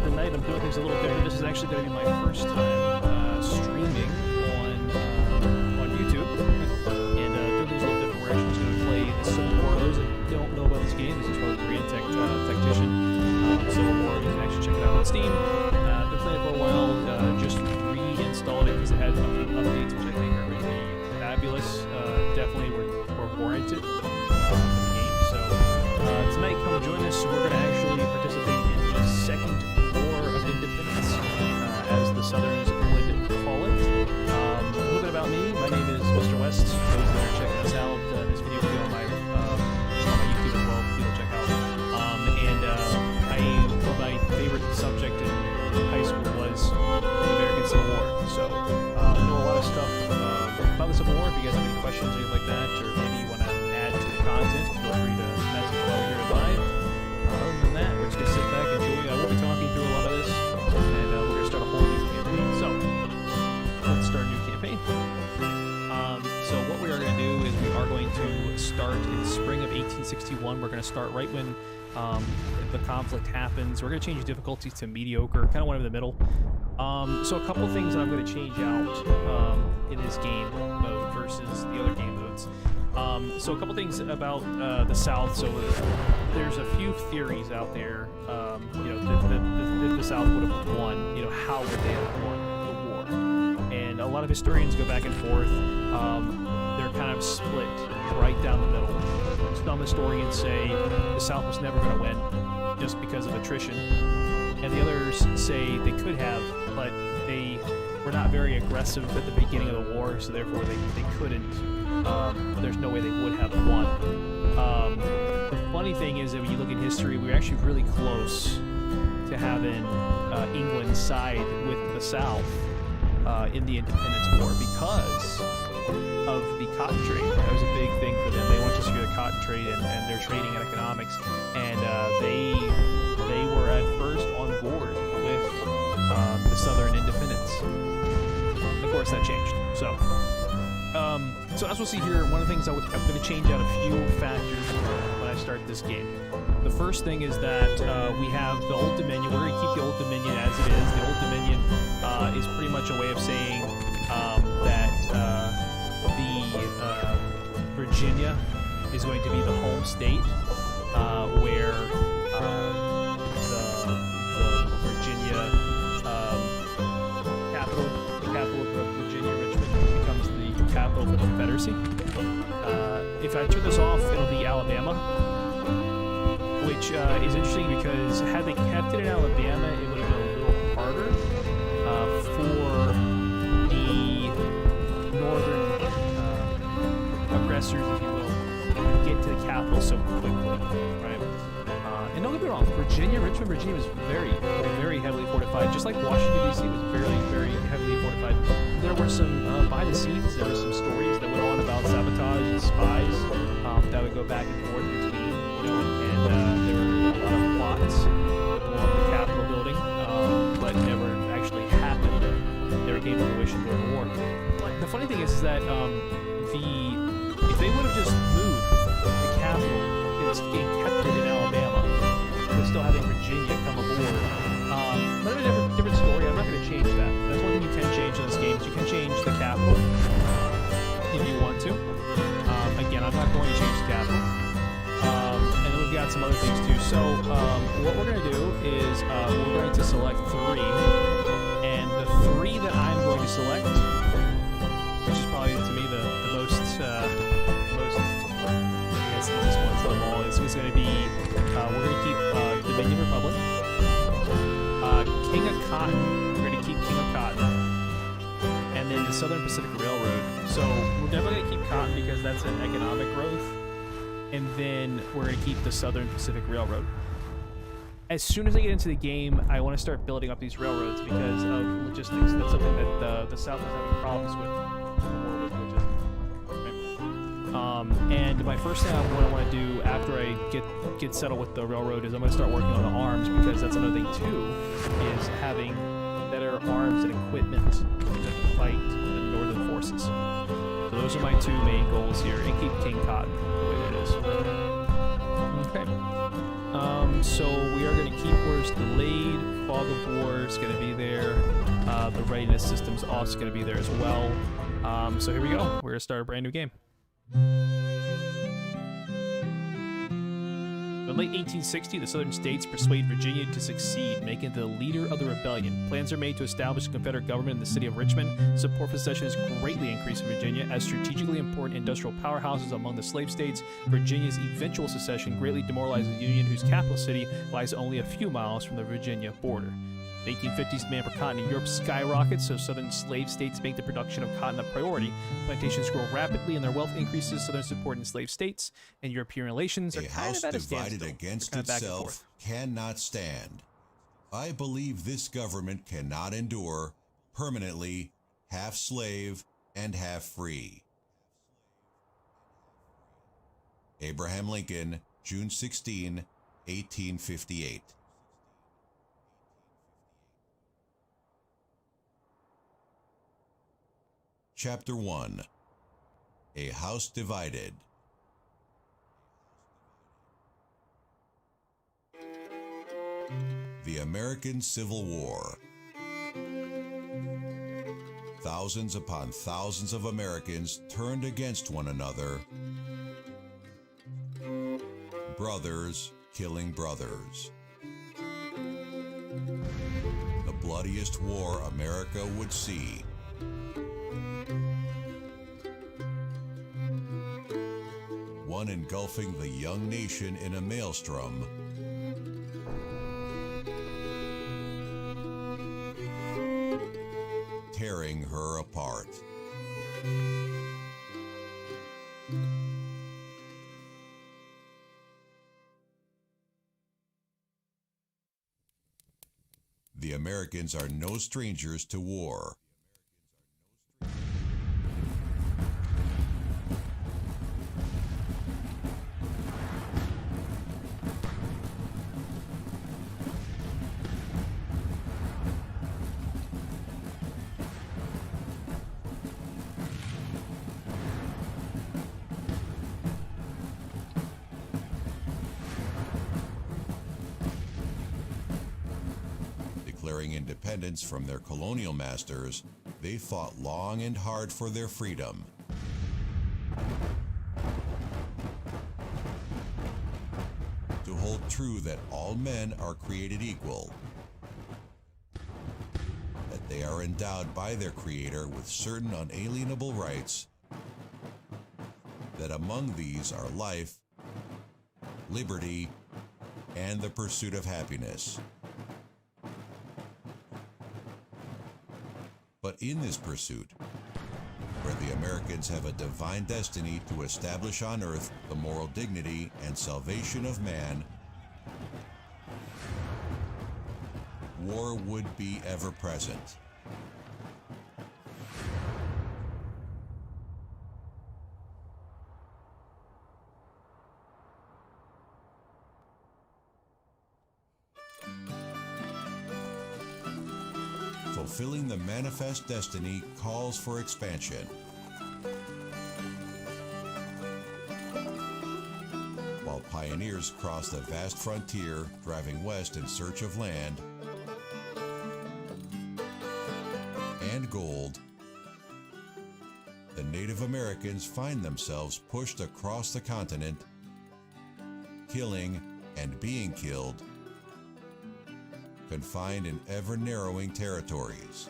tonight I'm doing things a little different. This is actually going to be my first time streaming on YouTube, and doing things a little different. We're actually just going to play the Civil War. Those that don't know about this game, this is called Tactician. Civil War. You can actually check it out on Steam. Been playing it for a while. Just reinstalled it because it had a few updates, which I think are going to be fabulous. Definitely were warranted for the game. So tonight, come join us. We're going to actually participate in the Second War of Independence, as the Southerns would call it. A little bit about me. My name is Mr. West. Those that are checking us out, this video will be on my YouTube as well. People check out. My favorite subject in high school was the American Civil War. So I know a lot of stuff about the Civil War. If you guys have any questions or anything like that, or maybe you want to add to the content, feel free to message while we're here live. Other than that, we're just going to sit back and enjoy. I will be talking through a lot of this, and we're going to start a whole new campaign. So let's start a new campaign. So what we are going to do is we are going to start in spring of 1861. We're going to start right when the conflict happens. We're going to change the difficulty to mediocre, kind of one in the middle. So a couple things that I'm going to change out in this game mode versus the other game modes. So a couple things about the South. So there's a few theories out there. If the South would have won, how would they have won the war? And a lot of historians go back and forth. They're kind of split right down the middle. Some historians say the South was never going to win just because of attrition, and the others say they could have, but they were not very aggressive at the beginning of the war, so therefore they couldn't. There's no way they would have won. The funny thing is that when you look at history, we were actually really close to having England side with the South in the Independence War because of the cotton trade. That was a big thing for them. They wanted to secure the cotton trade and their trading and economics, and they were at first on board with the Southern independence. Of course, that changed. So as we'll see here, one of the things I'm going to change out a few factors when I start this game. The first thing is that we have the Old Dominion. We're going to keep the Old Dominion as it is. The Old Dominion is pretty much a way of saying that Virginia is going to be the home state, where the Virginia the capital of Virginia, Richmond, becomes the capital of the Confederacy. If I turn this off, it'll be Alabama, which is interesting because had they kept it in Alabama, it would have been a little harder for the northern aggressors, if you will, to get to the capital so quickly, right? And don't get me wrong, Richmond, Virginia was very, very heavily fortified, just like Washington, D.C. was very, very heavily fortified. There were some, behind the scenes, there were some stories that went on about sabotage and spies that would go back and forth between, and there were a lot of plots along the Capitol building, but never actually happened. Never came to fruition during the war. The funny thing is that if they would have just moved the capital and kept it in Alabama, but still having Virginia come aboard, but a different story. I'm not going to change that. That's one thing you can change in this game. You can change the capital if you want to. Again, I'm not going to change the capital. And then we've got some other things too. So what we're going to do is we're going to select 3, and the 3 that I'm going to select, which is probably to me the most I guess easiest ones of them all, is going to be we're going to keep Dominion Republic, King of Cotton. We're going to keep King of Cotton, and then the Southern Pacific Railroad. So we're definitely going to keep Cotton because that's an economic growth, and then we're going to keep the Southern Pacific Railroad. As soon as I get into the game, I want to start building up these railroads because of logistics. That's something that the South was having problems with. And my first thing what I want to do after I get settled with the railroad is I'm going to start working on the arms, because that's another thing too, is having better arms and equipment to fight the northern forces. So those are my 2 main goals here, and keep King Cotton the way that it is. Okay. So we are going to keep orders delayed. Fog of War is going to be there. The readiness system's also going to be there as well. So here we go. We're going to start a brand new game. In late 1860, the southern states persuade Virginia to succeed, making it the leader of the rebellion. Plans are made to establish a Confederate government in the city of Richmond. Support for secession is greatly increased in Virginia. As strategically important industrial powerhouses among the slave states, Virginia's eventual secession greatly demoralizes the Union, whose capital city lies only a few miles from the Virginia border. In the 1850s, demand for cotton in Europe skyrockets, so southern slave states make the production of cotton a priority. Plantations grow rapidly and their wealth increases. Southern support in slave states and European relations are A kind house of at a divided standstill. against Kind of back and itself forth. cannot stand. I believe this government cannot endure, permanently, half slave and half free. Abraham Lincoln, June 16, 1858. Chapter 1. A House Divided. The American Civil War. Thousands upon thousands of Americans turned against one another. Brothers killing brothers. The bloodiest war America would see. One engulfing the young nation in a maelstrom. Tearing her apart. The Americans are no strangers to war. Declaring independence from their colonial masters, they fought long and hard for their freedom. To hold true that all men are created equal, that they are endowed by their Creator with certain unalienable rights, that among these are life, liberty, and the pursuit of happiness. But in this pursuit, where the Americans have a divine destiny to establish on earth the moral dignity and salvation of man, war would be ever present. Fulfilling the manifest destiny calls for expansion. While pioneers cross the vast frontier, driving west in search of land and gold, the Native Americans find themselves pushed across the continent, killing and being killed, confined in ever-narrowing territories.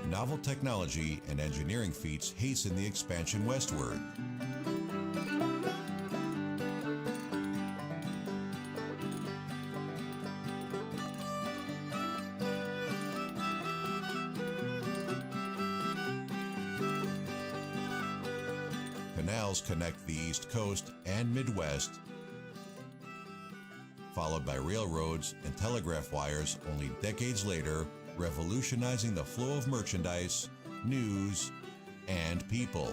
Novel technology and engineering feats hasten the expansion westward. Canals connect the East Coast and Midwest, followed by railroads and telegraph wires only decades later, revolutionizing the flow of merchandise, news, and people.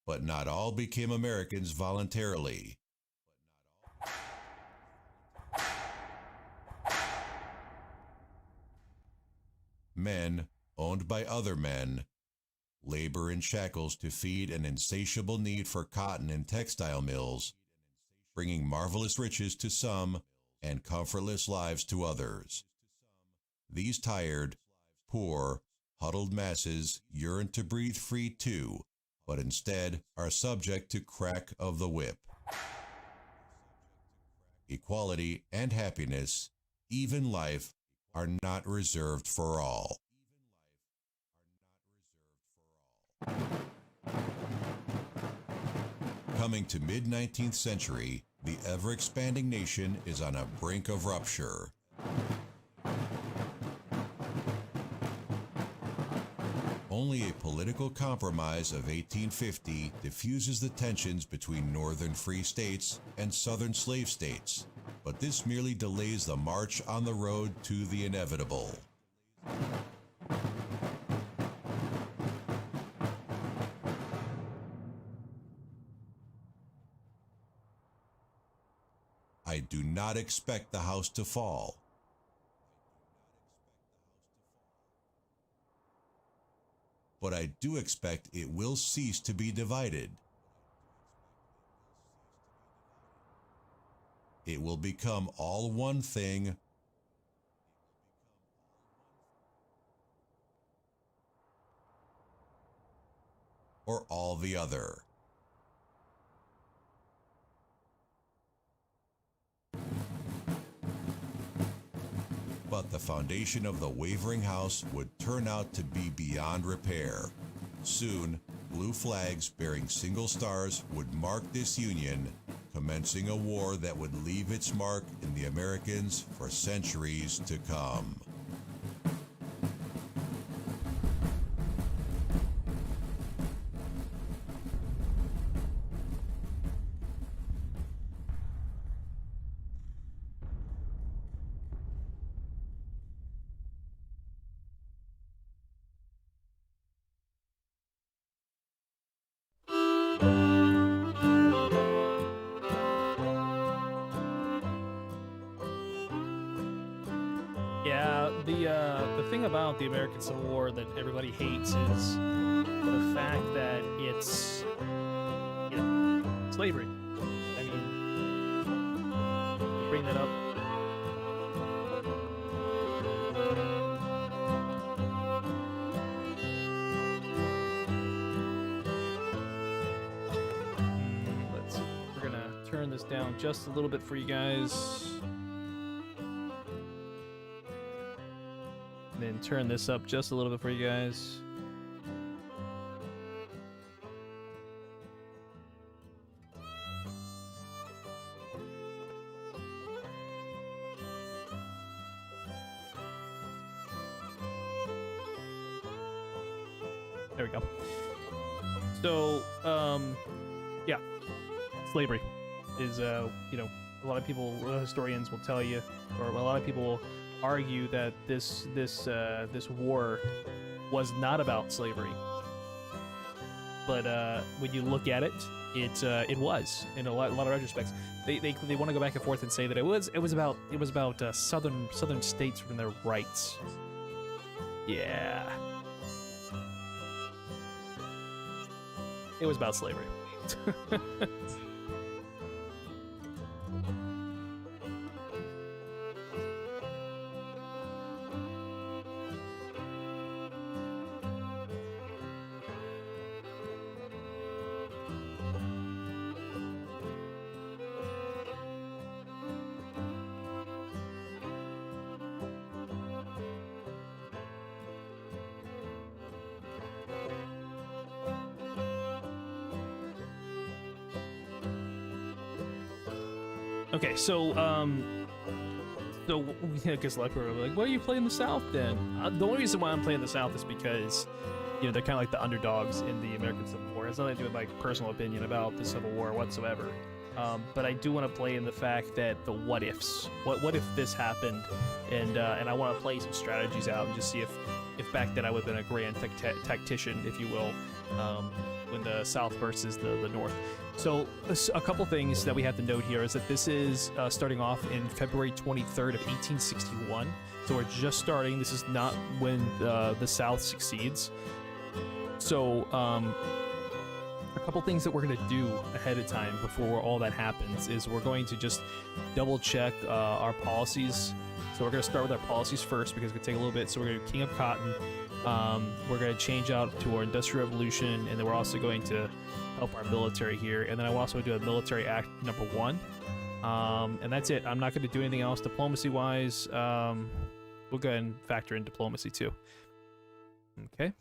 But not all became Americans voluntarily. men, owned by other men, labor in shackles to feed an insatiable need for cotton and textile mills, bringing marvelous riches to some and comfortless lives to others. These tired, poor, huddled masses yearn to breathe free too, but instead are subject to crack of the whip. Equality and happiness, even life, are not reserved for all. Coming to mid-19th century, the ever-expanding nation is on a brink of rupture. Only a political compromise of 1850 diffuses the tensions between northern free states and southern slave states, but this merely delays the march on the road to the inevitable. I do not expect the house to fall. But I do expect it will cease to be divided. It will become all one thing or all the other. But the foundation of the wavering house would turn out to be beyond repair. Soon, blue flags bearing single stars would mark this union, commencing a war that would leave its mark in the Americans for centuries to come. Yeah, the thing about the American Civil War that everybody hates is the fact that it's, you know, slavery. I mean, bring that up. Let's see. We're gonna turn this down just a little bit for you guys. Then turn this up just a little bit for you guys. There we go. So, yeah, slavery is, you know, a lot of people, historians will tell you, or a lot of people will argue that this war was not about slavery, but when you look at it, it was in a lot of retrospects. They want to go back and forth and say that it was about southern states and their rights. Yeah, it was about slavery. Okay, so because like we're like, why are you playing the South then? The only reason why I'm playing the South is because, you know, they're kind of like the underdogs in the American Civil War. It has nothing to do with my personal opinion about the Civil War whatsoever. But I do want to play in the fact that the what ifs. What if this happened? And I want to play some strategies out and just see if back then I would have been a grand tactician, if you will. when the South versus the North. So a couple things that we have to note here is that this is starting off in February 23rd of 1861. So we're just starting. This is not when the South succeeds. So a couple things that we're going to do ahead of time before all that happens is we're going to just double check our policies. So we're going to start with our policies first because it's going to take a little bit. So we're going to do King of Cotton. We're going to change out to our Industrial Revolution, and then we're also going to help our military here. And then I will also do a Military Act number 1. And that's it. I'm not going to do anything else diplomacy-wise. We'll go ahead and factor in diplomacy too. Okay.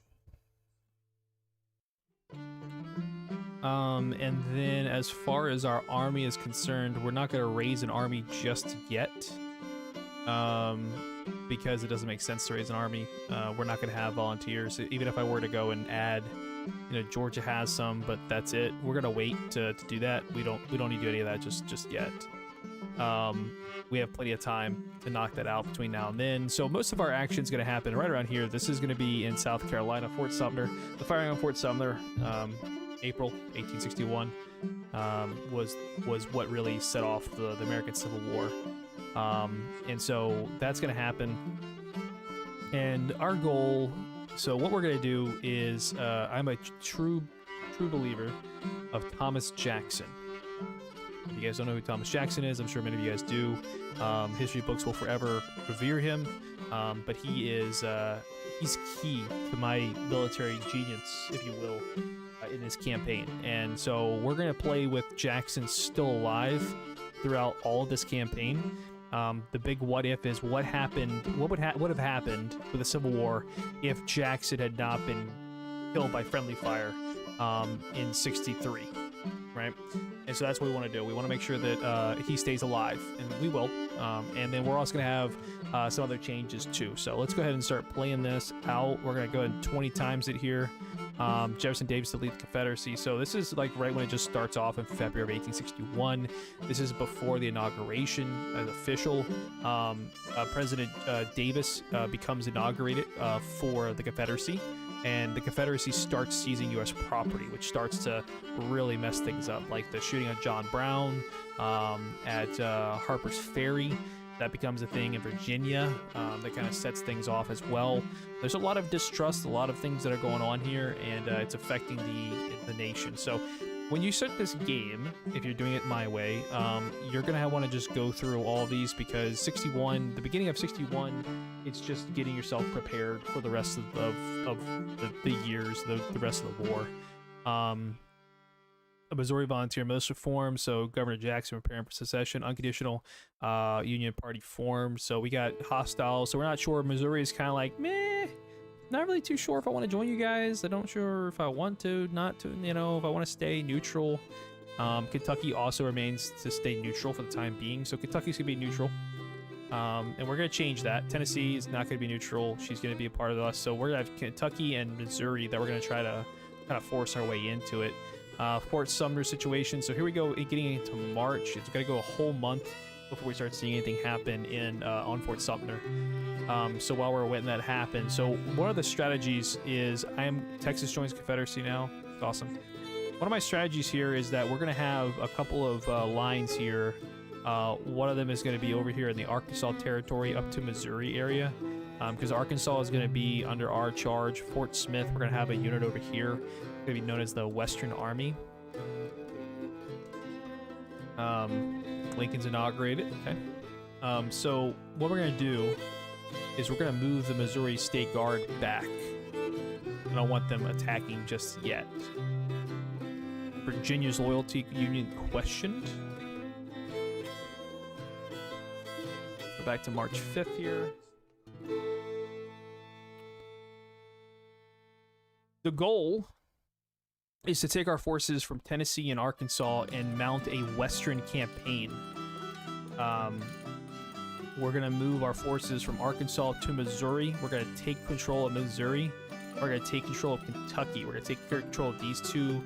And then as far as our army is concerned, we're not going to raise an army just yet. Because it doesn't make sense to raise an army. We're not going to have volunteers. Even if I were to go and add, Georgia has some, but that's it. We're going to wait to do that. We don't need to do any of that just yet. We have plenty of time to knock that out between now and then. So most of our action is going to happen right around here. This is going to be in South Carolina, Fort Sumter. The firing on Fort Sumter, April 1861, was what really set off the American Civil War. And so that's going to happen. And our goal, so what we're going to do is, I'm a true believer of Thomas Jackson. If you guys don't know who Thomas Jackson is, I'm sure many of you guys do. History books will forever revere him. But he's key to my military genius, if you will, in this campaign. And so we're going to play with Jackson still alive throughout all of this campaign. The big what if is what would have happened with the Civil War if Jackson had not been killed by friendly fire in 63, right? And so that's what we want to do. We want to make sure that he stays alive, and we will. And then we're also going to have some other changes too. So let's go ahead and start playing this out. We're going to go ahead and 20 times it here. Jefferson Davis to lead the Confederacy. So this is like right when it just starts off in February of 1861. This is before the inauguration as official. President Davis becomes inaugurated for the Confederacy. And the Confederacy starts seizing U.S. property, which starts to really mess things up, like the shooting of John Brown at Harper's Ferry. That becomes a thing in Virginia that kind of sets things off as well. There's a lot of distrust, a lot of things that are going on here, and it's affecting the nation. So when you start this game, if you're doing it my way, you're going to want to just go through all of these, because 61, the beginning of 61, it's just getting yourself prepared for the rest of the years, the rest of the war. A Missouri Volunteer Militia formed, so Governor Jackson preparing for secession, unconditional Union Party formed, so we got hostile, so we're not sure. Missouri is kind of like, meh, not really too sure if I want to join you guys. I don't sure if I want to, not to, if I want to stay neutral. Kentucky also remains to stay neutral for the time being, so Kentucky's going to be neutral. And we're going to change that. Tennessee is not going to be neutral. She's going to be a part of us, so we're going to have Kentucky and Missouri that we're going to try to kind of force our way into it. Fort Sumter situation. So here we go, getting into March. It's going to go a whole month before we start seeing anything happen on Fort Sumter. So while we're waiting that happen, so one of the strategies is Texas joins Confederacy now. It's awesome. One of my strategies here is that we're going to have a couple of lines here. One of them is going to be over here in the Arkansas territory up to Missouri area, because Arkansas is going to be under our charge. Fort Smith, we're going to have a unit over here. It's going to be known as the Western Army. Lincoln's inaugurated. Okay. So what we're going to do is we're going to move the Missouri State Guard back. I don't want them attacking just yet. Virginia's loyalty union questioned. Go back to March 5th here. The goal is to take our forces from Tennessee and Arkansas and mount a western campaign. We're going to move our forces from Arkansas to Missouri. We're going to take control of Missouri. We're going to take control of Kentucky. We're going to take control of these two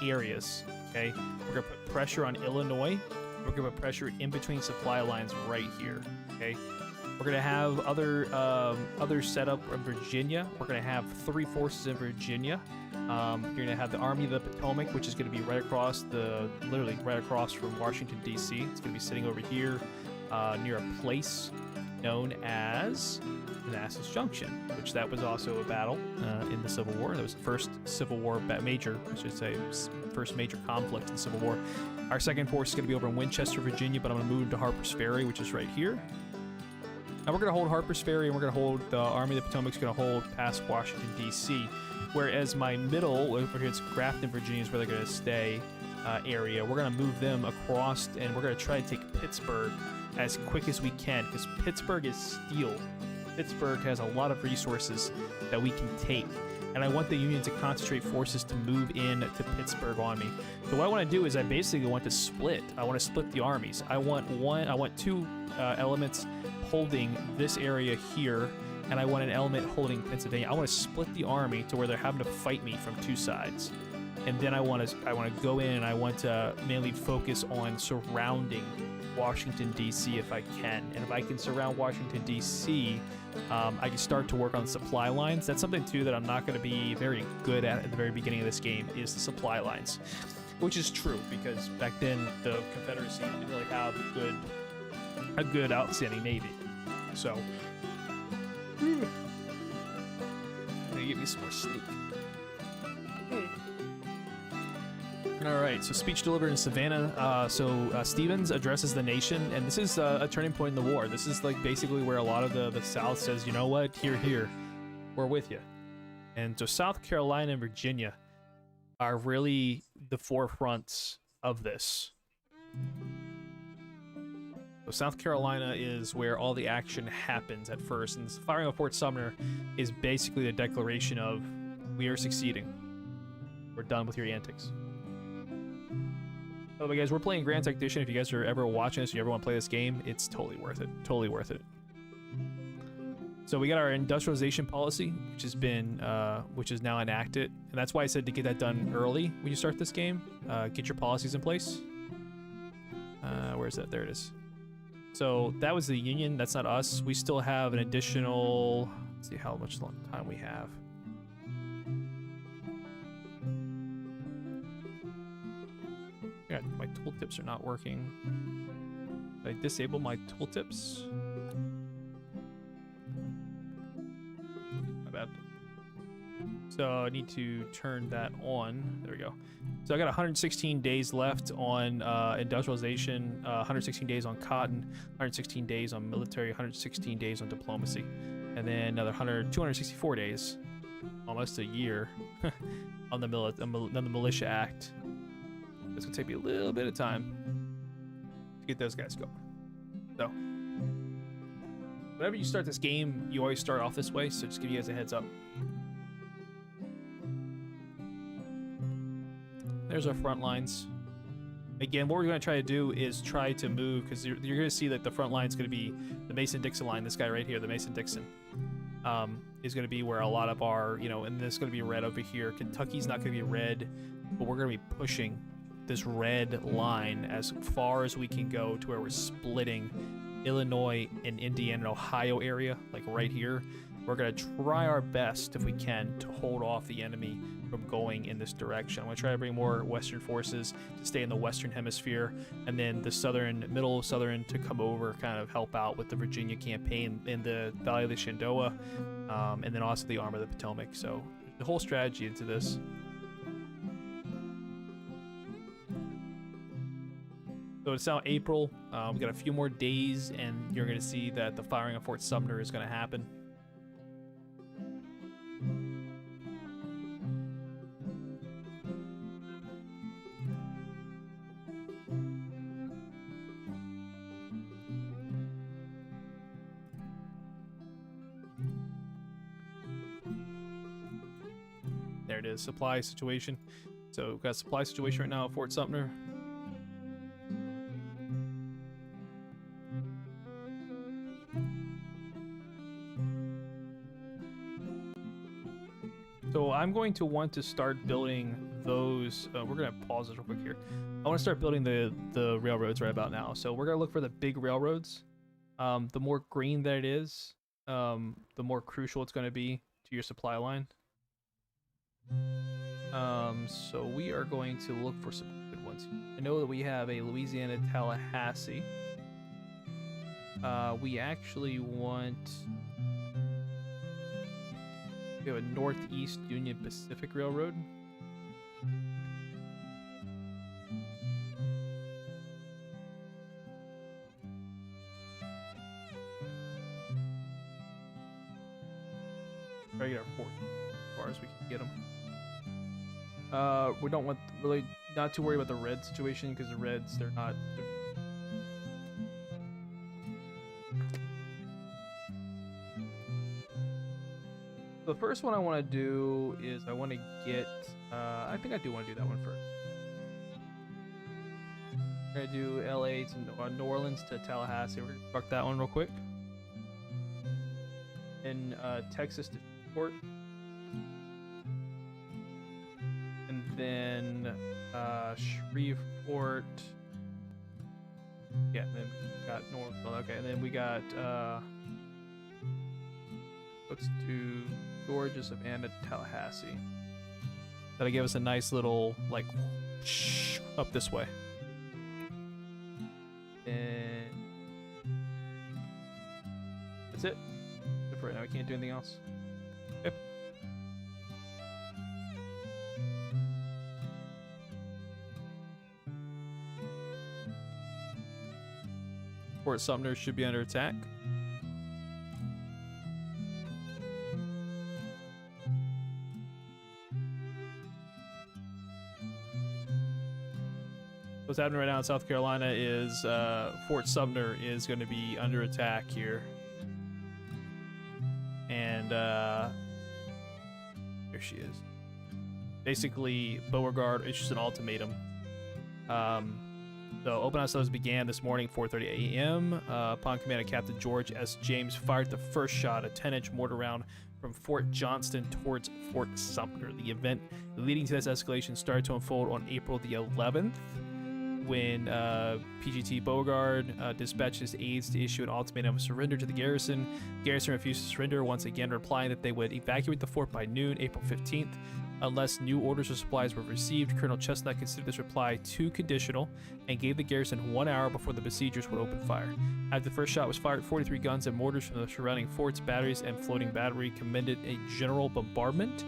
areas. Okay, we're going to put pressure on Illinois. We're going to put pressure in between supply lines right here. Okay, We're gonna have other setup in Virginia. We're gonna have 3 forces in Virginia. You're gonna have the Army of the Potomac, which is gonna be right across literally right across from Washington D.C. It's gonna be sitting over here near a place known as Manassas Junction, which that was also a battle in the Civil War. That was the first Civil War first major conflict in the Civil War. Our second force is going to be over in Winchester, Virginia, but I'm going to move to Harper's Ferry, which is right here. Now we're going to hold Harper's Ferry, and we're going to hold the Army of the Potomac's going to hold past Washington, D.C., whereas my middle, over here, it's Grafton, Virginia, is where they're going to stay area. We're going to move them across, and we're going to try to take Pittsburgh as quick as we can, because Pittsburgh is steel. Pittsburgh has a lot of resources that we can take, and I want the Union to concentrate forces to move in to Pittsburgh on me. So what I want to do is I basically want to split. I want to split the armies. I want 2 elements holding this area here, and I want an element holding Pennsylvania. I want to split the army to where they're having to fight me from 2 sides, and then I want to go in and I want to mainly focus on surrounding Washington, D.C. if I can. And if I can surround Washington, D.C., I can start to work on supply lines. That's something, too, that I'm not going to be very good at the very beginning of this game, is the supply lines. Which is true, because back then, the Confederacy didn't really have a good outstanding navy. So, I'm going to give me some more sleep. All right, so speech delivered in Savannah. Stevens addresses the nation, and this is a turning point in the war. This is like basically where a lot of the South says, you know what, here, we're with you. And so South Carolina and Virginia are really the forefronts of this. So South Carolina is where all the action happens at first, and the firing of Fort Sumner is basically a declaration of, we are succeeding. We're done with your antics. By the way, guys, we're playing Grand Tactician. If you guys are ever watching this, if you ever want to play this game, it's totally worth it. Totally worth it. So we got our industrialization policy, which is now enacted, and that's why I said to get that done early when you start this game. Get your policies in place. Where's that? There it is. So that was the Union. That's not us. We still have an additional. Let's see how much time we have. Yeah, my tooltips are not working. Did I disable my tooltips? My bad. So I need to turn that on. There we go. So I got 116 days left on industrialization, 116 days on cotton, 116 days on military, 116 days on diplomacy, and then another 264 days, almost a year, on the Militia Act. It's gonna take me a little bit of time to get those guys going. So, whenever you start this game, you always start off this way, so just give you guys a heads up. There's our front lines. Again, what we're gonna try to do is try to move, because you're gonna see that the front line is gonna be the Mason-Dixon line. This guy right here, the Mason-Dixon, is gonna be where a lot of our, and this is gonna be red over here. Kentucky's not gonna be red, but we're gonna be pushing this red line as far as we can go to where we're splitting Illinois and Indiana and Ohio area, like right here. We're going to try our best, if we can, to hold off the enemy from going in this direction. I'm going to try to bring more Western forces to stay in the Western Hemisphere, and then the middle Southern to come over, kind of help out with the Virginia campaign in the Valley of the Shenandoah, and then also the Army of the Potomac. So the whole strategy into this. So it's now April. We got a few more days, and you're going to see that the firing of Fort Sumner is going to happen. There it is, supply situation. So we've got a supply situation right now at Fort Sumner. So I'm going to want to start building those. We're going to pause this real quick here. I want to start building the railroads right about now. So we're going to look for the big railroads. The more green that it is, the more crucial it's going to be to your supply line. So we are going to look for some good ones. I know that we have a Louisiana Tallahassee. We actually want... We have a Northeast Union Pacific Railroad. Try to get our port as far as we can get them. We don't want really not too worried about the red situation because the reds they're not. The first one I want to do is I want to get. I think I do want to do that one first. I'm gonna do LA to New Orleans to Tallahassee. We're gonna fuck that one real quick. And Texas to Port. And then Shreveport. Yeah, and then we got North. Well, okay, and then we got let's do Georgia, Savannah, Tallahassee. That'll give us a nice little like up this way. And that's it. For right now, we can't do anything else. Okay. Fort Sumter should be under attack. What's happening right now in South Carolina is Fort Sumter is going to be under attack here. And here she is. Basically, Beauregard issues an ultimatum. So open hostilities began this morning, 4:30 a.m. Upon command of Captain George S. James, fired the first shot, a 10-inch mortar round from Fort Johnston towards Fort Sumter. The event leading to this escalation started to unfold on April the 11th, when PGT Beauregard dispatched his aides to issue an ultimatum of surrender to the garrison. The garrison refused to surrender, once again replying that they would evacuate the fort by noon, April 15th, unless new orders or supplies were received. Colonel Chestnut considered this reply too conditional and gave the garrison 1 hour before the besiegers would open fire. After the first shot was fired, 43 guns and mortars from the surrounding forts, batteries, and floating battery commended a general bombardment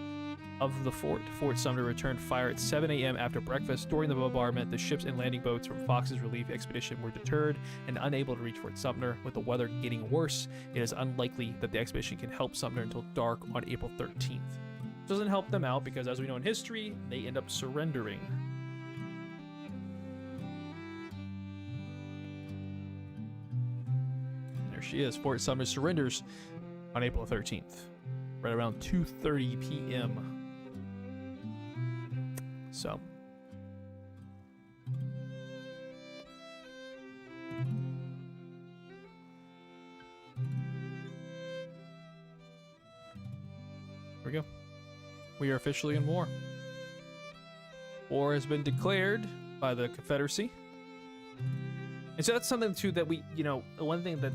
of the fort. Fort Sumter returned fire at 7 a.m. after breakfast. During the bombardment, the ships and landing boats from Fox's relief expedition were deterred and unable to reach Fort Sumter. With the weather getting worse, it is unlikely that the expedition can help Sumter until dark on April 13th. Doesn't help them out because, as we know in history, they end up surrendering. There she is. Fort Sumter surrenders on April 13th, right around 2:30 p.m. So, there we go. We are officially in war. War has been declared by the Confederacy. And so that's something too that we, one thing that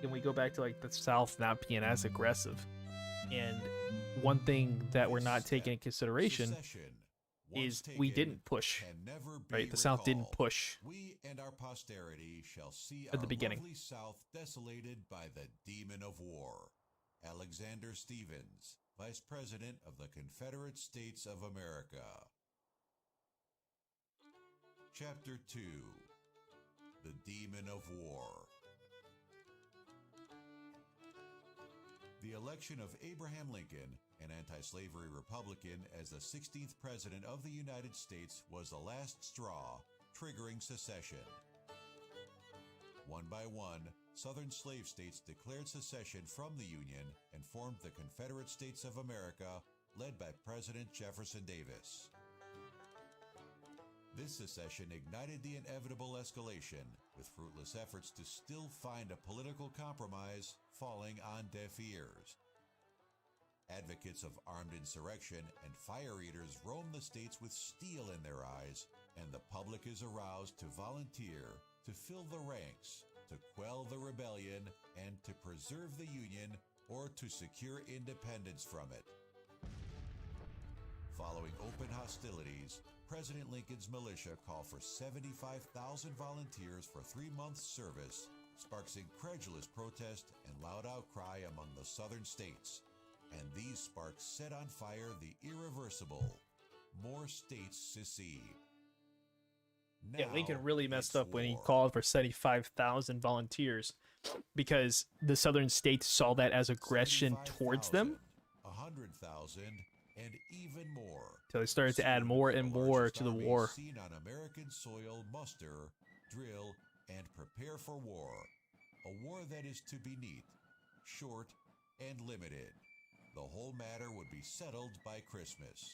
when we go back to like the South not being as aggressive, and one thing that we're not taking into consideration is we didn't push, right? The South didn't push. We and our posterity shall see at the beginning. Lovely South desolated by the demon of war. Alexander Stephens, Vice President of the Confederate States of America. Chapter 2: The Demon of War. The election of Abraham Lincoln, an anti-slavery Republican, as the 16th President of the United States was the last straw, triggering secession. One by one, Southern slave states declared secession from the Union and formed the Confederate States of America, led by President Jefferson Davis. This secession ignited the inevitable escalation, with fruitless efforts to still find a political compromise falling on deaf ears. Advocates of armed insurrection and fire eaters roam the states with steel in their eyes, and the public is aroused to volunteer to fill the ranks to quell the rebellion and to preserve the Union or to secure independence from it. Following open hostilities, President Lincoln's militia call for 75,000 volunteers for 3 months' service, sparks incredulous protest and loud outcry among the southern states. And these sparks set on fire the irreversible. More states secede. Yeah, Now, Lincoln really messed it's up when he war. called for 75,000 volunteers because the southern states saw that as aggression towards them. 100,000, and even more. So they started to add more and more to the war. Seen on American soil muster, drill, and prepare for war. A war that is to be neat, short, and limited. The whole matter would be settled by Christmas.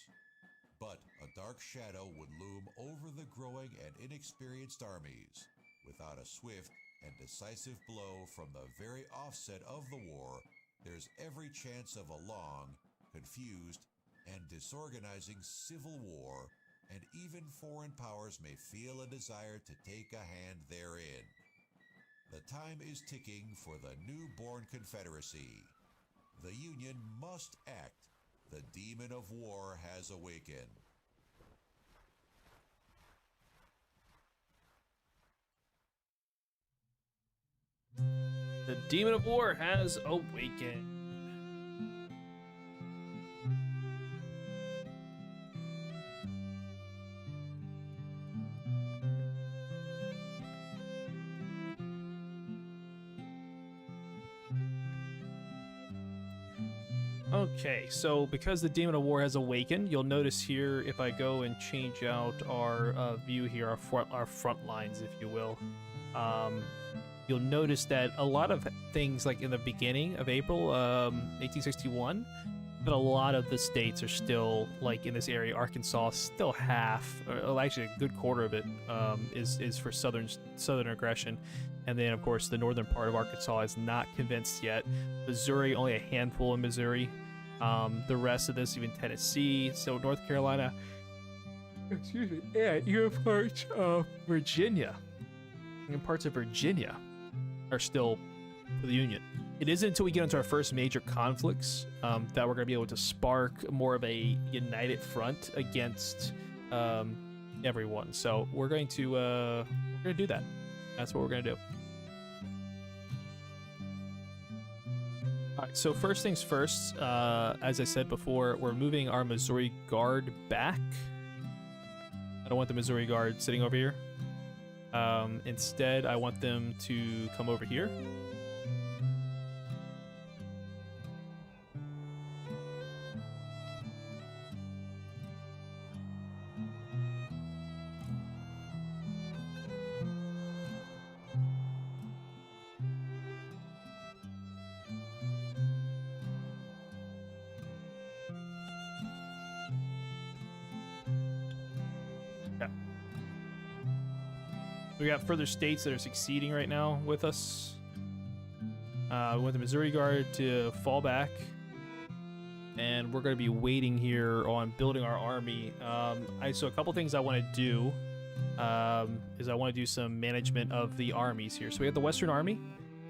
But a dark shadow would loom over the growing and inexperienced armies. Without a swift and decisive blow from the very offset of the war, there's every chance of a long, confused, and disorganizing civil war, and even foreign powers may feel a desire to take a hand therein. The time is ticking for the newborn Confederacy. The Union must act. The demon of war has awakened. The demon of war has awakened. Okay, so because the Demon of War has awakened, you'll notice here, if I go and change out our view here, our front lines, if you will, you'll notice that a lot of things, like in the beginning of April 1861, but a lot of the states are still, like in this area, Arkansas, still half, or actually a good quarter of it is for southern aggression. And then, of course, the northern part of Arkansas is not convinced yet. Missouri, only a handful in Missouri. The rest of this, even Tennessee, so North Carolina, excuse me, and even parts of Virginia. And parts of Virginia are still for the Union. It isn't until we get into our first major conflicts that we're going to be able to spark more of a united front against everyone. So we're going to do that. That's what we're going to do. All right, so first things first, as I said before, we're moving our Missouri Guard back. I don't want the Missouri Guard sitting over here. Instead, I want them to come over here. We got further states that are succeeding right now with us. We want the Missouri Guard to fall back. And we're going to be waiting here on building our army. So a couple things I want to do is I want to do some management of the armies here. So we have the Western Army.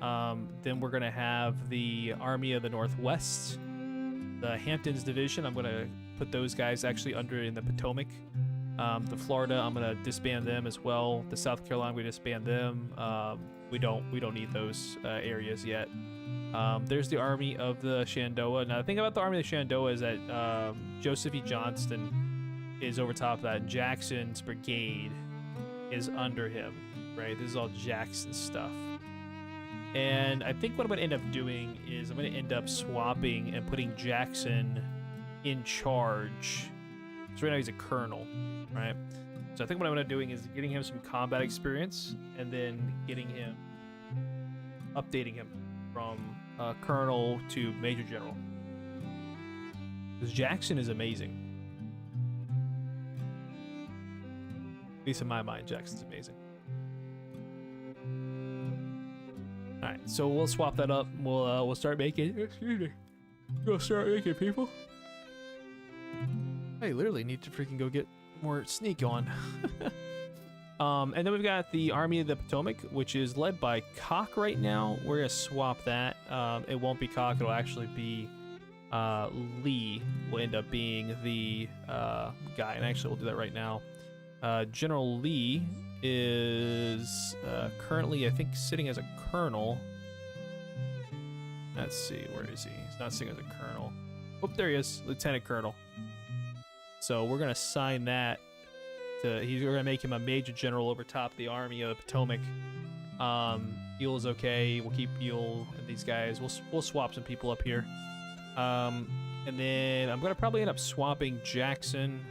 Then we're going to have the Army of the Northwest. The Hamptons Division, I'm going to put those guys actually under in the Potomac. The Florida, I'm gonna disband them as well. The South Carolina, we disband them. We don't need those areas yet. There's the Army of the Shenandoah. Now the thing about the Army of the Shenandoah is that Joseph E. Johnston is over top of that. And Jackson's brigade is under him, right? This is all Jackson stuff. And I think what I'm gonna end up doing is I'm gonna end up swapping and putting Jackson in charge. So right now he's a colonel, right? So I think what I'm going to doing is getting him some combat experience and then getting him, updating him from colonel to major general. Because Jackson is amazing. At least in my mind, Jackson's amazing. All right, so we'll swap that up. We'll start making. Excuse me. We'll start making people. I literally need to freaking go get more sneak on. And then we've got the Army of the Potomac, which is led by Cock right now. We're gonna swap that. It won't be Cock. It'll actually be Lee. Will end up being the guy. And actually, we'll do that right now. General Lee is currently, I think, sitting as a colonel. Let's see, where is he? He's not sitting as a colonel. Oh, there he is, Lieutenant Colonel. So we're gonna assign that to. We're gonna make him a major general over top of the Army of the Potomac. Eel is okay. We'll keep Eel and these guys. We'll swap some people up here. And then I'm gonna probably end up swapping Jackson.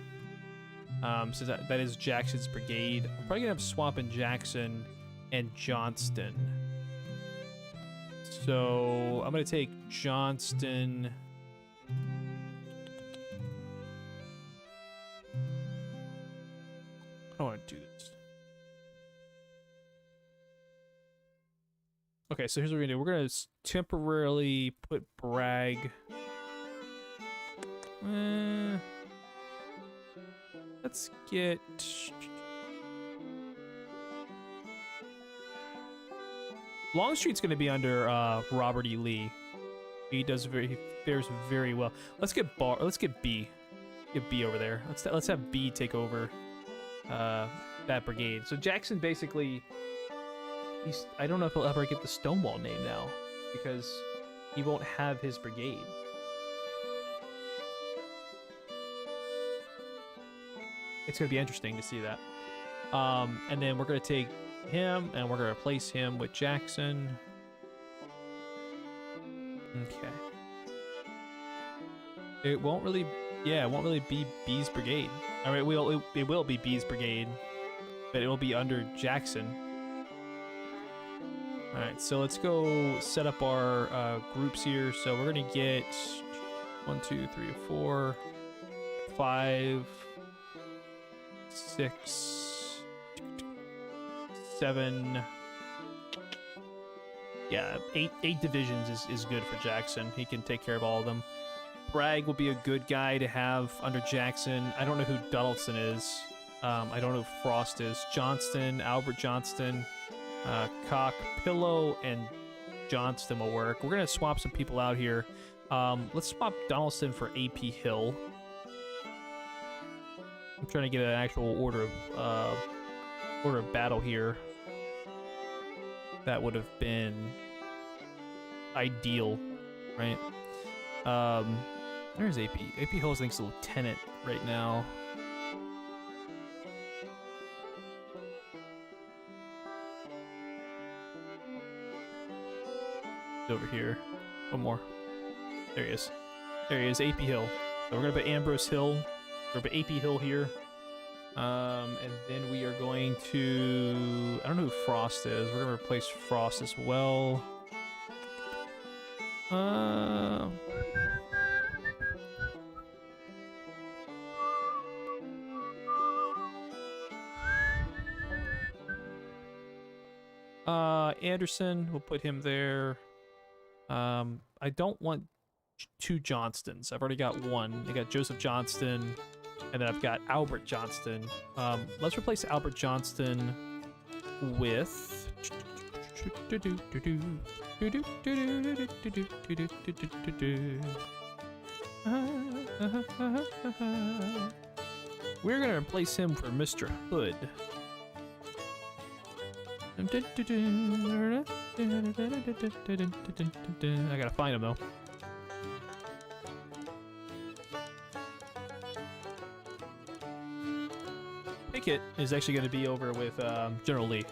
Since that is Jackson's brigade, I'm probably gonna end up swapping Jackson and Johnston. So I'm gonna take Johnston. I don't want to do this. Okay, so here's what we're gonna do. We're gonna temporarily put Bragg. Let's get. Longstreet's going to be under Robert E. Lee. He fares very well. Let's get B. Get B over there. Let's have B take over that brigade. So Jackson basically, I don't know if he'll ever get the Stonewall name now because he won't have his brigade. It's going to be interesting to see that. And then we're going to take him and we're going to replace him with Jackson. Okay. It won't really be B's brigade. All right, it will be B's brigade, but it will be under Jackson. All right, so let's go set up our groups here. So we're going to get 1, 2, 3, 4, 5, 6, 7. Yeah, 8 divisions is good for Jackson. He can take care of all of them. Bragg will be a good guy to have under Jackson. I don't know who Donaldson is. I don't know who Frost is. Johnston, Albert Johnston, Cock, Pillow, and Johnston will work. We're gonna swap some people out here. Let's swap Donaldson for AP Hill. I'm trying to get an actual order of battle here. That would have been ideal, right? There's AP. AP Hill's, I think, a lieutenant right now. He's over here. One more. There he is. There he is, AP Hill. So we're gonna put Ambrose Hill. We're gonna put AP Hill here. And then we are going to... I don't know who Frost is. We're gonna replace Frost as well. Anderson, we'll put him there. I don't want 2 Johnstons. I've already got one. I got Joseph Johnston, and then I've got Albert Johnston. Let's replace Albert Johnston with... We're gonna replace him for Mr. Hood. I gotta find him though. Pickett is actually going to be over with General Lee.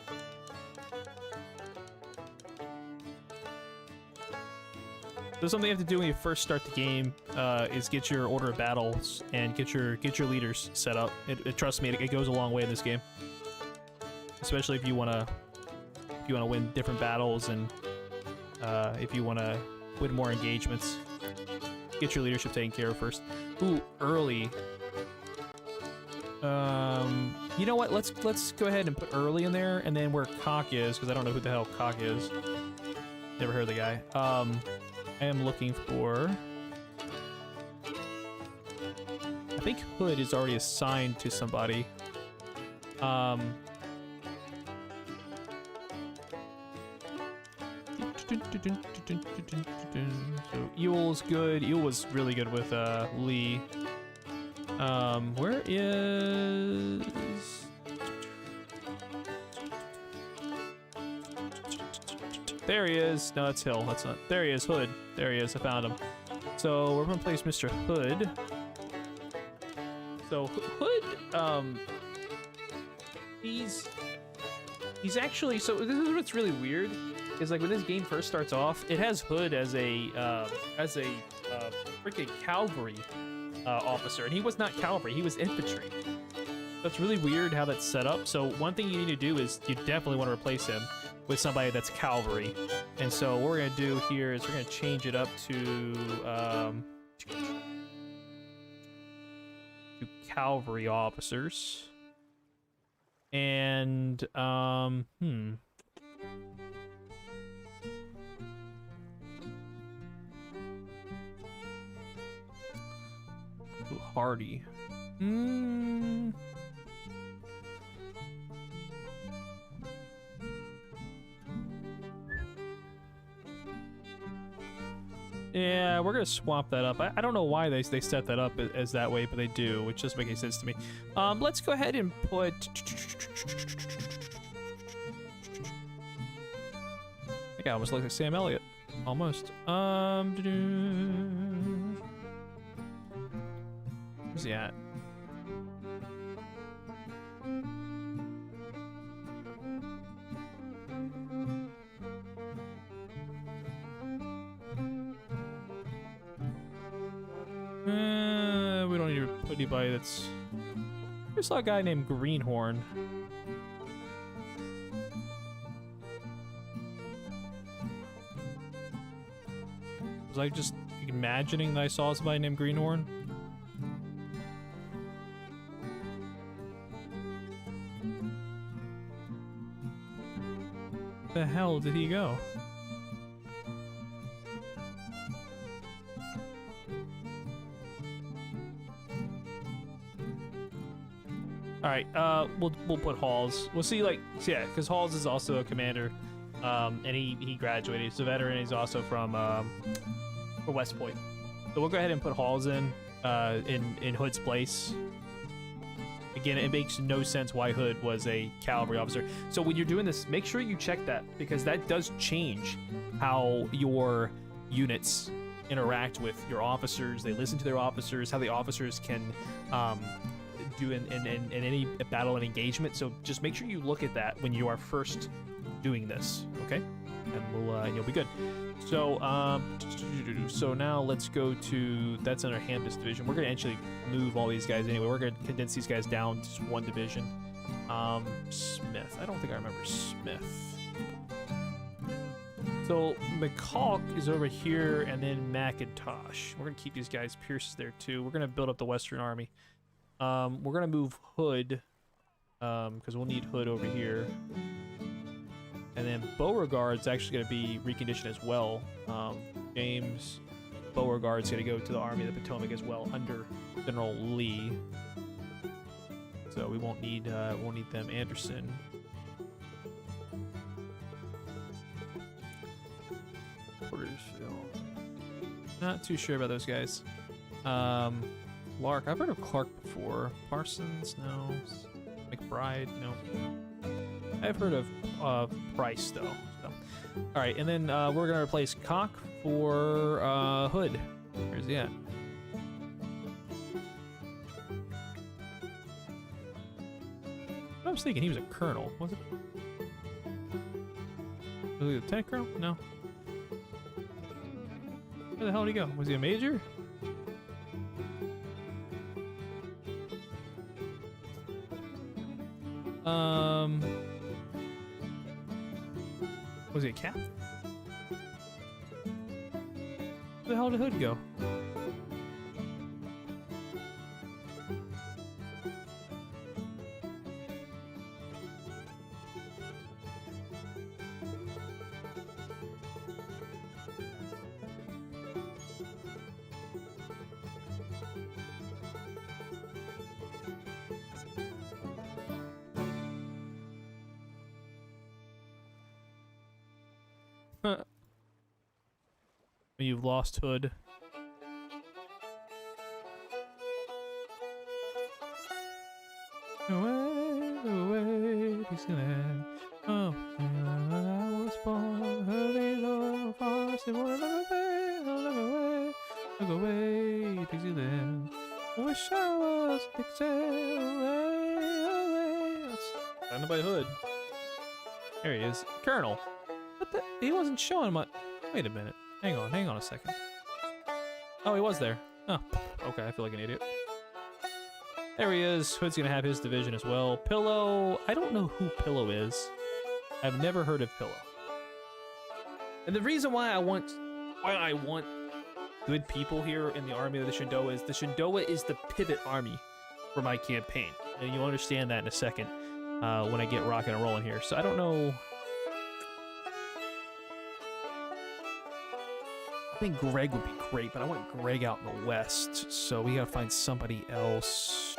So something you have to do when you first start the game is get your order of battles and get your leaders set up. Trust me, it goes a long way in this game, especially if you want to win different battles and if you want to win more engagements. Get your leadership taken care of first. Ooh, early. You know what? Let's go ahead and put early in there, and then where Cock is, because I don't know who the hell Cock is. Never heard of the guy. I am looking for... I think Hood is already assigned to somebody. So Eul's good. Eul was really good with Lee. Where is... There he is. No, that's Hill. That's not. There he is. Hood. There he is. I found him. So we're gonna place Mr. Hood. So Hood, he's actually, so this is what's really weird is like when this game first starts off, it has Hood as a freaking cavalry officer, and he was not cavalry, he was infantry. That's really weird how that's set up. So one thing you need to do is you definitely want to replace him with somebody that's cavalry. And so what we're gonna do here is we're gonna change it up to cavalry officers. And Ooh, hardy. Yeah, we're gonna swap that up. I don't know why they set that up as that way, but they do, which doesn't make any sense to me. Let's go ahead and put... I think I almost look like Sam Elliott. Almost. Where's he at? We don't need to put anybody that's... I saw a guy named Greenhorn. Was I just imagining that I saw somebody named Greenhorn? Where the hell did he go? All right, we'll put Halls. We'll see, like, yeah, because Halls is also a commander, and he graduated. He's a veteran. He's also from West Point. So we'll go ahead and put Halls in Hood's place. Again, it makes no sense why Hood was a cavalry officer. So when you're doing this, make sure you check that, because that does change how your units interact with your officers. They listen to their officers, how the officers can do in any battle and engagement. So just make sure you look at that when you are first doing this, okay? And you'll be good. So so now let's go to, that's under Hampus division. We're gonna actually move all these guys anyway. We're gonna condense these guys down to just one division. Smith, I don't think I remember Smith. So McCulk is over here, and then McIntosh. We're gonna keep these guys. Pierce is there too. We're gonna build up the Western Army. We're gonna move Hood, because we'll need Hood over here. And then Beauregard's actually gonna be reconditioned as well. James Beauregard's gonna go to the Army of the Potomac as well under General Lee. So we won't need them. Anderson. Portersville. Not too sure about those guys. Clark. I've heard of Clark before. Parsons, no. McBride, no. I've heard of Price though. So. All right, and then we're gonna replace Cock for Hood. Where's he at? I was thinking he was a colonel. Was it? Was he a lieutenant colonel? No. Where the hell did he go? Was he a major? Was he a captain? Where the hell did Hood go? when you've lost Hood. Away, he's gonna. Oh, I was born early, Lord, fast, and look away, look away, Dixieland. I wish I was Dixieland, away. That's done by Hood. There he is, Colonel. What the? He wasn't showing much. Wait a minute. Hang on a second. Oh, he was there. Oh, okay. I feel like an idiot. There he is. Hood's gonna have his division as well. Pillow. I don't know who Pillow is. I've never heard of Pillow. And the reason why I want good people here in the army of the Shindoa is the pivot army for my campaign. And you'll understand that in a second when I get rocking and rolling here. So I don't know. I think Greg would be great, but I want Greg out in the west. So we gotta find somebody else.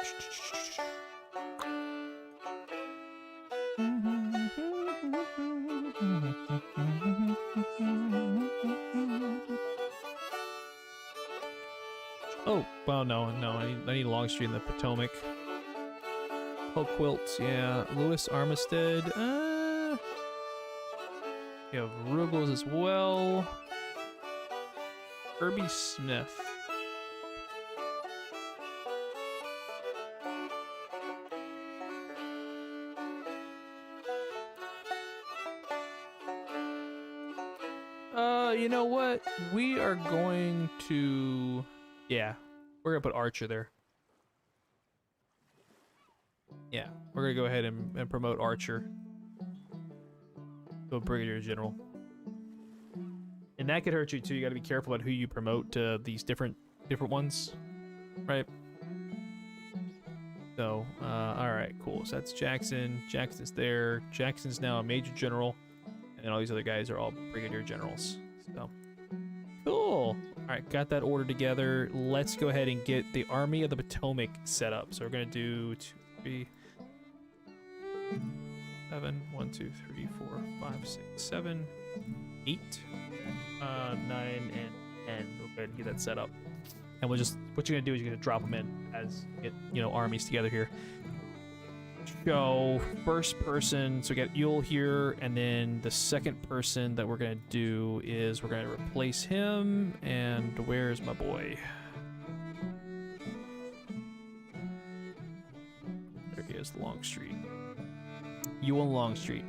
Oh, well, no, I need Longstreet in the Potomac. Quilt, yeah. Lewis Armistead. We have Ruggles as well. Kirby Smith. You know what? We are going to... Yeah, we're gonna put Archer there. Yeah, we're gonna go ahead and promote Archer to a Brigadier General. And that could hurt you too. You gotta be careful about who you promote to these different ones, right? So, alright, cool. So that's Jackson. Jackson's there. Jackson's now a Major General. And then all these other guys are all Brigadier Generals. So, cool. Alright, got that order together. Let's go ahead and get the Army of the Potomac set up. So we're gonna do 2, 3, 7, 1, 2, 3, 4, 5, 6, 7, 8, 9, and 10. We'll go ahead and get that set up. And we'll just, what you're gonna do is you're gonna drop them in as get, armies together here. So first person, so we got Ewell here, and then the second person that we're gonna do is we're gonna replace him. And where's my boy? There he is, Longstreet. Ewell Longstreet.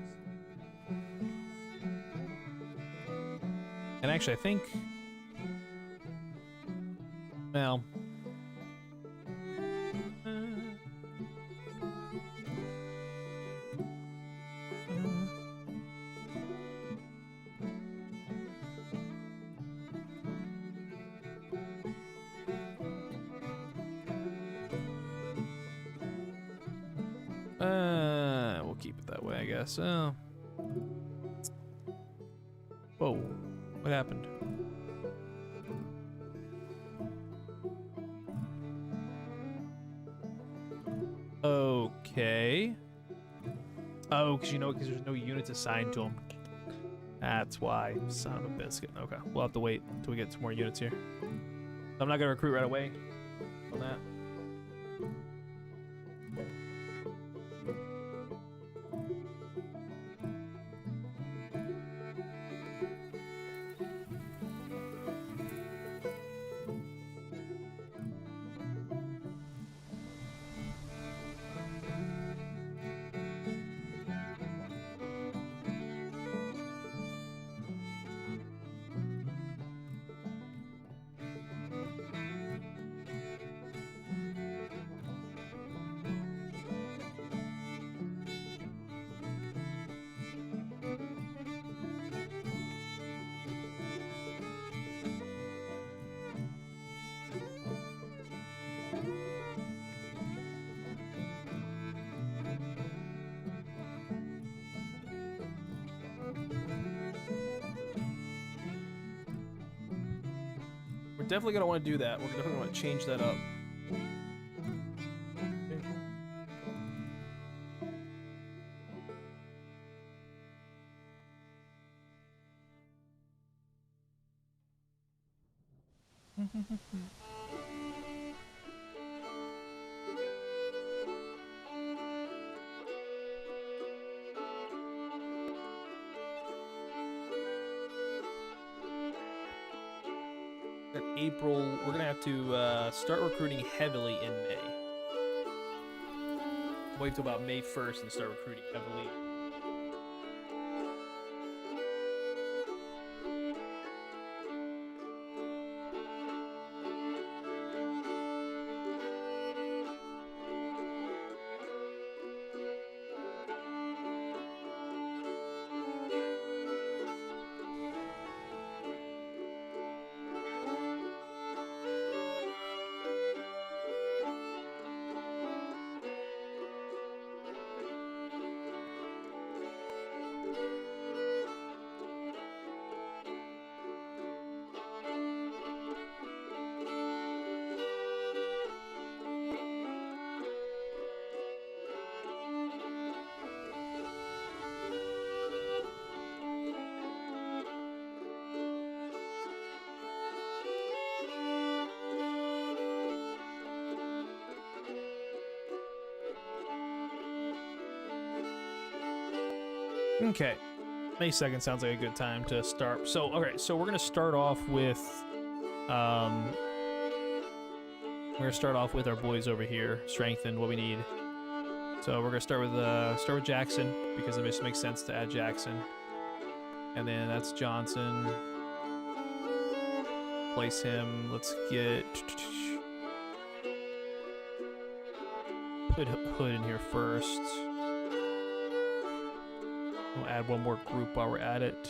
And actually, I think, well, we'll keep it that way, I guess. Oh. Whoa, what happened? Okay. Oh, because there's no units assigned to him. That's why. Son of a biscuit. Okay, we'll have to wait until we get some more units here. I'm not gonna recruit right away on that. We're definitely gonna want to do that. We're definitely gonna want to change that up. In April, we're gonna have to start recruiting heavily in May. Wait till about May 1st and start recruiting heavily. Okay, May 2nd sounds like a good time to start. So, okay, so we're gonna start off with, we're gonna start off with our boys over here, strengthen what we need. So we're gonna start with Jackson because it just makes sense to add Jackson, and then that's Johnson. Place him. Let's get put Hood in here first. We'll add one more group while we're at it.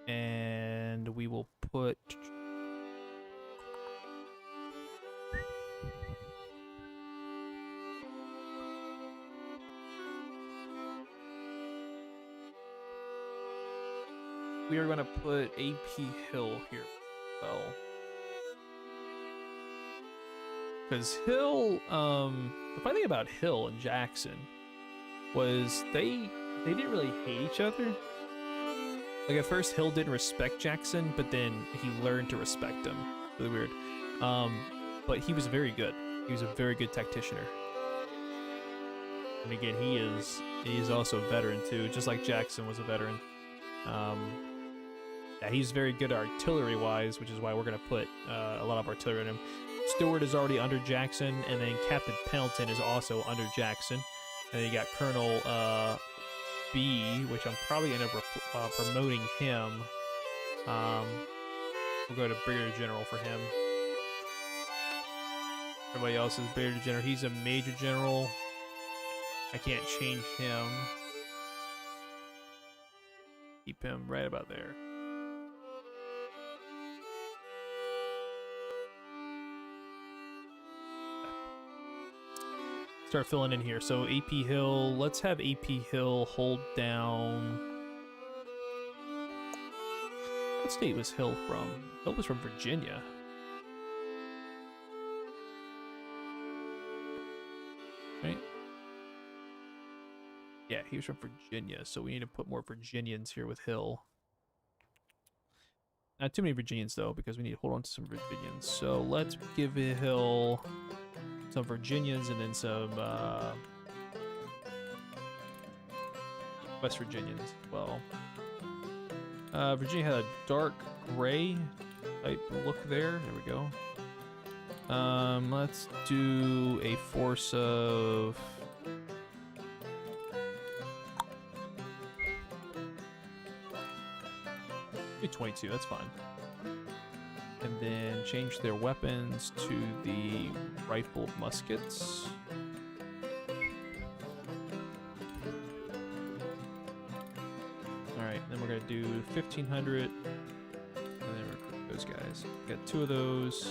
And we will put... we are going to put AP Hill here as well. Because Hill, the funny thing about Hill and Jackson was they didn't really hate each other. Like at first Hill didn't respect Jackson, but then he learned to respect him. Really weird. But he was very good. He was a very good tacticianer. And again, he is also a veteran too, just like Jackson was a veteran. Yeah, he's very good artillery-wise, which is why we're gonna put a lot of artillery in him. Stewart is already under Jackson, and then Captain Pendleton is also under Jackson. And then you got Colonel B, which I'm probably gonna end up promoting him. We'll go to Brigadier General for him. Everybody else is Brigadier General. He's a Major General. I can't change him. Keep him right about there. Start filling in here. So AP Hill, let's have AP Hill hold down. What state was Hill from? Hill was from Virginia. Right? Yeah, he was from Virginia, so we need to put more Virginians here with Hill. Not too many Virginians though, because we need to hold on to some Virginians. So let's give Hill some Virginians and then some West Virginians as well. Virginia had a dark gray type look there. There we go. Let's do a force of 22, that's fine. And then change their weapons to the rifle muskets. Alright, then we're gonna do 1500. And then recruit those guys. Got 2 of those.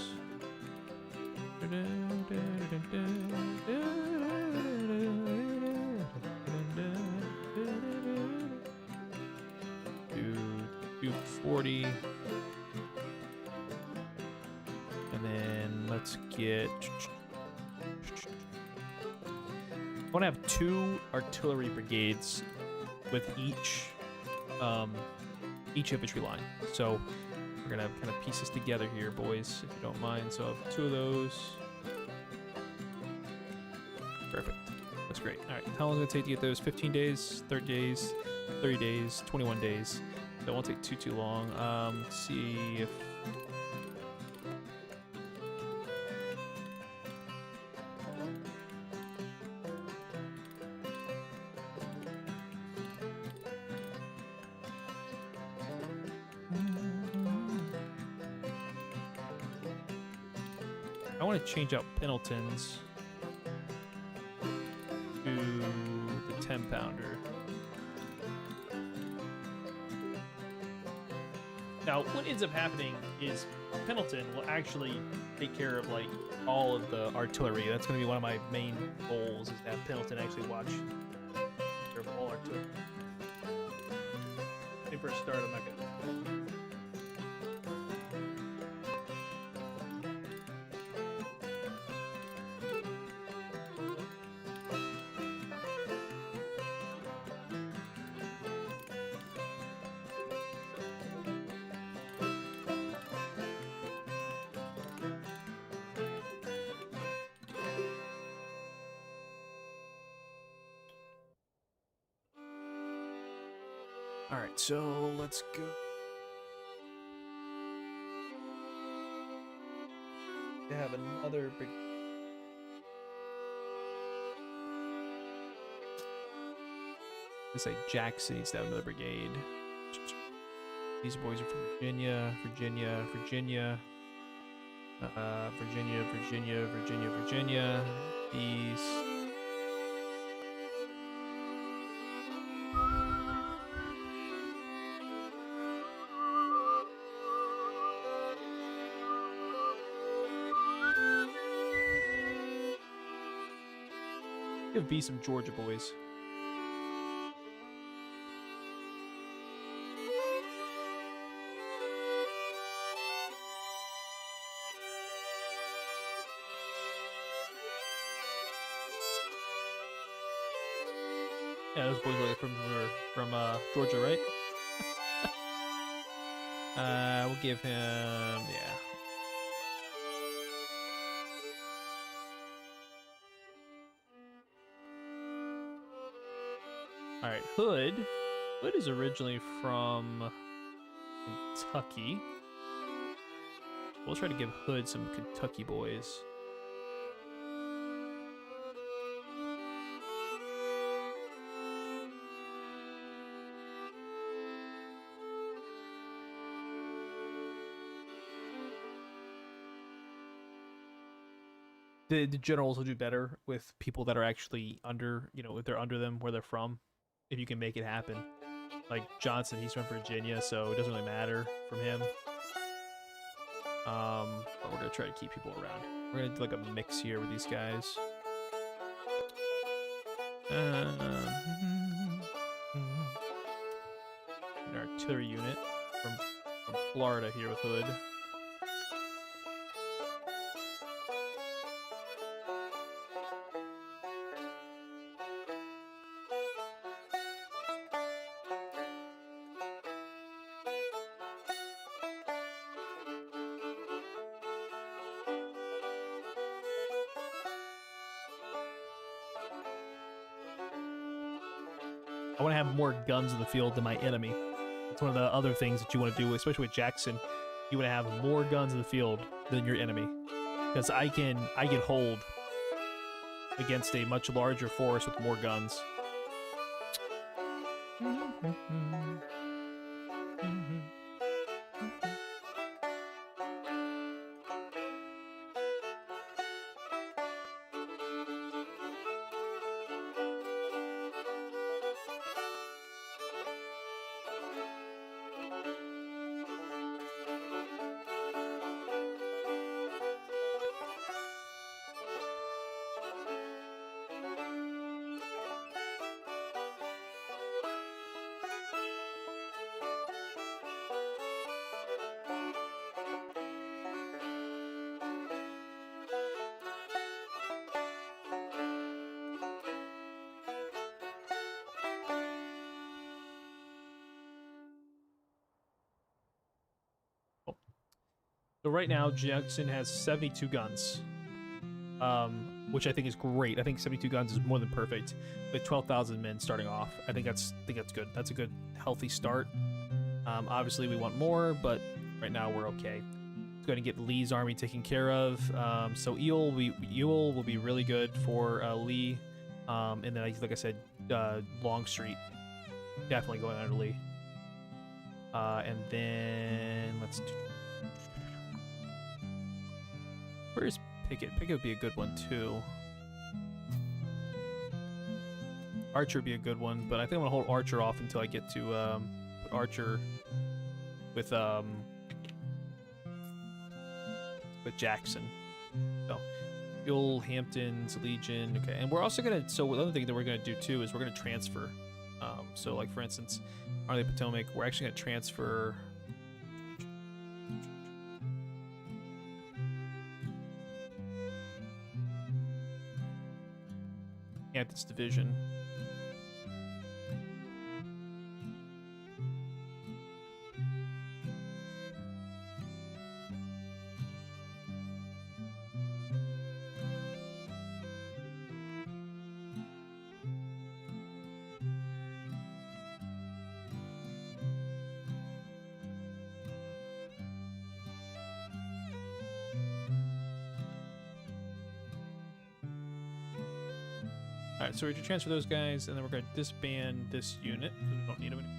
Do 40. And then let's get... I want to have 2 artillery brigades with each infantry line. So We're gonna kind of piece this together here, boys, if you don't mind. So I have 2 of those. Perfect. That's great. All right. How long is it gonna take to get those? 15 days, 30 days, 30 days, 21 days. So it won't take too long. Let's see if. I want to change out Pendletons to the 10-pounder. Now, what ends up happening is Pendleton will actually take care of like all of the artillery. That's going to be one of my main goals, is to have Pendleton actually watch care of all artillery. I think for a start, I'm not going to. All right, so let's go. They have another big. Let's say Jackson needs to have another brigade. These boys are from Virginia, Virginia, Virginia, Virginia, Virginia, Virginia, Virginia. These. Give B some Georgia boys. Yeah, those boys are from Georgia, right? We'll give him, yeah. All right, Hood. Hood is originally from Kentucky. We'll try to give Hood some Kentucky boys. The generals will do better with people that are actually under, you know, if they're under them, where they're from, if you can make it happen. Like Johnson, he's from Virginia, so it doesn't really matter from him. But we're gonna try to keep people around. We're gonna do like a mix here with these guys. An artillery unit from Florida here with Hood. I want to have more guns in the field than my enemy. It's one of the other things that you want to do, especially with Jackson. You want to have more guns in the field than your enemy, because I can hold against a much larger force with more guns. So right now, Jackson has 72 guns, which I think is great. I think 72 guns is more than perfect. With 12,000 men starting off, I think that's good. That's a good, healthy start. Obviously, we want more, but right now we're okay. It's going to get Lee's army taken care of. So Ewell will be really good for Lee, and then like I said, Longstreet definitely going under Lee. And then let's. Where's Pickett? Pickett would be a good one too. Archer would be a good one, but I think I'm gonna hold Archer off until I get to put Archer with Jackson. So Ewell, Hampton's Legion. Okay, and we're also gonna. So the other thing that we're gonna do too is we're gonna transfer. So like for instance, Army of the Potomac, we're actually gonna transfer. Hampton's division. Alright, so we're going to transfer those guys, and then we're going to disband this unit, because we don't need them anymore.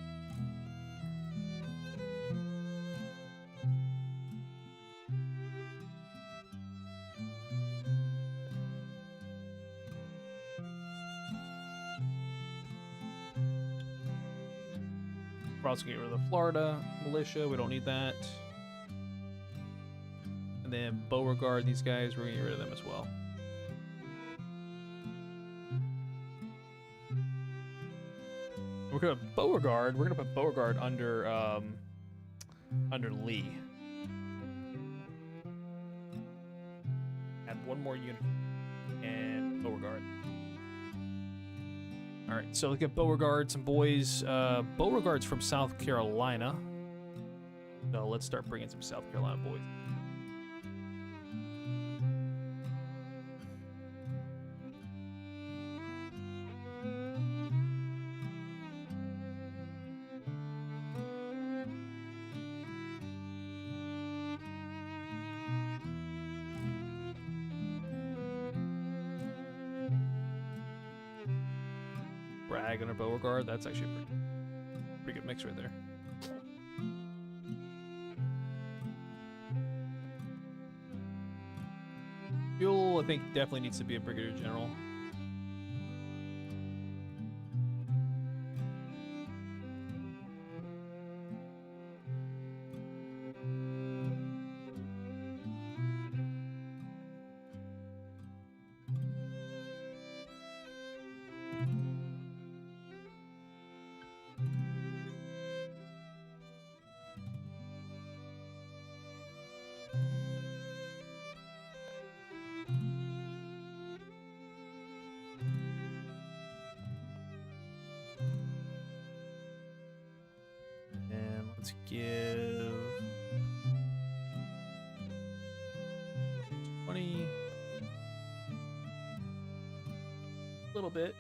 We're also going to get rid of the Florida militia, we don't need that. And then Beauregard, these guys, we're going to get rid of them as well. We're gonna Beauregard. We're gonna put Beauregard under under Lee. Add one more unit and Beauregard. All right, so look at Beauregard. Some boys. Beauregard's from South Carolina. So let's start bringing some South Carolina boys. Bragg under Beauregard. That's actually a pretty good mix right there. Ewell, I think, definitely needs to be a brigadier general. Let's give 20, a little bit.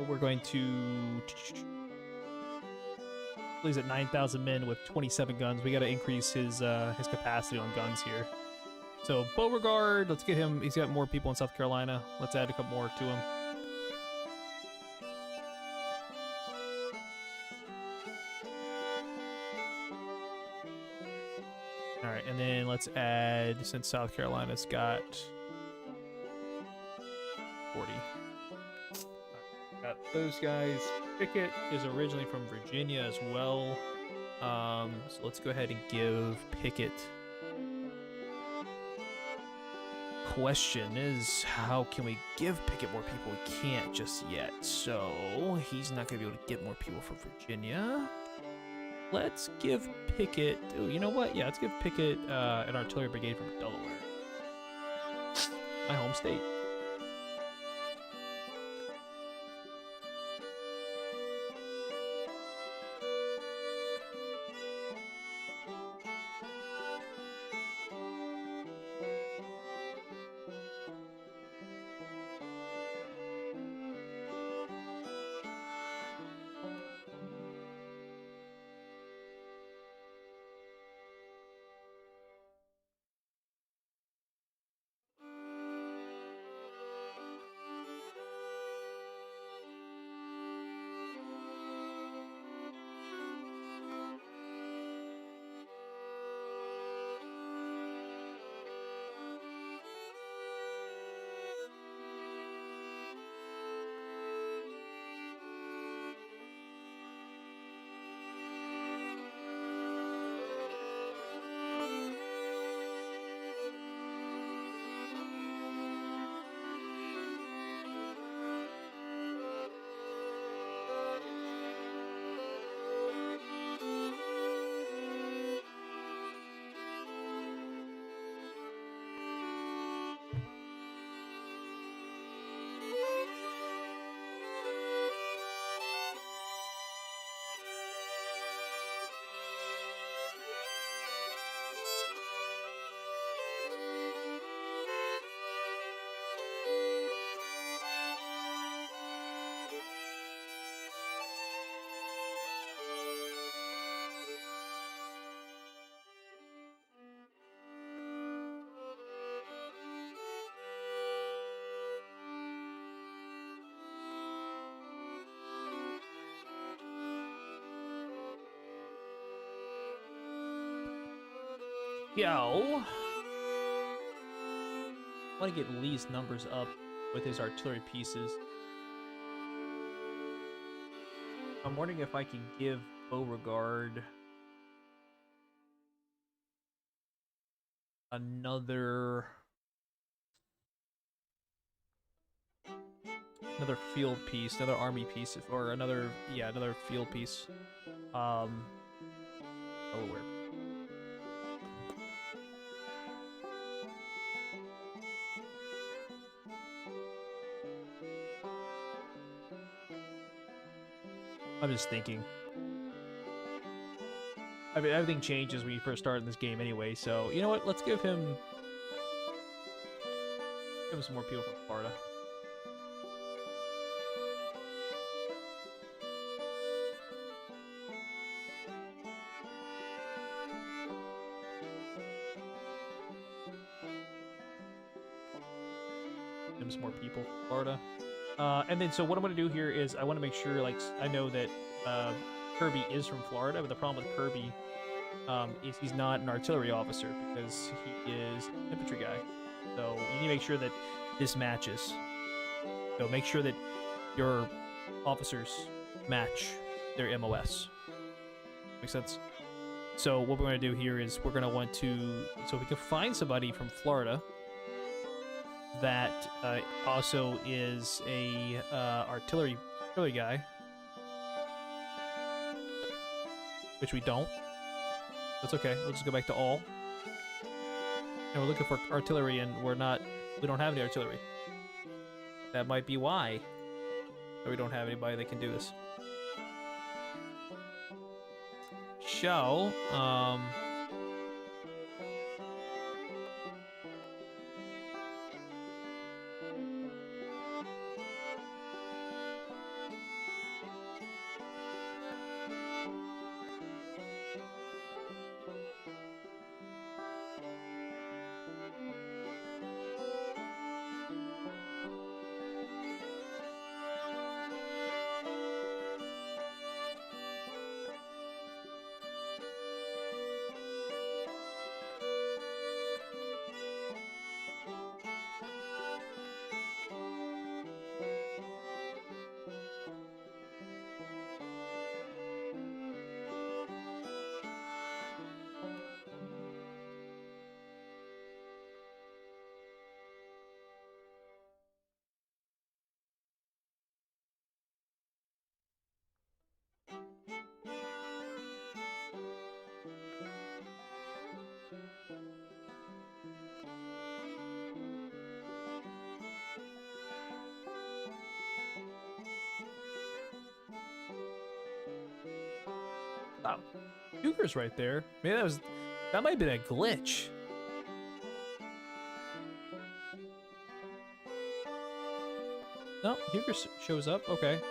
But we're going to. He's at 9,000 men with 27 guns. We got to increase his capacity on guns here. So Beauregard, let's get him. He's got more people in South Carolina. Let's add a couple more to him. All right, and then let's add, since South Carolina's got 40. Right, got those guys. Pickett is originally from Virginia as well. So let's go ahead and give Pickett. Question is, how can we give Pickett more people? We can't just yet. So he's not going to be able to get more people from Virginia. Let's give Pickett. Oh, you know what? Yeah, let's give Pickett an artillery brigade from Delaware, my home state. Yo, I want to get Lee's numbers up with his artillery pieces. I'm wondering if I can give Beauregard another field piece, another army piece, or another field piece. Delaware. I'm just thinking. I mean, everything changes when you first start in this game anyway, so you know what? Let's give him some more people from Florida. Give him some more people from Florida. And then, so what I'm going to do here is I want to make sure, like, I know that Kirby is from Florida, but the problem with Kirby is he's not an artillery officer because he is an infantry guy. So you need to make sure that this matches. So make sure that your officers match their MOS. Make sense? So what we're going to do here is we're going to want to, so we can find somebody from Florida that also is a artillery guy, which we don't. That's okay. We'll just go back to all, and we're looking for artillery, and we don't have any artillery. That might be why we don't have anybody that can do this. Shall Oh, Cougar's right there. Maybe that might have been a glitch. No, Huger shows up. Okay.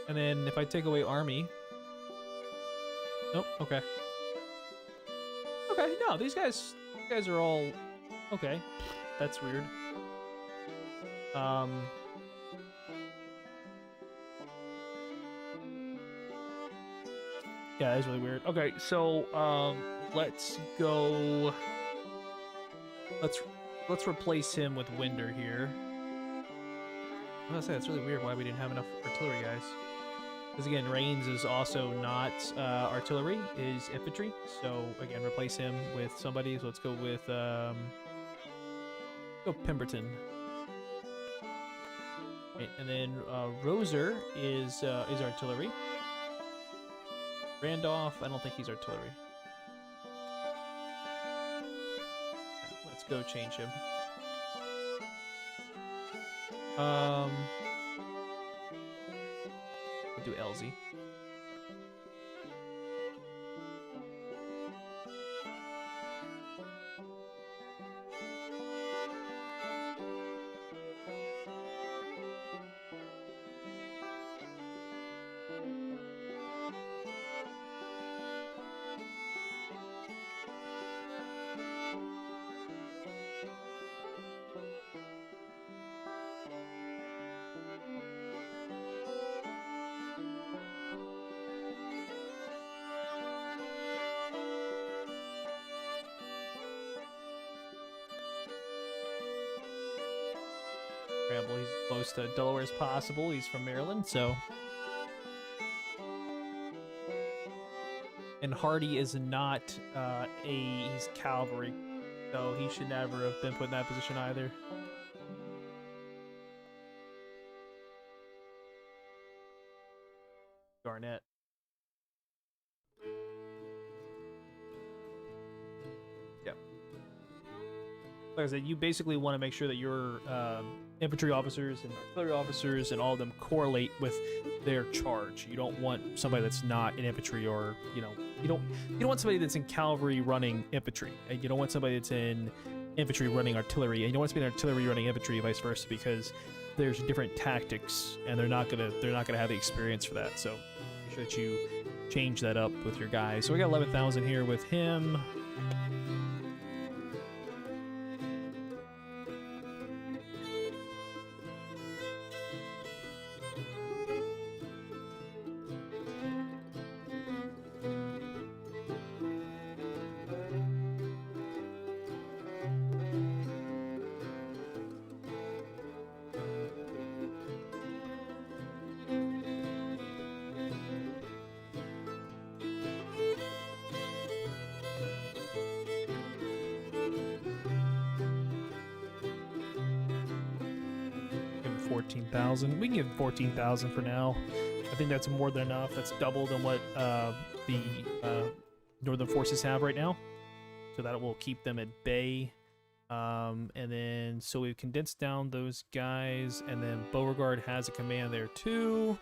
And then if I take away Army. Nope. Okay. Okay. No, these guys are all okay. That's weird. Yeah, that's really weird. Okay, so let's go. Let's replace him with Winder here. I'm gonna say that's really weird why we didn't have enough artillery guys. Because again, Reigns is also not artillery, is infantry. So again, replace him with somebody. So let's go with go Pemberton. Right, and then Roser is artillery. Randolph, I don't think he's artillery. Yeah, let's go change him. We'll do LZ. Ramble, he's close to Delaware as possible. He's from Maryland, so. And Hardy is not he's cavalry, so he should never have been put in that position either. Garnett. Yeah. Like I said, you basically want to make sure that your infantry officers and artillery officers and all of them correlate with their charge. You don't want somebody that's not in infantry, or you don't want somebody that's in cavalry running infantry, and you don't want somebody that's in infantry running artillery, and you don't want somebody in artillery running infantry, vice versa, because there's different tactics, and they're not gonna have the experience for that. So make sure that you change that up with your guys. So we got 11,000 here with him. Give him 14,000. We can give 14,000 for now. I think that's more than enough. That's double than what the Northern forces have right now. So that will keep them at bay. And then, so we've condensed down those guys, and then Beauregard has a command there too.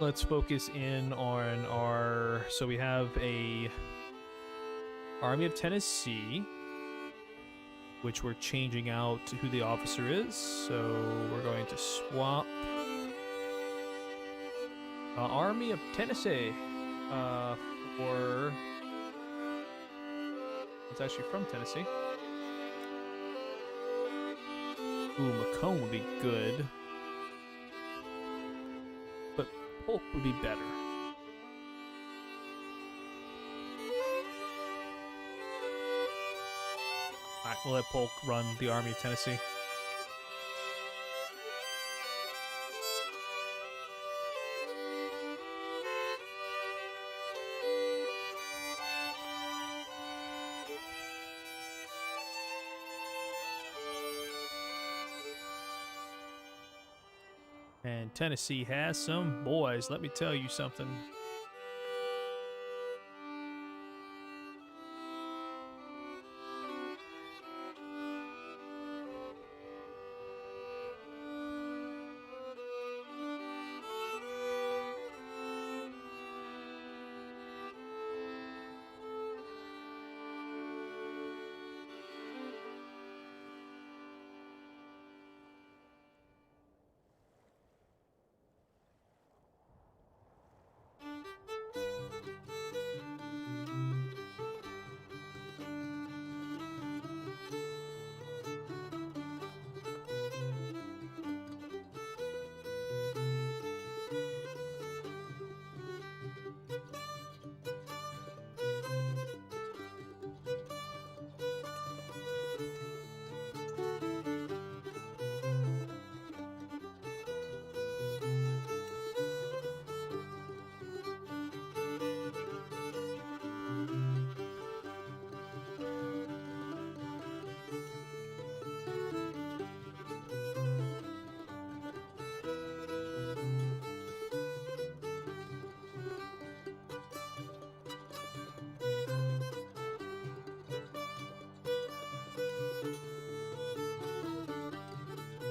Let's focus in on our, so we have a Army of Tennessee, which we're changing out to who the officer is. So we're going to swap Army of Tennessee for, it's actually from Tennessee. Ooh, Macomb would be good, but Polk would be better. Alright, we'll let Polk run the Army of Tennessee. And Tennessee has some boys, let me tell you something.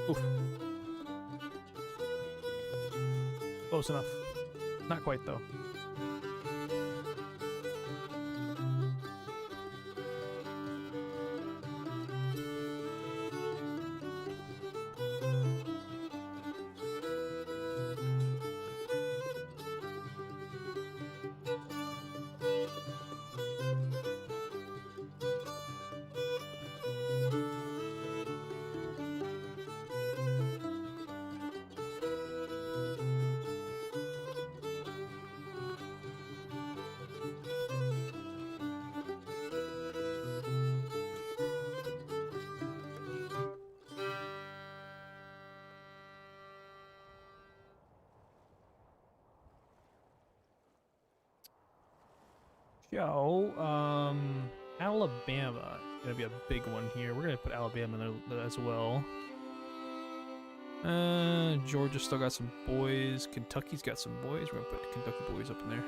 Oof. Close enough. Not quite, though. So, Alabama. Gonna be a big one here. We're gonna put Alabama in there as well. Georgia still got some boys. Kentucky's got some boys. We're gonna put Kentucky boys up in there.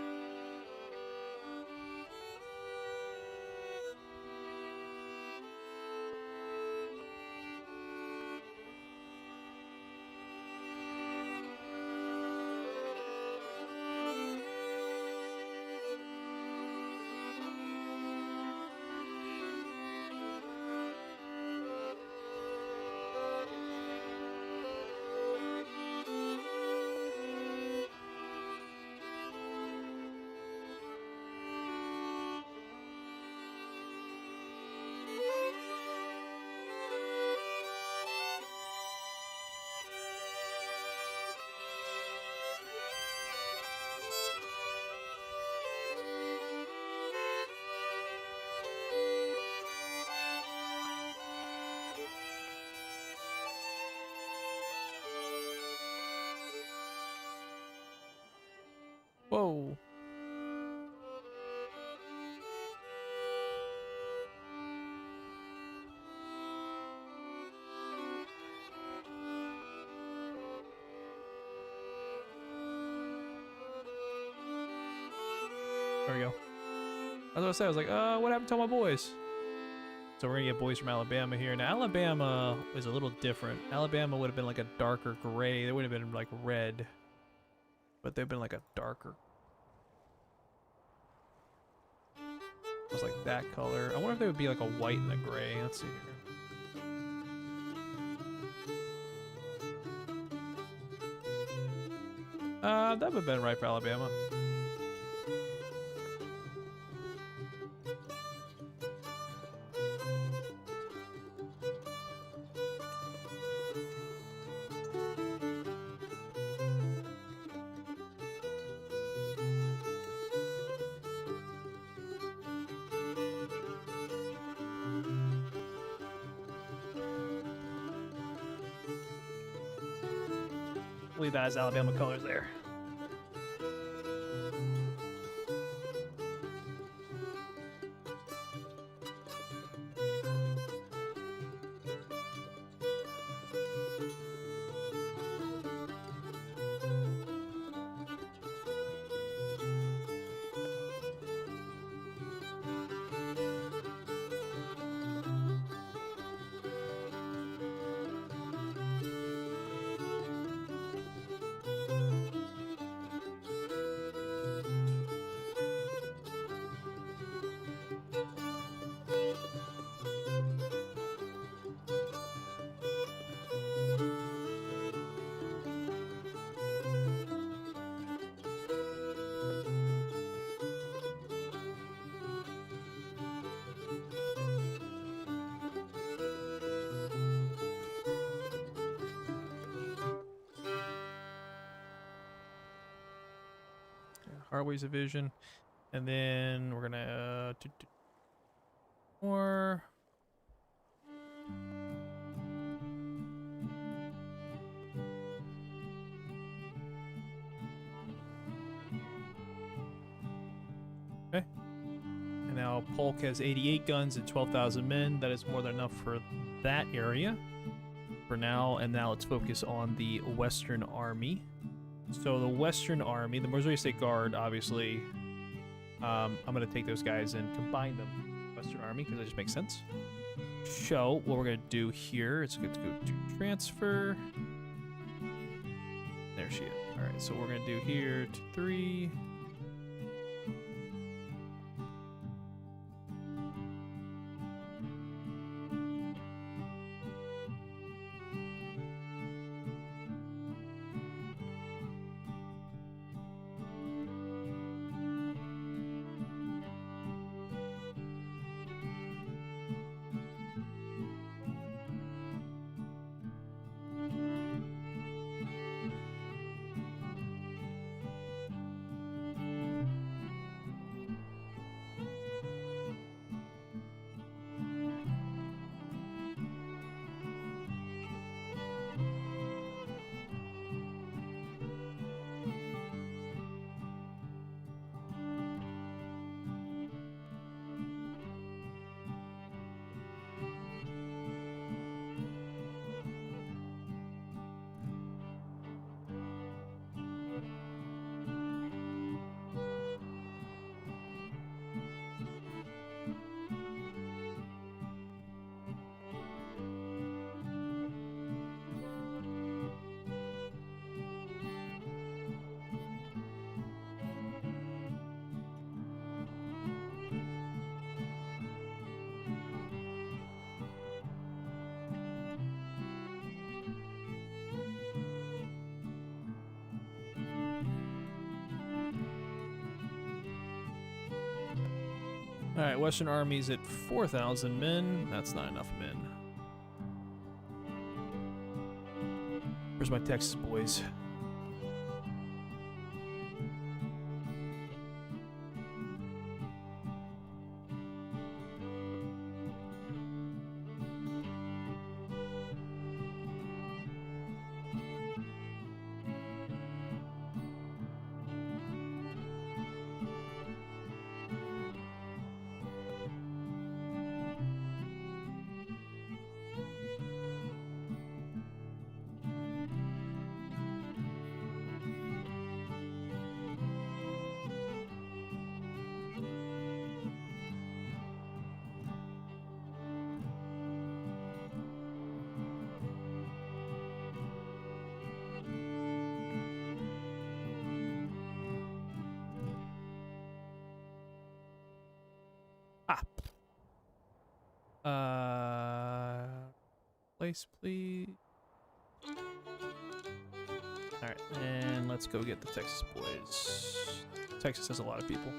Whoa. There we go. I was gonna say, I was like, what happened to all my boys? So we're gonna get boys from Alabama here. Now, Alabama is a little different. Alabama would have been like a darker gray. They would have been like red. But they've been like a darker. It was like that color. I wonder if they would be like a white and a gray. Let's see here. That would have been right for Alabama. I believe that has Alabama colors there. Hardways Division, and then we're gonna do more. Okay, and now Polk has 88 guns and 12,000 men. That is more than enough for that area for now. And now let's focus on the Western Army. So the Western Army, the Missouri State Guard, obviously, I'm going to take those guys and combine them. Western Army, because that just makes sense. So what we're gonna do here is going to go to transfer. There she is. All right, so we're gonna do here 2, 3. All right, Western Army's at 4,000 men. That's not enough men. Where's my Texas boys? Place, please. All right, and let's go get the Texas boys. Texas has a lot of people.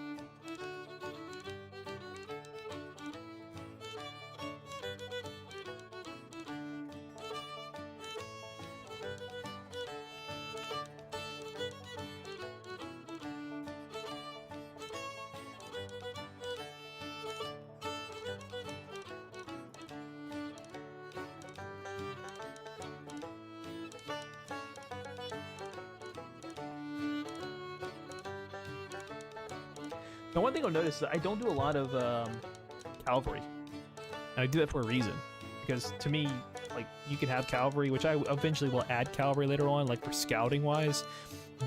Now, one thing I'll notice is I don't do a lot of cavalry, and I do that for a reason. Because to me, like, you can have cavalry, which I eventually will add cavalry later on, like for scouting wise.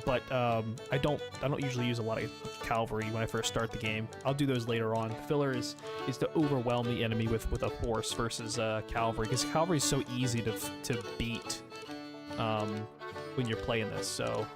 But I don't usually use a lot of cavalry when I first start the game. I'll do those later on. Filler is to overwhelm the enemy with a force versus cavalry, because cavalry is so easy to beat when you're playing this. So.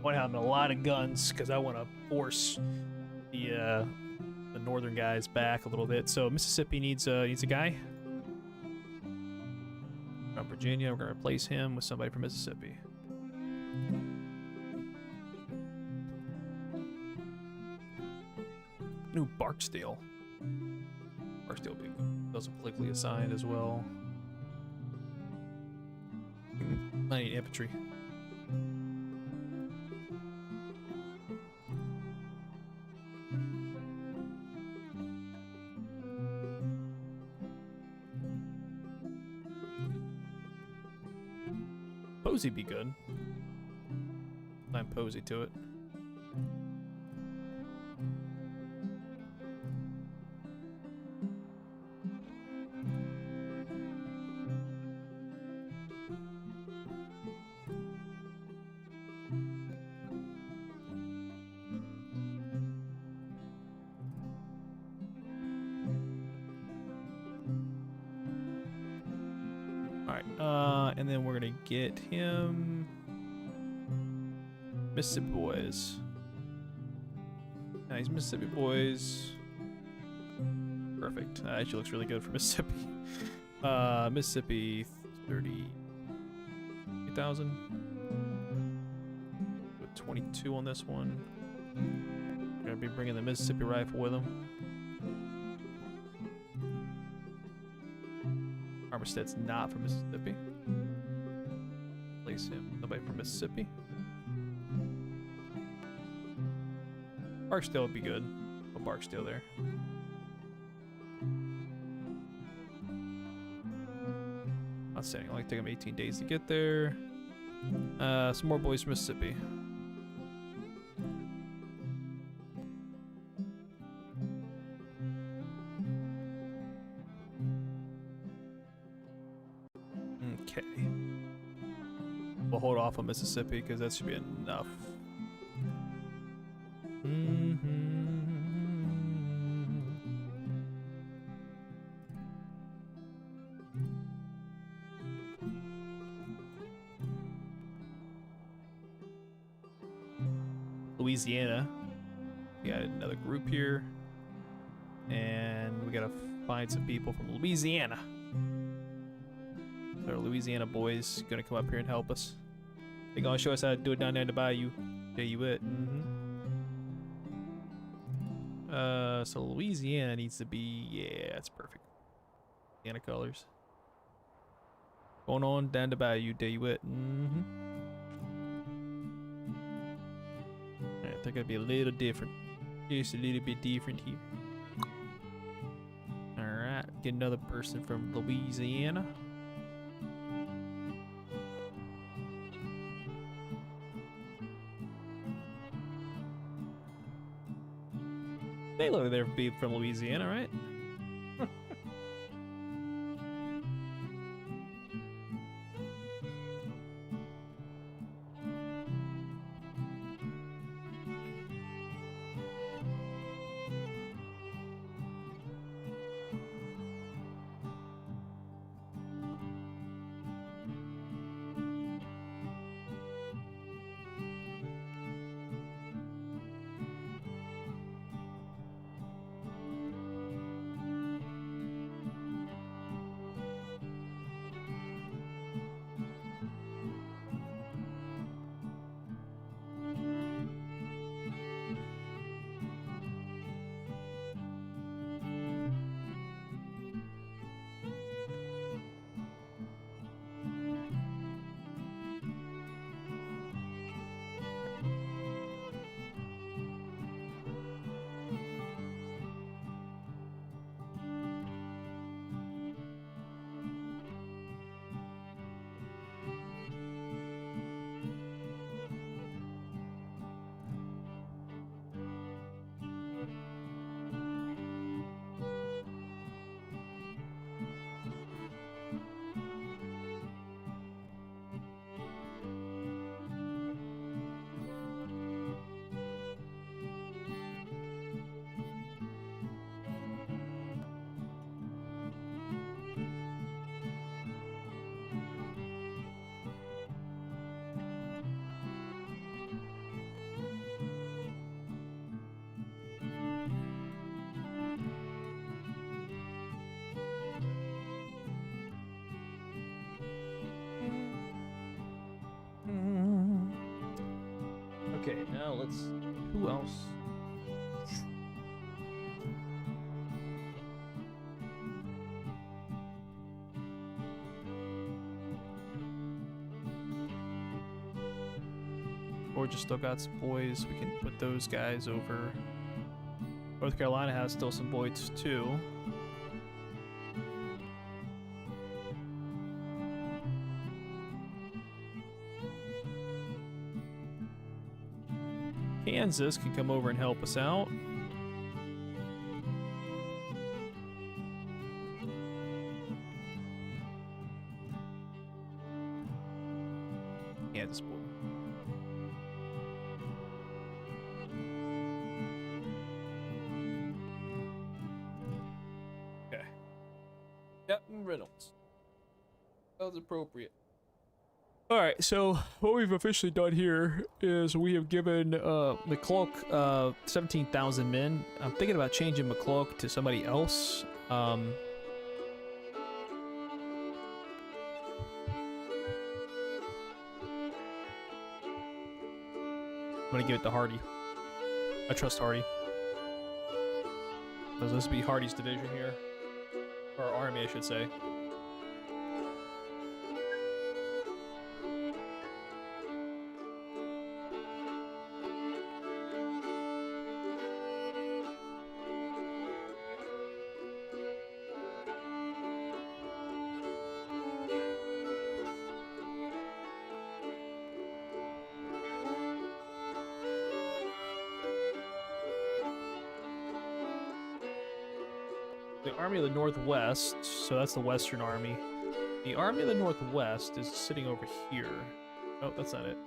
want to have a lot of guns because I want to force the northern guys back a little bit. So Mississippi needs a guy from Virginia. We're gonna replace him with somebody from Mississippi. New Barksdale. Barksdale will be those are politically assigned as well. I need infantry. Posey be good. Assign Posey to it. And then we're gonna get him Mississippi Boys. Nice Mississippi Boys. Perfect. Actually looks really good for Mississippi. Mississippi 30,000. With 22 on this one. We're gonna be bringing the Mississippi Rifle with them. Armistead's not from Mississippi. Place him. Nobody from Mississippi. Barksdale would be good. Put Barksdale there. Outstanding. It'll only take him 18 days to get there. Some more boys from Mississippi. Okay. We'll hold off on Mississippi because that should be enough. Louisiana. We got another group here. And we gotta find some people from Louisiana. Our Louisiana boys gonna come up here and help us. They're gonna show us how to do it down there in the bayou. There you it. So Louisiana needs to be, yeah, that's perfect. Louisiana colors. Going on down the bayou. There you it. Alright, they're gonna be a little different. Just a little bit different here. Alright, get another person from Louisiana. They look like they're from Louisiana, right? Okay, now let's. Who else? Georgia still got some boys. We can put those guys over. North Carolina has still some boys too. Kansas can come over and help us out. Kansas boy. Okay. Captain Reynolds. That was appropriate. Alright, so what we've officially done here is we have given McCloak 17,000 men. I'm thinking about changing McCloak to somebody else. I'm gonna give it to Hardy. I trust Hardy. So this will be Hardy's division here. Or army, I should say. The Army of the Northwest, so that's the Western Army. The Army of the Northwest is sitting over here. Oh, that's not it.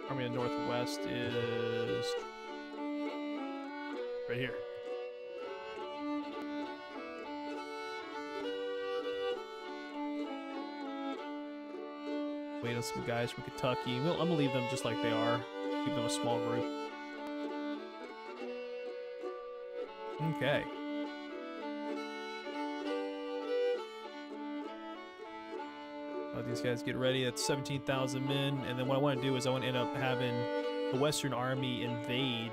Army of the Northwest is right here. Wait on some guys from Kentucky. I'm gonna leave them just like they are. Keep them a small group. Okay. Let these guys get ready. That's 17,000 men. And then what I want to do is I want to end up having the Western Army invade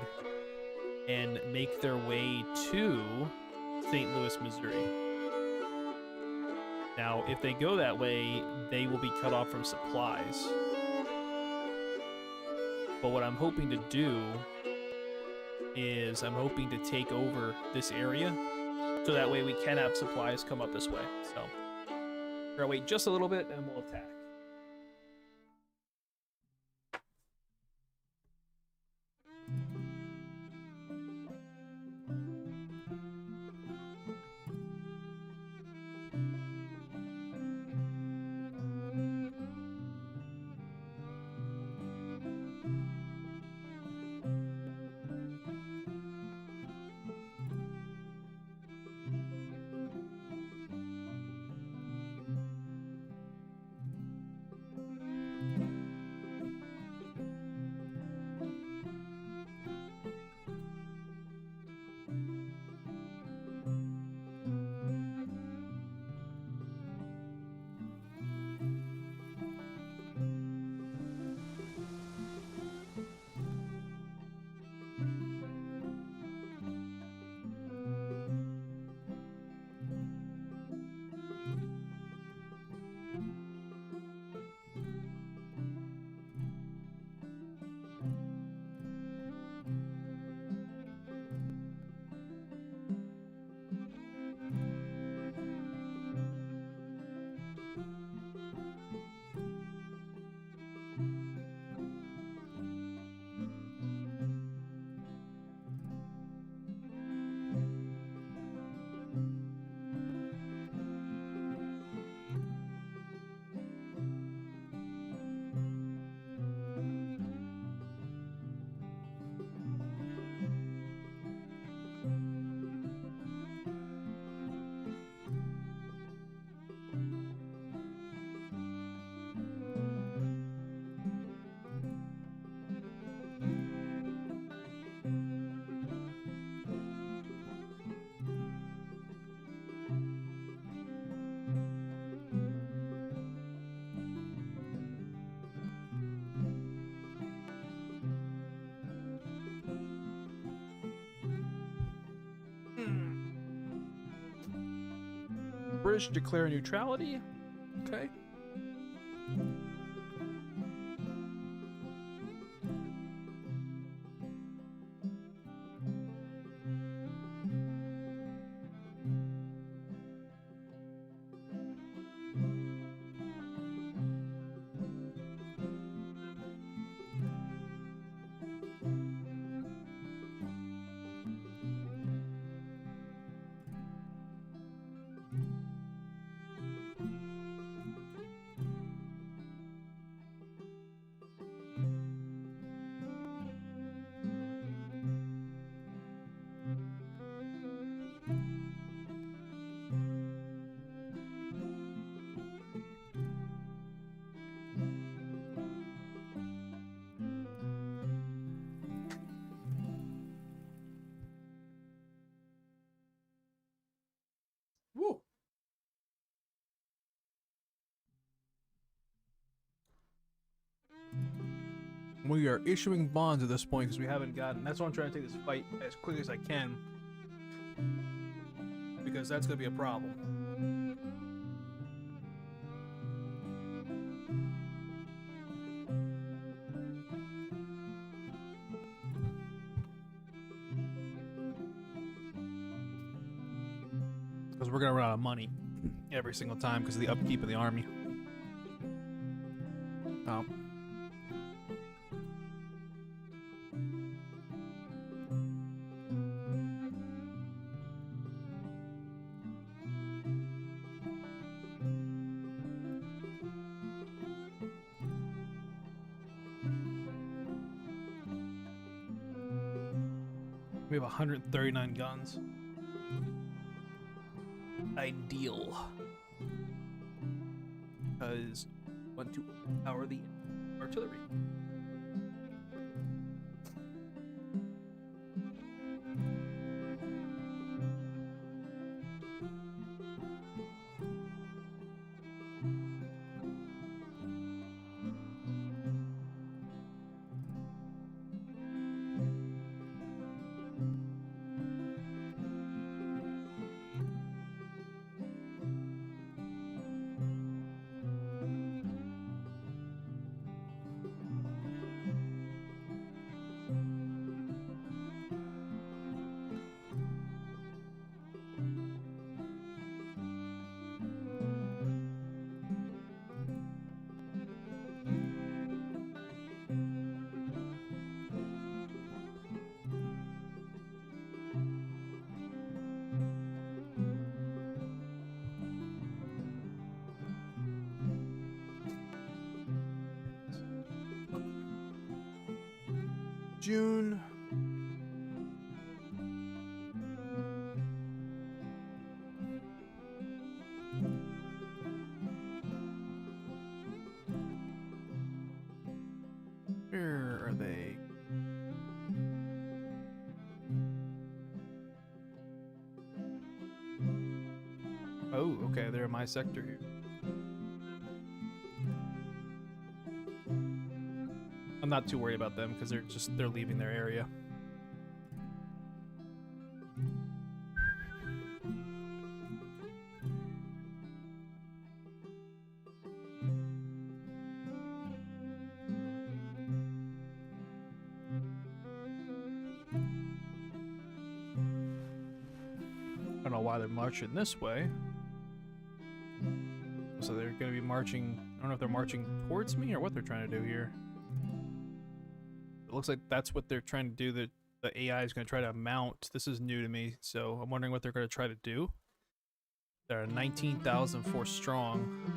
and make their way to St. Louis, Missouri. Now, if they go that way, they will be cut off from supplies. But what I'm hoping to do is I'm hoping to take over this area so that way we can have supplies come up this way. So we're gonna wait just a little bit and we'll attack. British declare neutrality. Okay. Woo. We are issuing bonds at this point because we haven't gotten. That's why I'm trying to take this fight as quick as I can, because that's going to be a problem. Because we're going to run out of money every single time because of the upkeep of the army. Oh. We have 139 guns. Ideal. Because I want to power the artillery. June. Where are they? Oh, okay, they're in my sector here. I'm not too worried about them because they're leaving their area. I don't know why they're marching this way. So they're going to be marching. I don't know if they're marching towards me or what they're trying to do here. It looks like that's what they're trying to do. The AI is going to try to mount. This is new to me, so I'm wondering what they're going to try to do. They're 19,004 strong.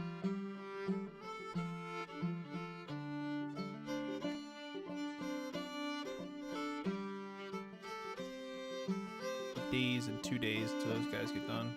Days and 2 days till those guys get done.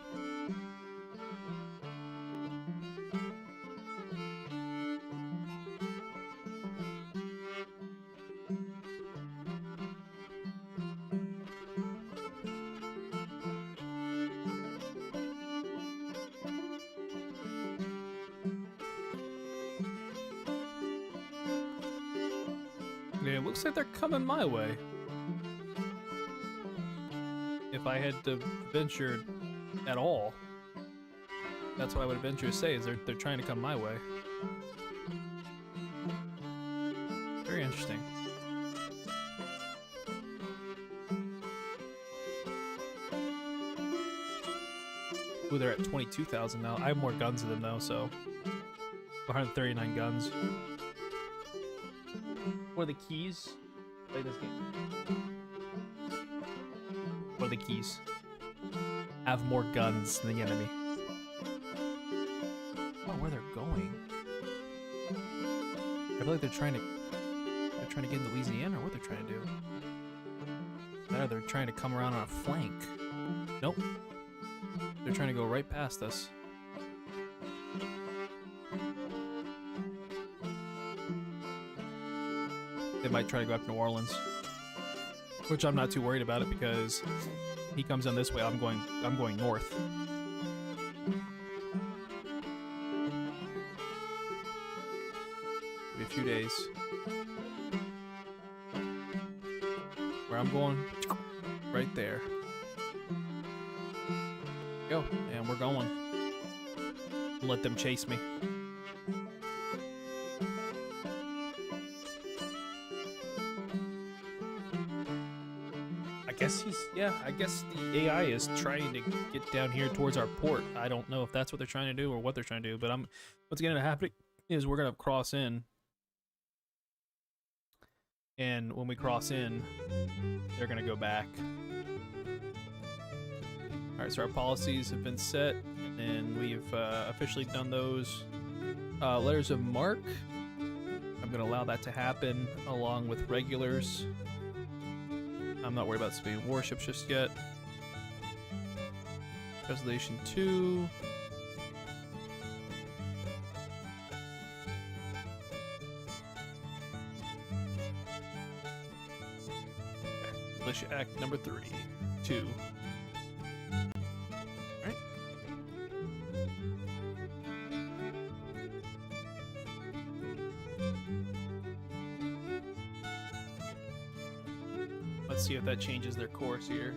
Yeah, it looks like they're coming my way. If I had to venture at all. That's what I would eventually say, is they're trying to come my way. Very interesting. Ooh, they're at 22,000 now. I have more guns than them though, so 139 guns. What are the keys? Play this game. What are the keys? Have more guns than the enemy. Oh, where they're going? I feel like they're trying to get into Louisiana, or what they're trying to do. No, they're trying to come around on a flank. Nope. They're trying to go right past us. They might try to go up New Orleans, which I'm not too worried about it because he comes in this way. I'm going north. Maybe a few days. Where I'm going, right there. Go, and we're going. Let them chase me. I guess the AI is trying to get down here towards our port. I don't know if that's what they're trying to do or what they're trying to do, but what's going to happen is we're going to cross in. And when we cross in, they're going to go back. Alright, so our policies have been set, and we've officially done those. Letters of marque. I'm going to allow that to happen along with regulars. I'm not worried about civilian warships just yet. Resolution 2. Militia Act number 3. 2. Alright. Let's see if that changes their course here.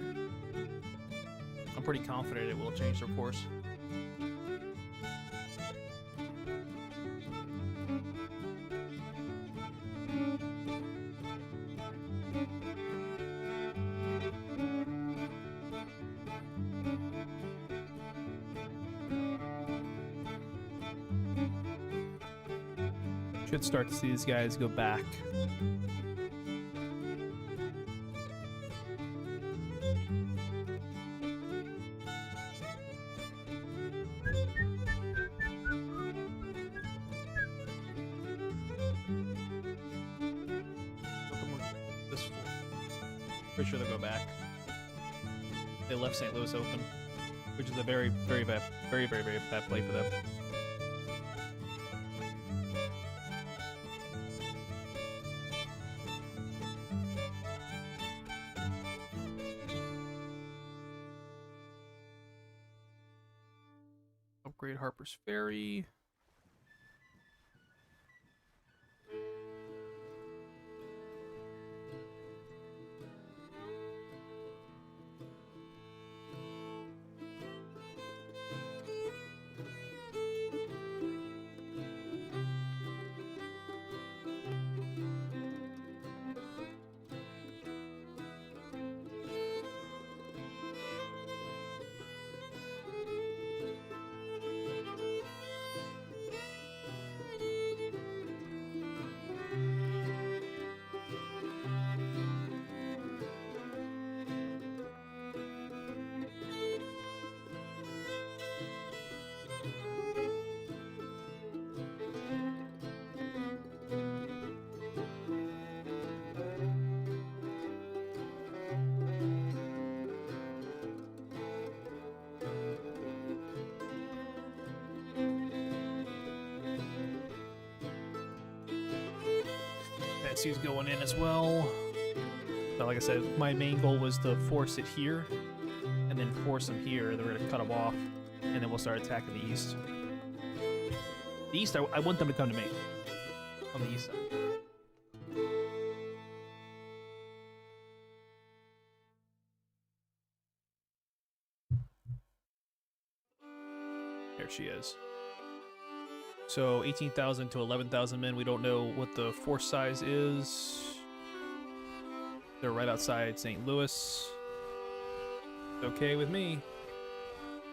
I'm pretty confident it will change their course. Should start to see these guys go back. Pretty sure they'll go back. They left St. Louis open, which is a very, very bad play for them. Upgrade Harper's Ferry. He's going in as well. But like I said, my main goal was to force it here, and then force them here. They're going to cut them off, and then we'll start attacking the east. The east, I want them to come to me on the east side. Their she is. So 18,000 to 11,000 men. We don't know what the force size is. They're right outside St. Louis. It's okay with me.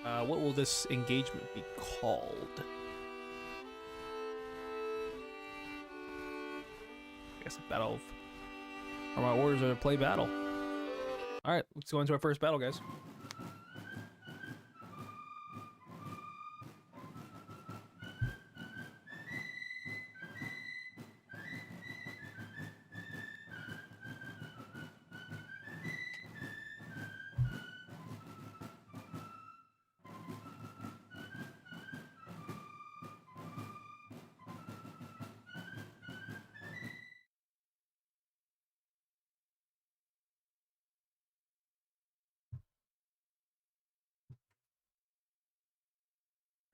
What will this engagement be called? I guess the Battle of... My orders are to play battle. Alright, let's go into our first battle, guys.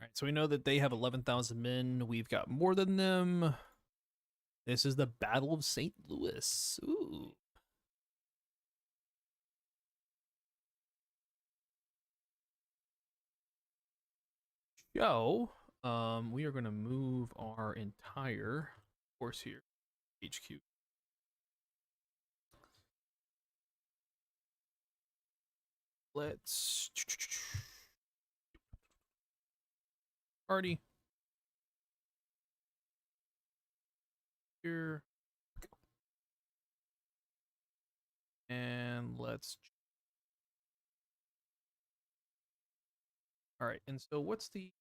Alright, so we know that they have 11,000 men. We've got more than them. This is the Battle of St. Louis. Ooh. So, we are going to move our entire force here, HQ. Let's party here, and let's. All right, and so what's the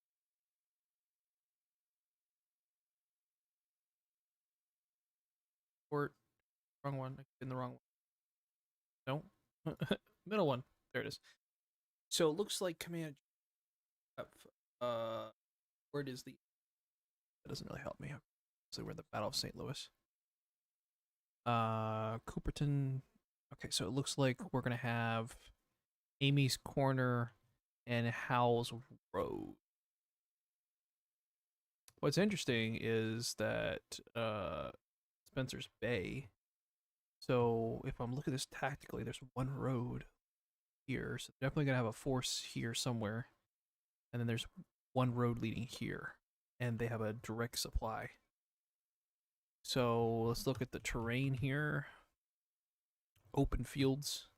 port? Wrong one. In the wrong one. No, middle one. There it is. So it looks like command. Where it is the. That doesn't really help me. So we're in the Battle of St. Louis. Cooperton. Okay, so it looks like we're gonna have Amy's Corner and Howell's Road. What's interesting is that Spencer's Bay. So if I'm looking at this tactically, there's one road here, so definitely gonna have a force here somewhere, and then there's one road leading here, and they have a direct supply. So let's look at the terrain here. Open fields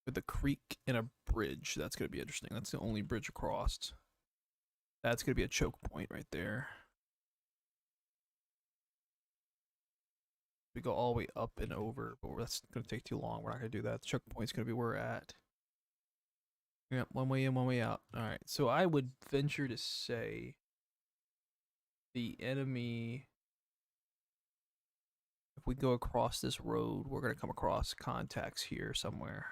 with a creek and a bridge. That's gonna be interesting. That's the only bridge across. That's gonna be a choke point right there. We go all the way up and over, but that's gonna take too long. We're not gonna do that. The choke point's gonna be where we're at. Yep, one way in, one way out. All right, so I would venture to say the enemy, if we go across this road, we're gonna come across contacts here somewhere.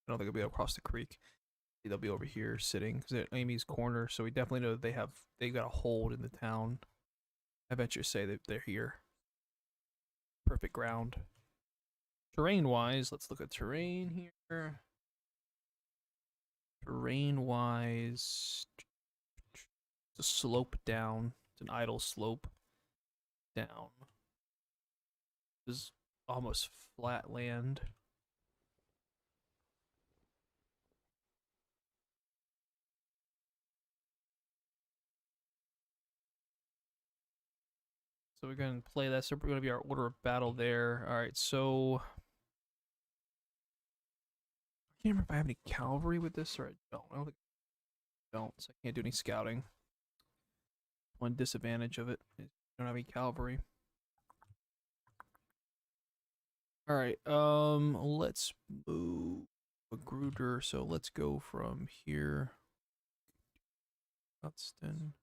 I don't think they'll be across the creek. They'll be over here sitting because at Amy's Corner, so we definitely know that they've got a hold in the town. I venture to say that they're here. Perfect ground. Terrain wise, let's look at terrain here. Terrain wise, it's a slope down. It's an idle slope down. This is almost flat land. So we're going to play that. So we're going to be our order of battle there. All right, so I can't remember if I have any cavalry with this or I don't. I don't think I don't, so I can't do any scouting. One disadvantage of it is I don't have any cavalry. All right, let's move Magruder. So let's go from here. Buxton.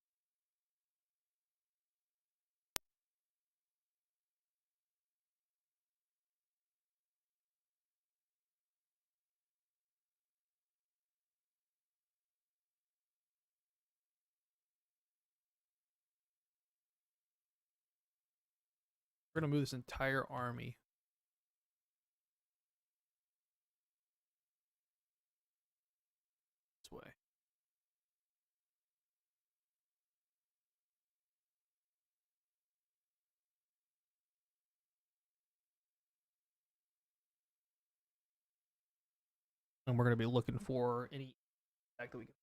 We're gonna move this entire army. This way. And we're gonna be looking for any attack that we can.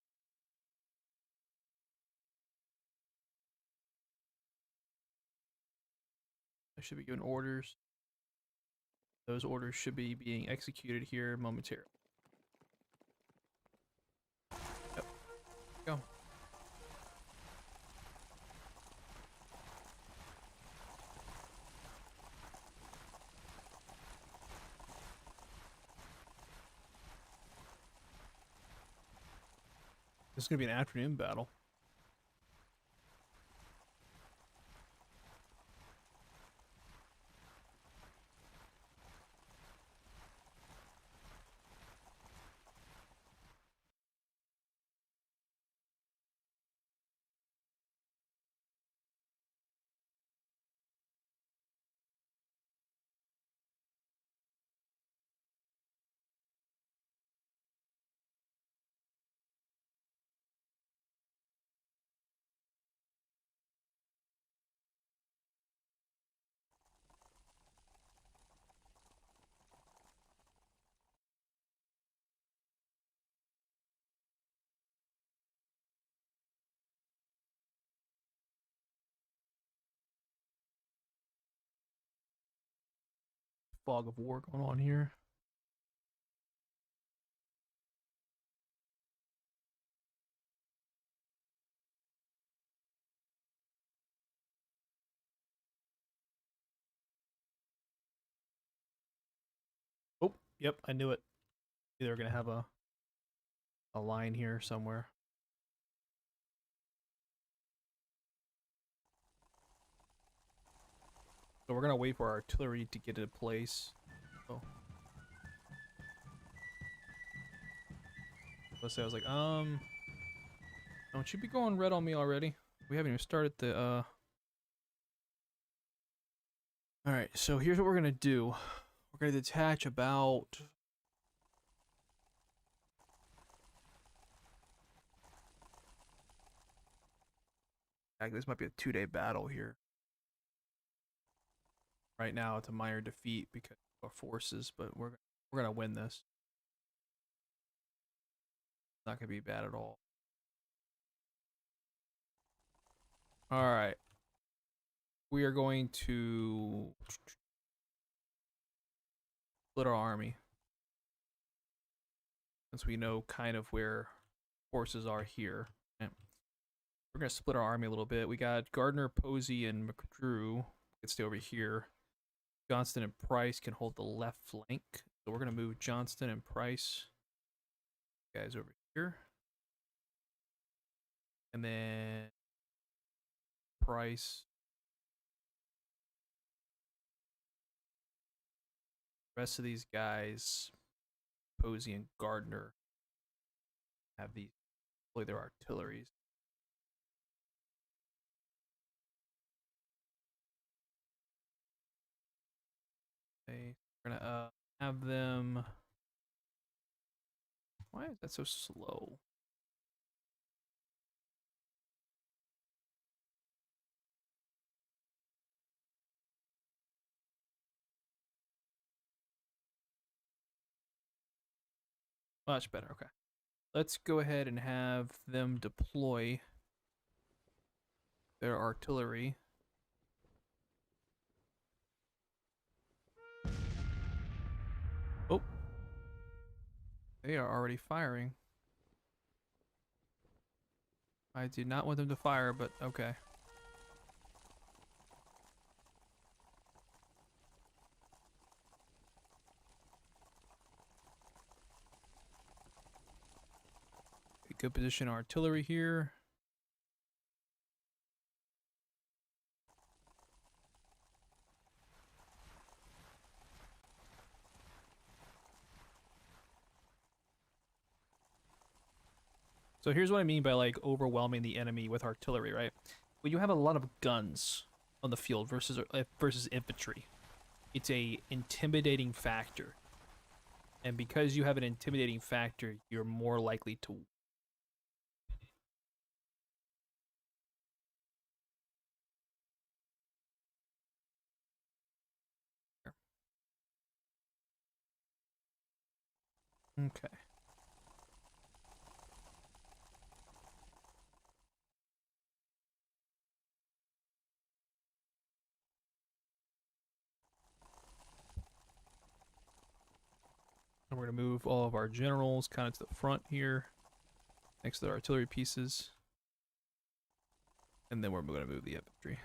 should be given orders. Those orders should be being executed here momentarily. Yep. Go. This is going to be an afternoon battle. Fog of war going on here. Oh, yep, I knew it. They're going to have a line here somewhere. So we're going to wait for our artillery to get into place. Oh. Let's say I was like, don't you be going red on me already? We haven't even started the, Alright, so here's what we're gonna do. We're gonna detach about... This might be a 2-day battle here. Right now it's a minor defeat because of our forces, but we're gonna win this. Not gonna be bad at all. Alright. We are going to split our army. Since we know kind of where forces are here. Okay. We're gonna split our army a little bit. We got Gardner, Posey, and McDrew can stay over here. Johnston and Price can hold the left flank. So we're gonna move Johnston and Price guys over here. And then Price. The rest of these guys, Posey and Gardner, have these deploy their artilleries. Okay, we're gonna have them. Why is that so slow? Much better. Okay. Let's go ahead and have them deploy their artillery. Oh. They are already firing. I did not want them to fire, but okay. Good position artillery here. So here's what I mean by like overwhelming the enemy with artillery, right? When you have a lot of guns on the field versus infantry, it's a intimidating factor. And because you have an intimidating factor, you're more likely to win. Okay. And we're going to move all of our generals kind of to the front here, next to the artillery pieces. And then we're going to move the infantry.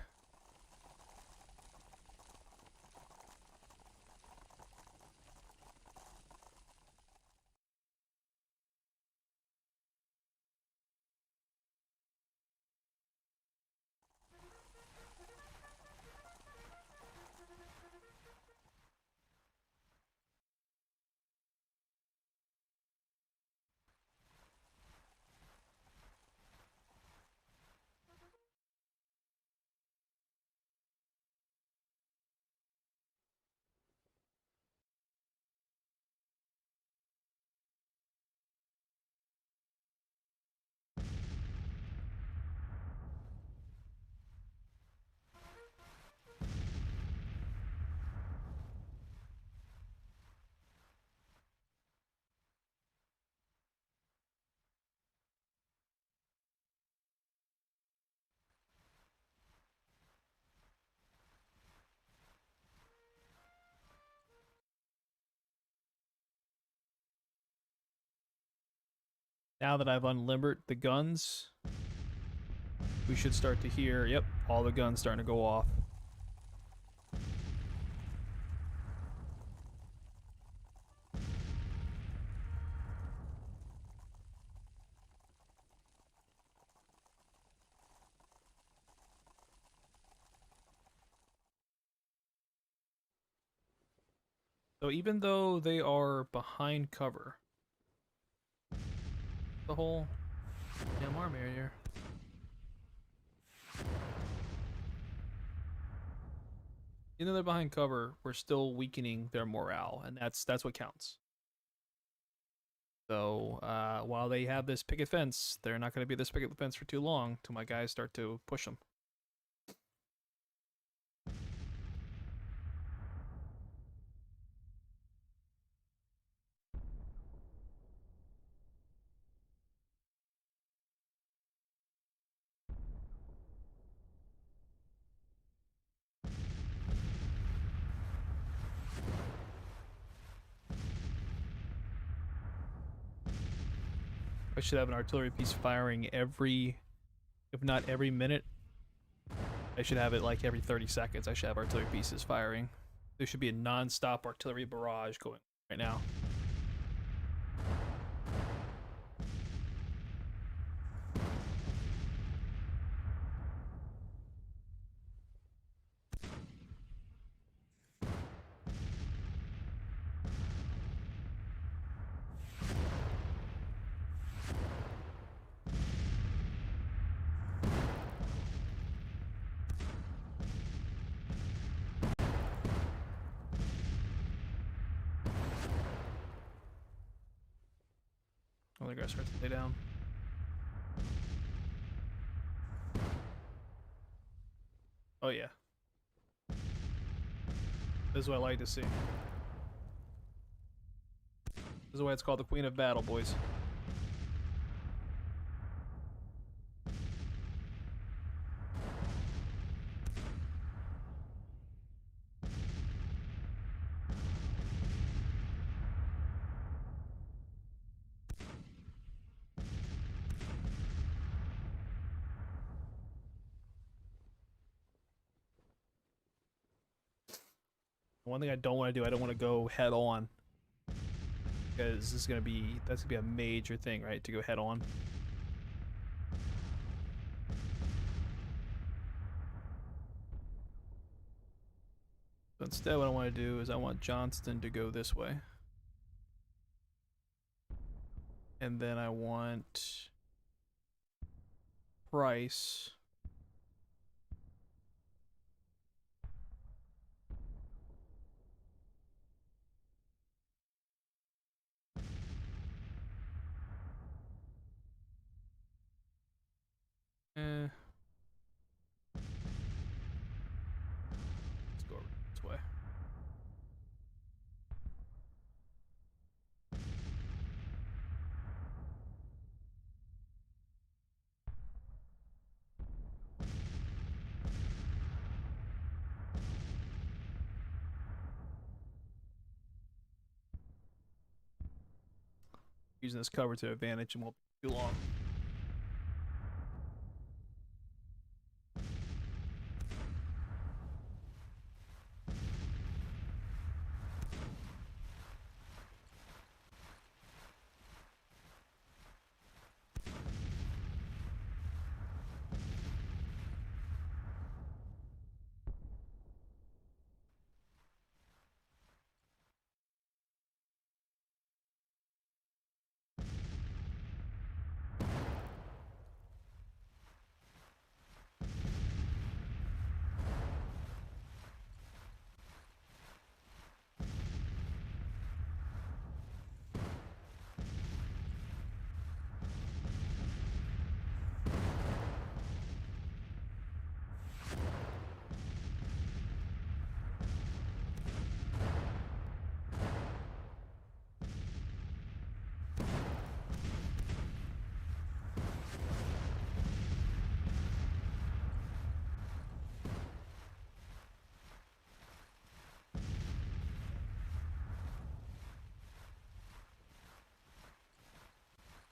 Now that I've unlimbered the guns, we should start to hear, yep, all the guns starting to go off. So even though they are behind cover, the whole damn army here. Even though they're behind cover, we're still weakening their morale, and that's what counts. So while they have this picket fence, they're not going to be this picket fence for too long till my guys start to push them. I should have an artillery piece firing every, if not every minute. I should have it like every 30 seconds. I should have artillery pieces firing. There should be a non-stop artillery barrage going right now. Oh, the guys start to lay down. Oh yeah. This is what I like to see. This is why it's called the Queen of Battle, boys. One thing I don't want to do, I don't want to go head on. Because this is gonna be, that's gonna be a major thing, right? To go head on. So instead what I want to do is I want Johnston to go this way. And then I want Price. Let's go over this way. using this cover to advantage and won't be too long.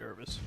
Nervous.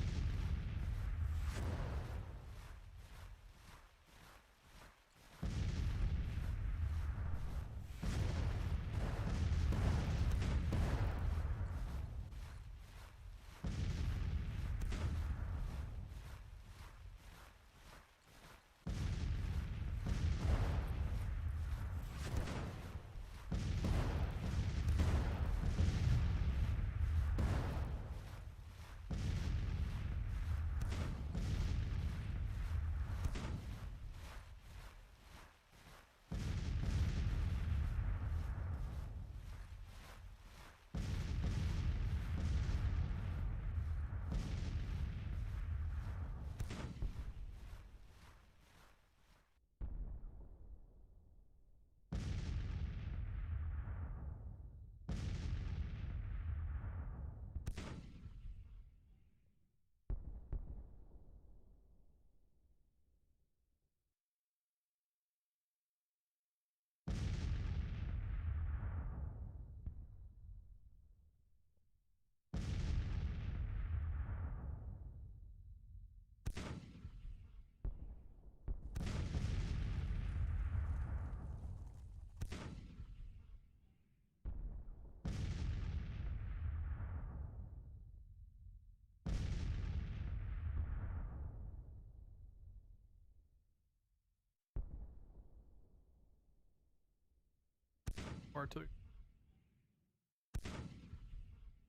Artillery.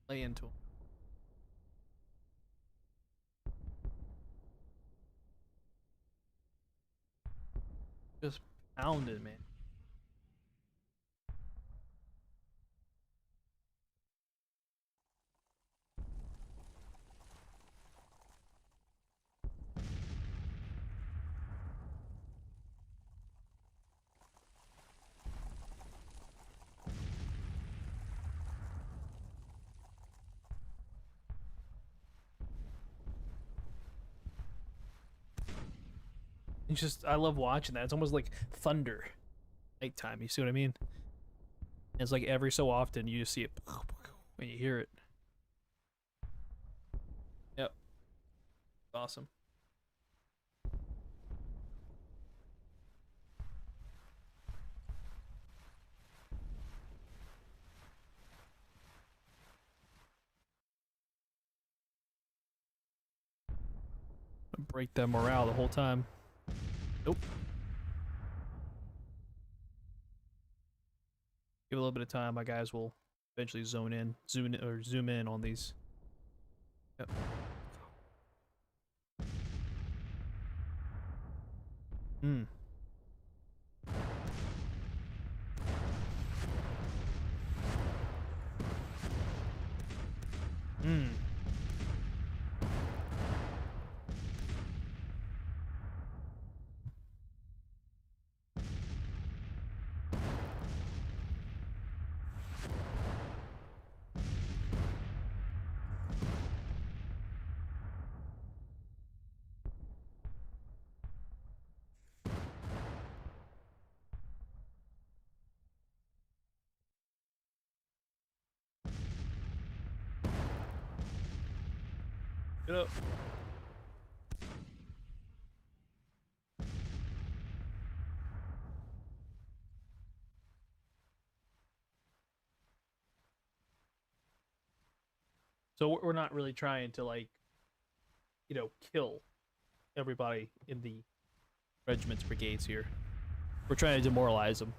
Lay into him. Just pound it, man. It's just, I love watching that. It's almost like thunder. Nighttime, you see what I mean? It's like every so often you just see it when you hear it. Yep. Awesome. Break that morale the whole time. Nope. Give it a little bit of time, my guys will eventually zoom in on these. Yep. Hmm. Hmm. Get up. So we're not really trying to like, kill everybody in the regiment's brigades here. We're trying to demoralize them.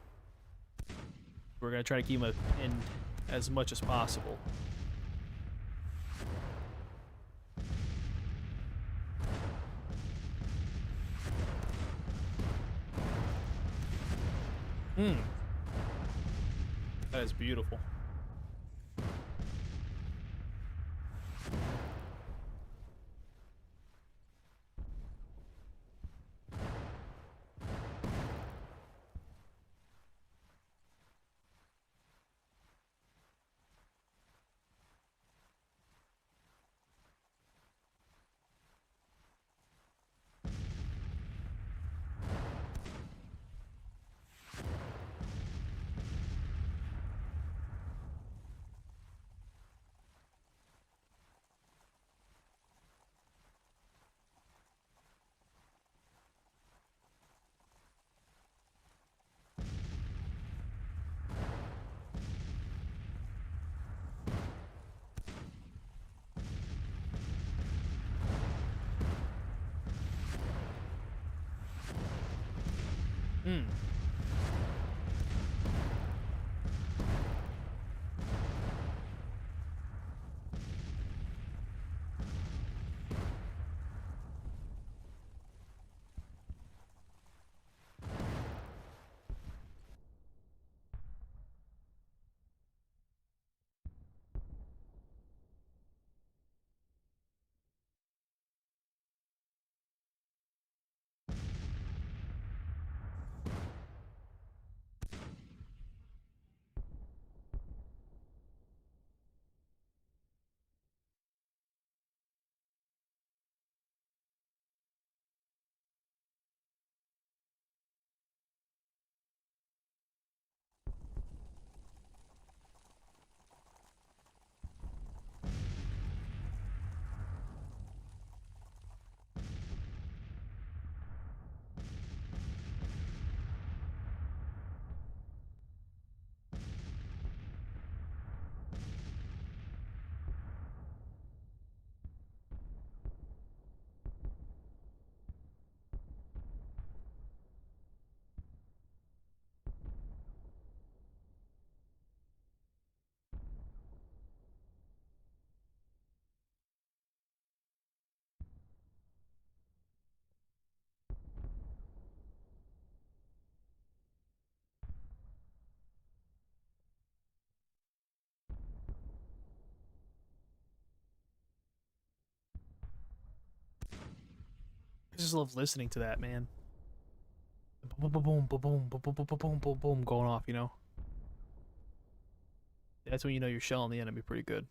We're gonna try to keep them in as much as possible. That is beautiful. Hmm. I just love listening to that, man. Boom, boom, boom, boom, boom, boom, boom, boom, boom, boom, boom, going off. That's when you know you're shelling the enemy pretty good.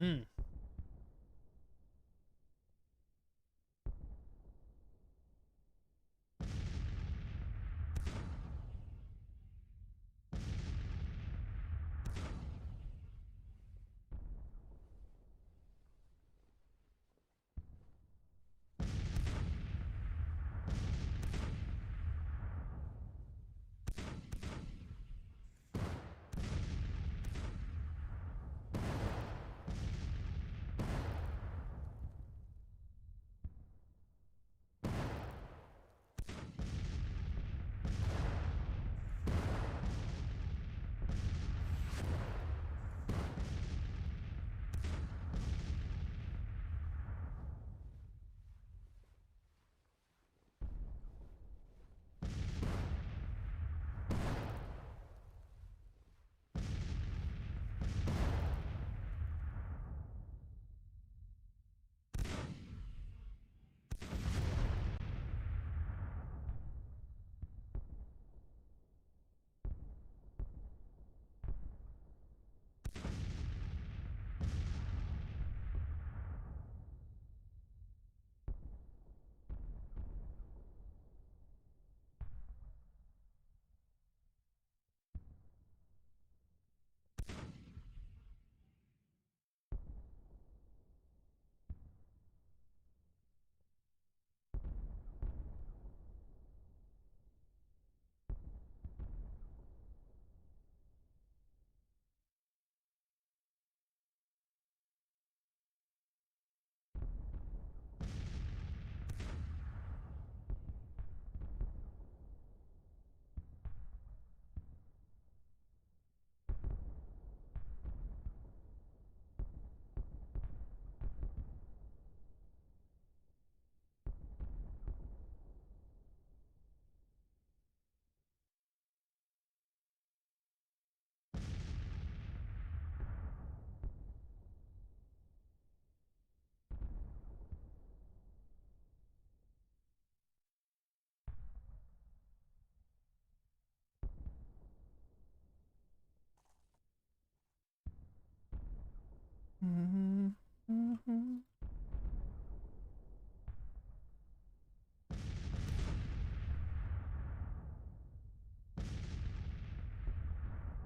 Hmm.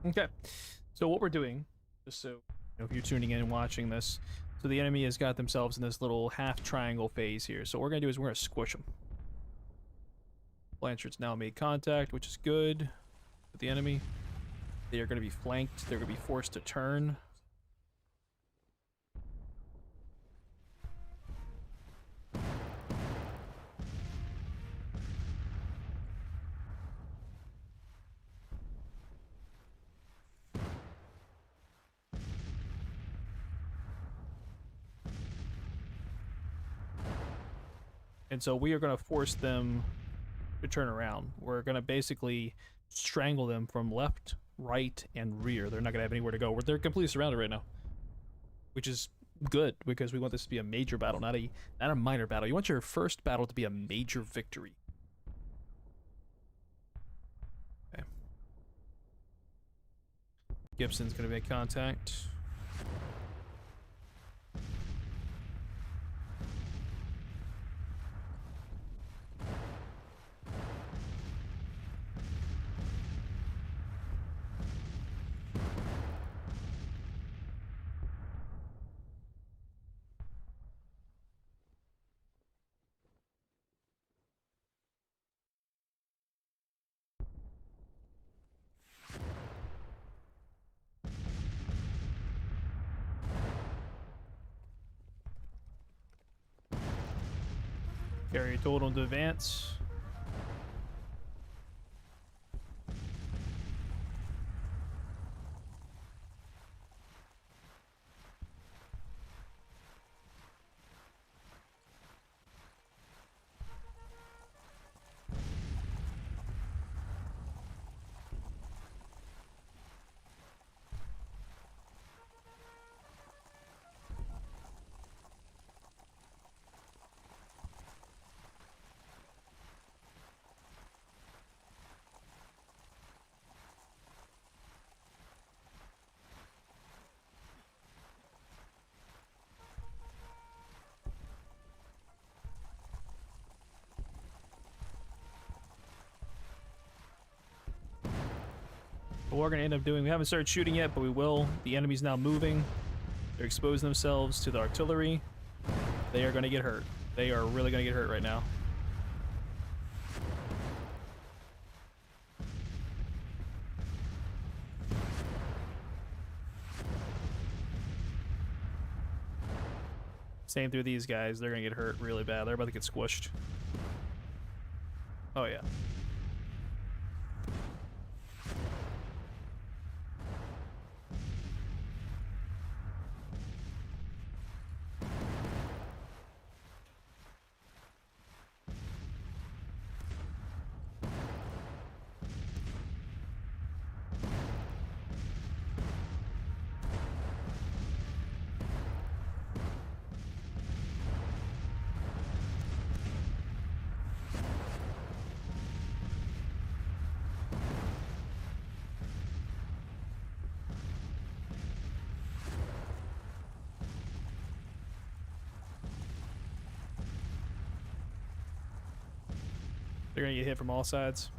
Okay, so what we're doing, just so if you're tuning in and watching this, so the enemy has got themselves in this little half triangle phase here. So what we're gonna do is we're gonna squish them. Blanchard's now made contact, which is good with the enemy. They are gonna be flanked. They're gonna be forced to turn. And so we are going to force them to turn around. We're going to basically strangle them from left, right, and rear. They're not going to have anywhere to go. They're completely surrounded right now, which is good because we want this to be a major battle, not a minor battle. You want your first battle to be a major victory. Okay. Gibson's going to make contact. Carrier told him to advance. But what we're going to end up doing, we haven't started shooting yet, but we will. The enemy's now moving. They're exposing themselves to the artillery. They are going to get hurt. They are really going to get hurt right now. Same through these guys. They're going to get hurt really bad. They're about to get squished. Oh, yeah. They're gonna get hit from all sides.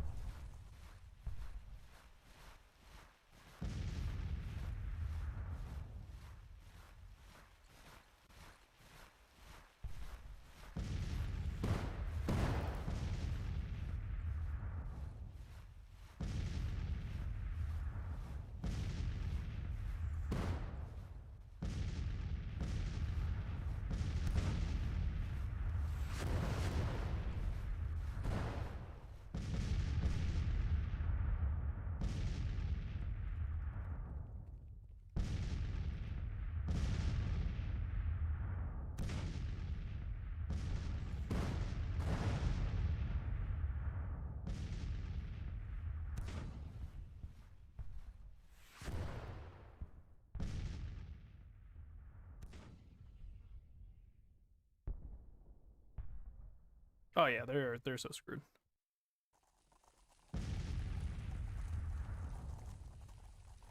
Oh yeah, they're so screwed.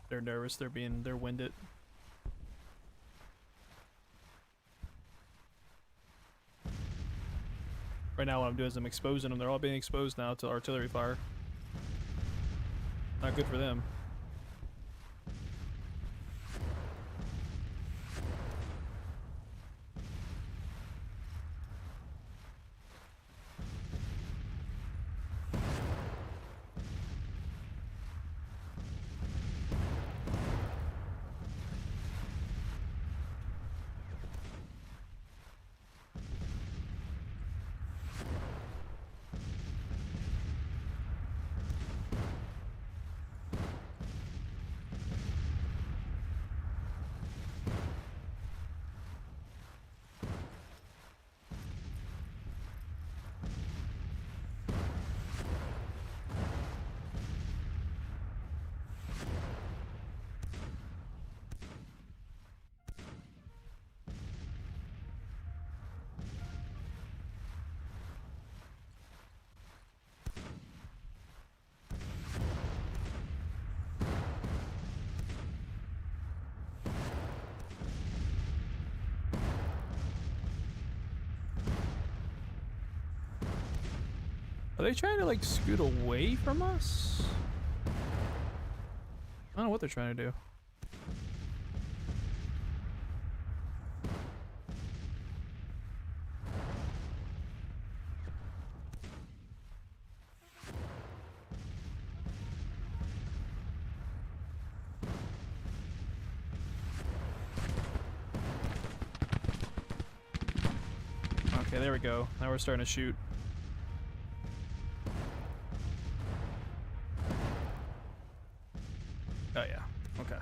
They're nervous. They're winded. Right now, what I'm doing is I'm exposing them. They're all being exposed now to artillery fire. Not good for them. Are they trying to like scoot away from us? I don't know what they're trying to do. Okay, there we go. Now we're starting to shoot. Oh yeah, okay.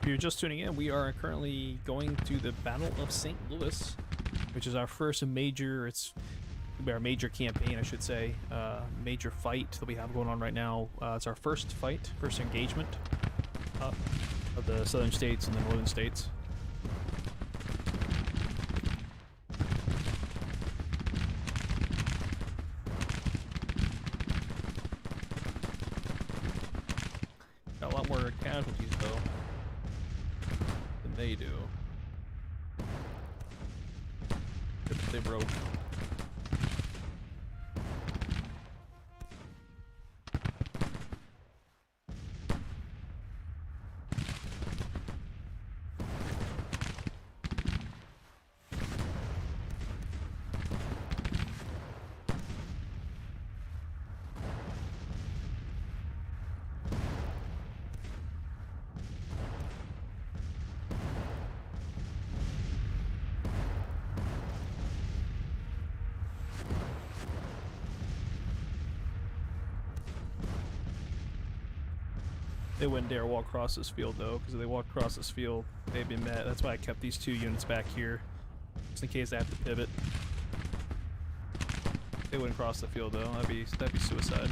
If you're just tuning in, we are currently going to the Battle of St. Louis, which is our first major, our major campaign, I should say, major fight that we have going on right now. It's our first fight, first engagement of the southern states and the northern states. Got a lot more casualties though than they do. Good that they broke. They wouldn't dare walk across this field though, because if they walked across this field, they'd be met. That's why I kept these 2 units back here, just in case I have to pivot. They wouldn't cross the field though. That'd be suicide.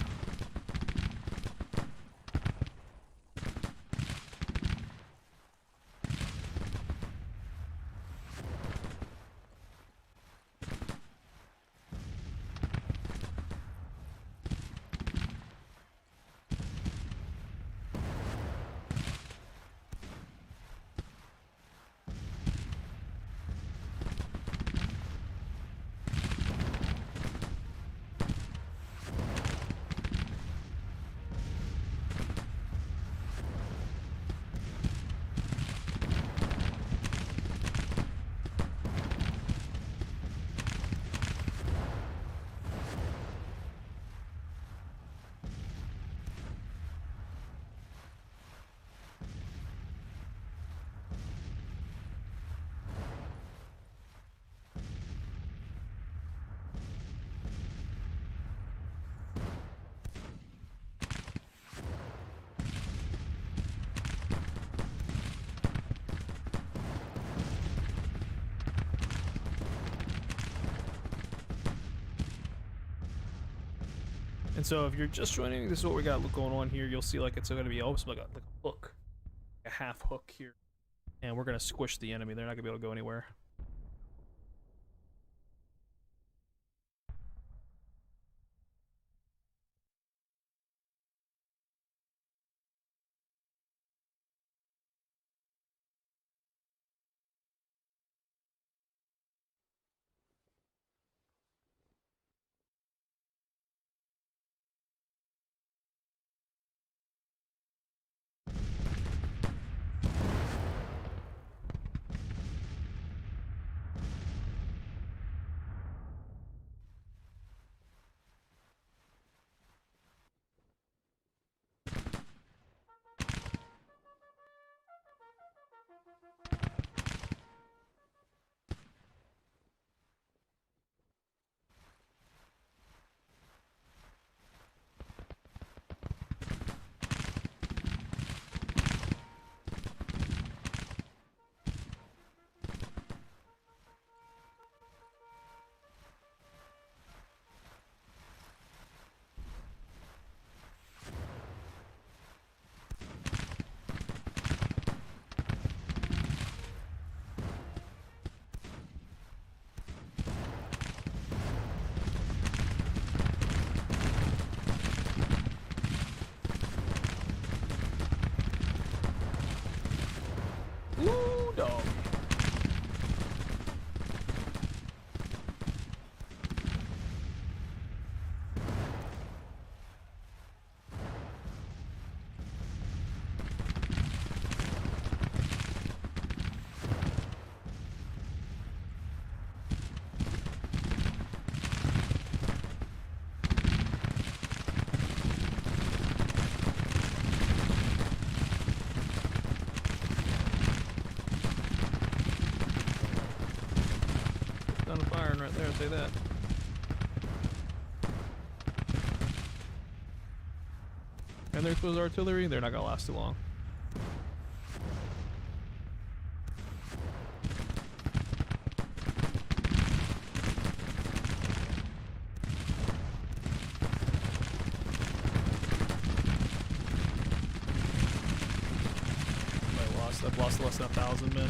And so if you're just joining, this is what we got going on here. You'll see like it's going to be almost like a hook, a half hook here. And we're going to squish the enemy. They're not going to be able to go anywhere. Ooh, dog. Right there, I'll say that. And there's those artillery, they're not gonna last too long. I've lost less than 1,000 men.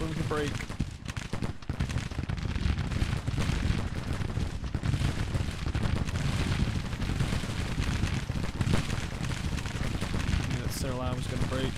We can break. That center line was gonna break.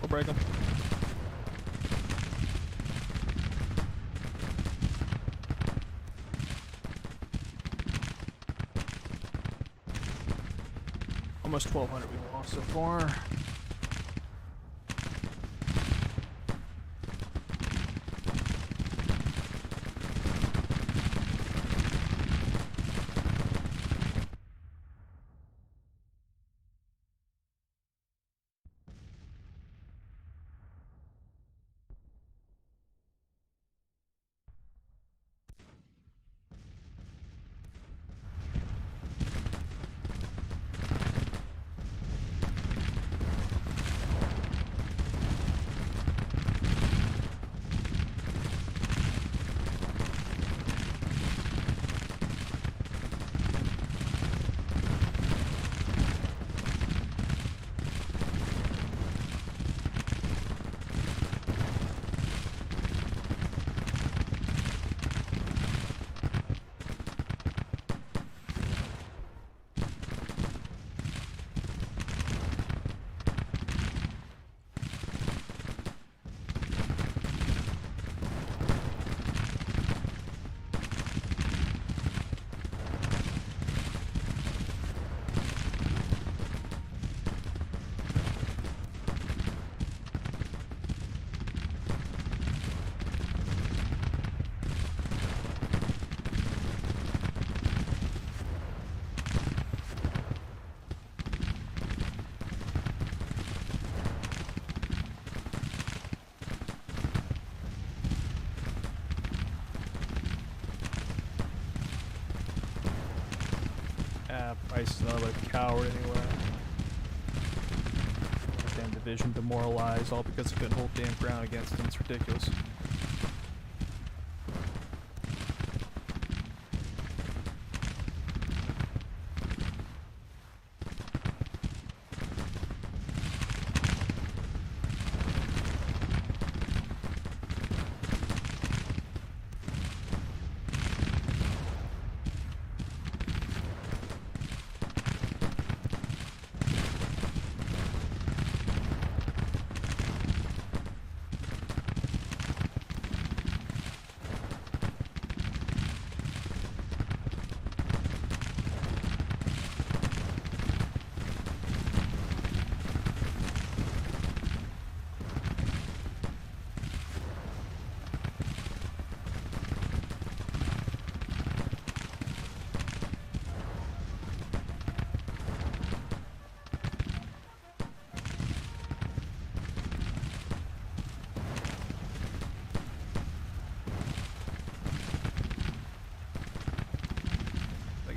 Break them. Almost 1,200 we lost so far. Price is another coward anyway. Damn division demoralized, all because I couldn't hold damn ground against him. It's ridiculous.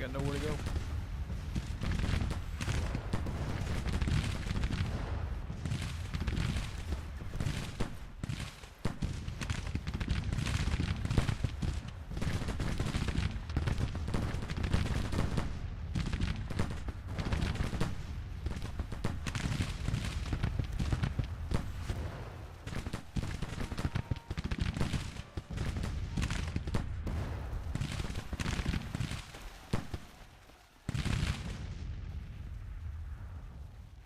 got nowhere to go.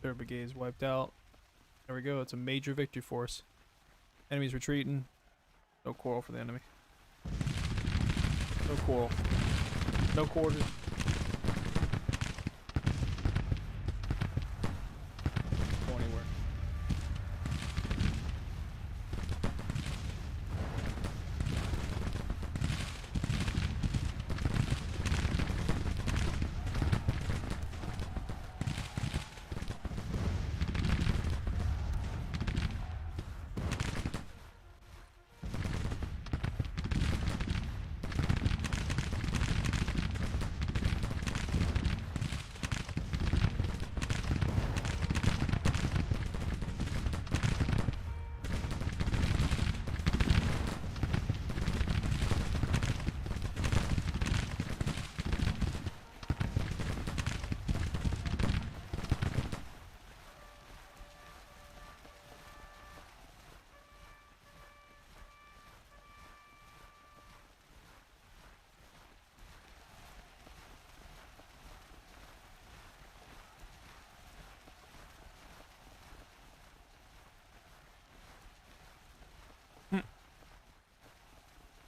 Third brigade is wiped out. There we go. It's a major victory for us. Enemy's retreating. No quarrel for the enemy. No quarrel. No quarters. Go anywhere.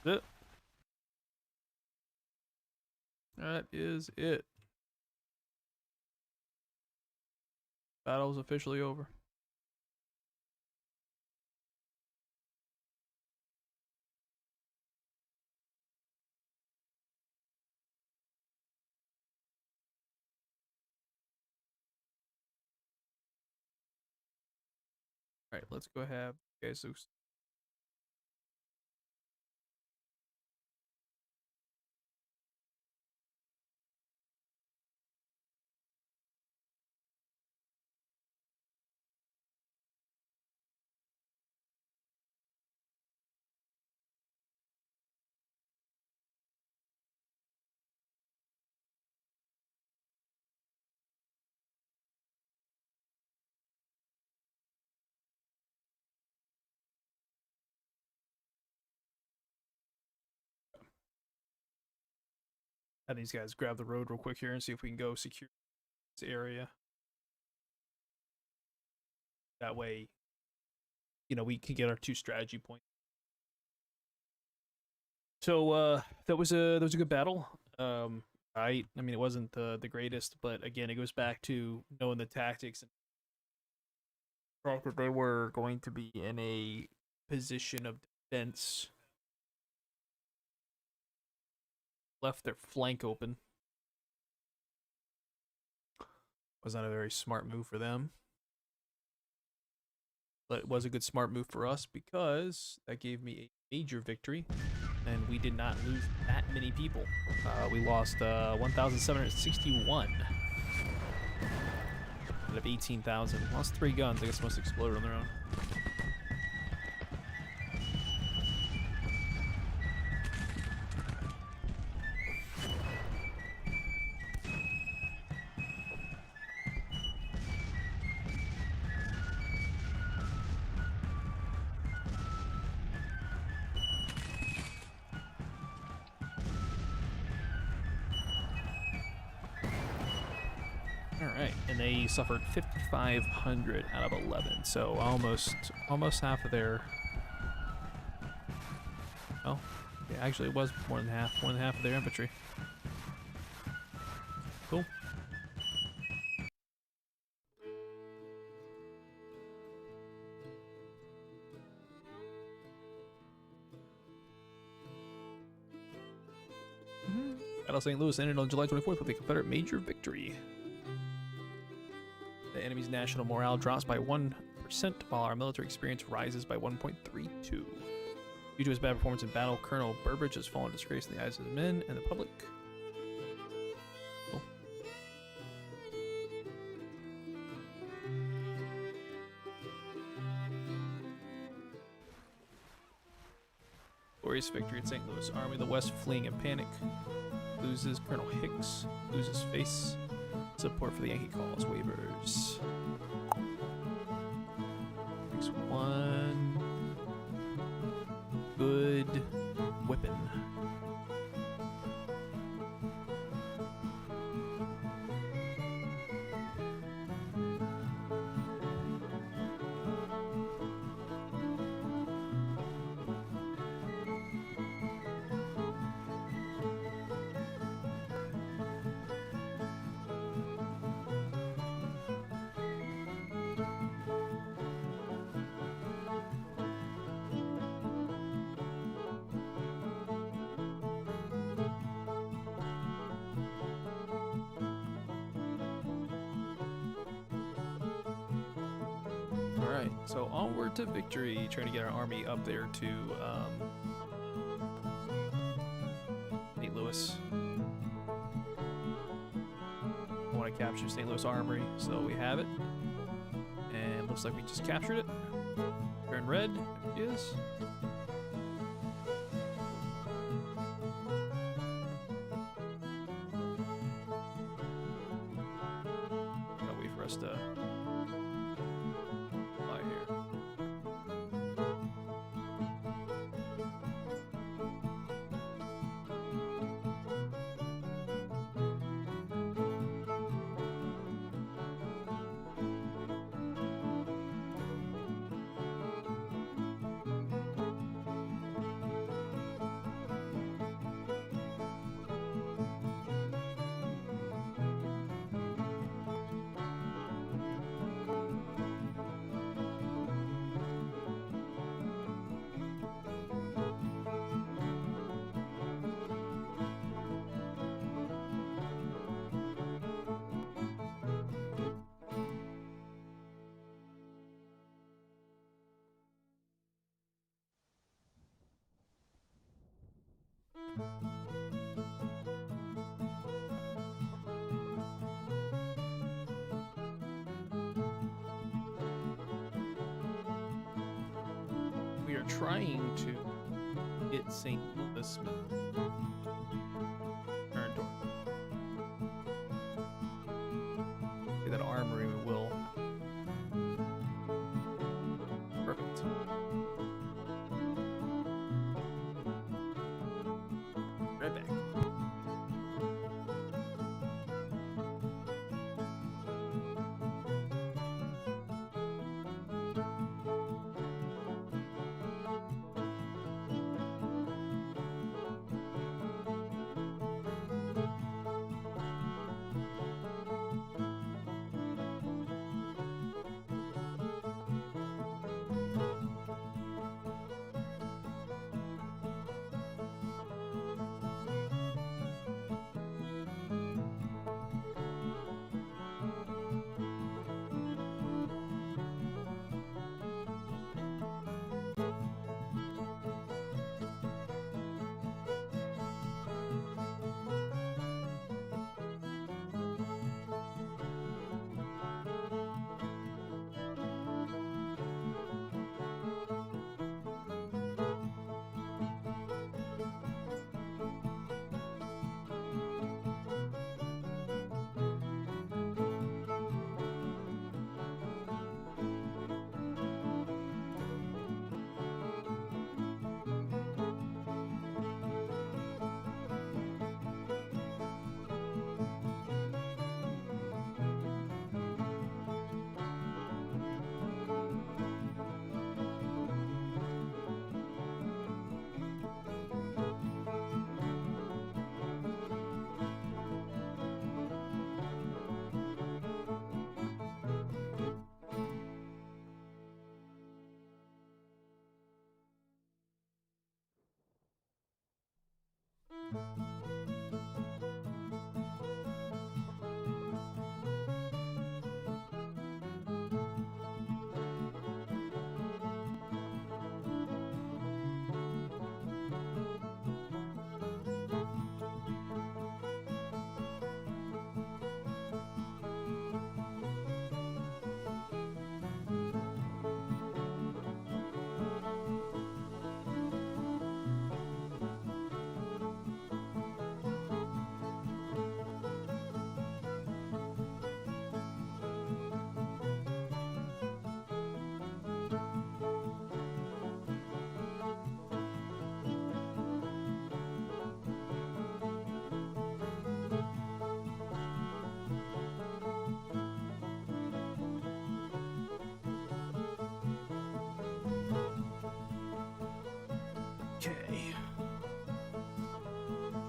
It. That is it. Battle's officially over. Alright, let's go have Jesus. Have these guys grab the road real quick here and see if we can go secure this area. That way, you know, we can get our 2 strategy points. So that was a good battle. I mean, it wasn't the greatest, but again, it goes back to knowing the tactics and the fact that they were going to be in a position of defense. Left their flank open. Was not a very smart move for them. But it was a good smart move for us because that gave me a major victory. And we did not lose that many people. We lost 1,761 out of 18,000. Lost 3 guns. I guess must explode on their own. Alright, and they suffered 5,500 out of 11, so almost half of their... Oh, yeah, actually it was more than half of their infantry. Cool. Battle of St. Louis ended on July 24th with a Confederate major victory. The enemy's national morale drops by 1%, while our military experience rises by 1.32. Due to his bad performance in battle, Colonel Burbridge has fallen disgrace in the eyes of the men and the public. glorious victory at St. Louis. Army of the West fleeing in panic. Loses Colonel Hicks. Loses face. Support for the Yankee cause. Waivers. Makes one good weapon. Alright, so onward to victory, trying to get our army up there to St. Louis. I want to capture St. Louis Armory, so we have it. And looks like we just captured it. Turn red, there it is. Gotta wait for us to fly here. We are trying to get St. Louis turn door. That armory will. Perfect. Right back.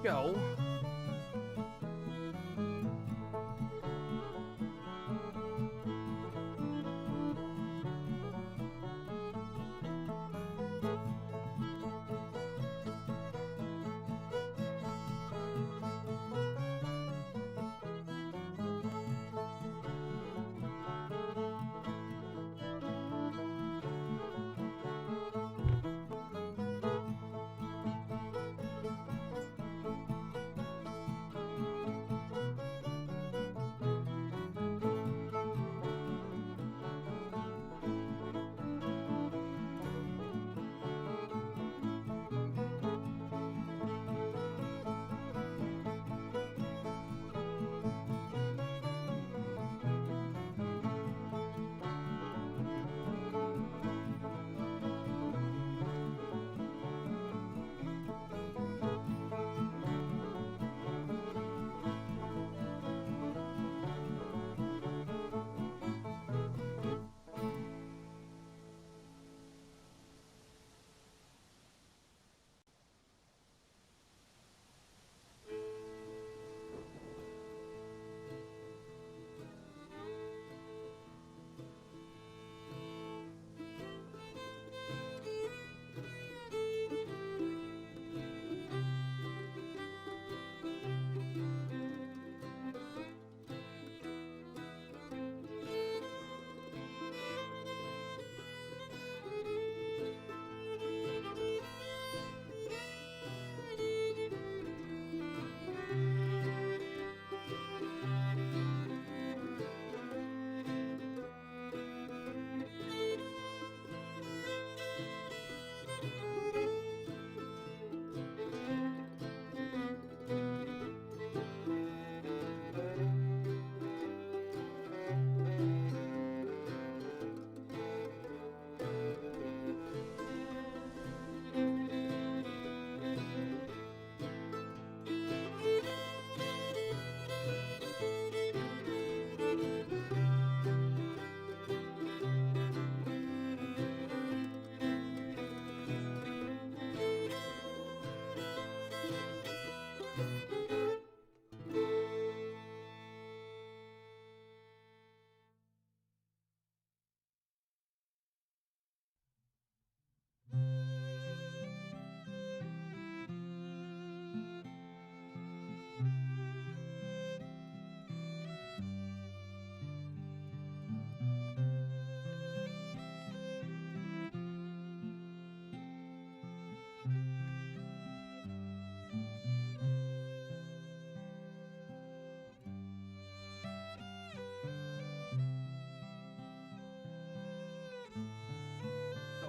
go.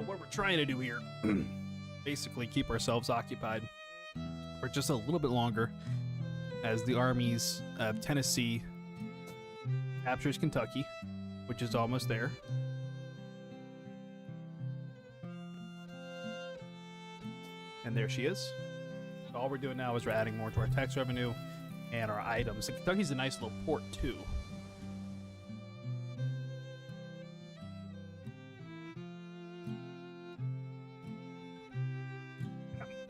What we're trying to do here, basically keep ourselves occupied for just a little bit longer as the armies of Tennessee captures Kentucky, which is almost there. And there she is. So all we're doing now is we're adding more to our tax revenue and our items. And Kentucky's a nice little port too.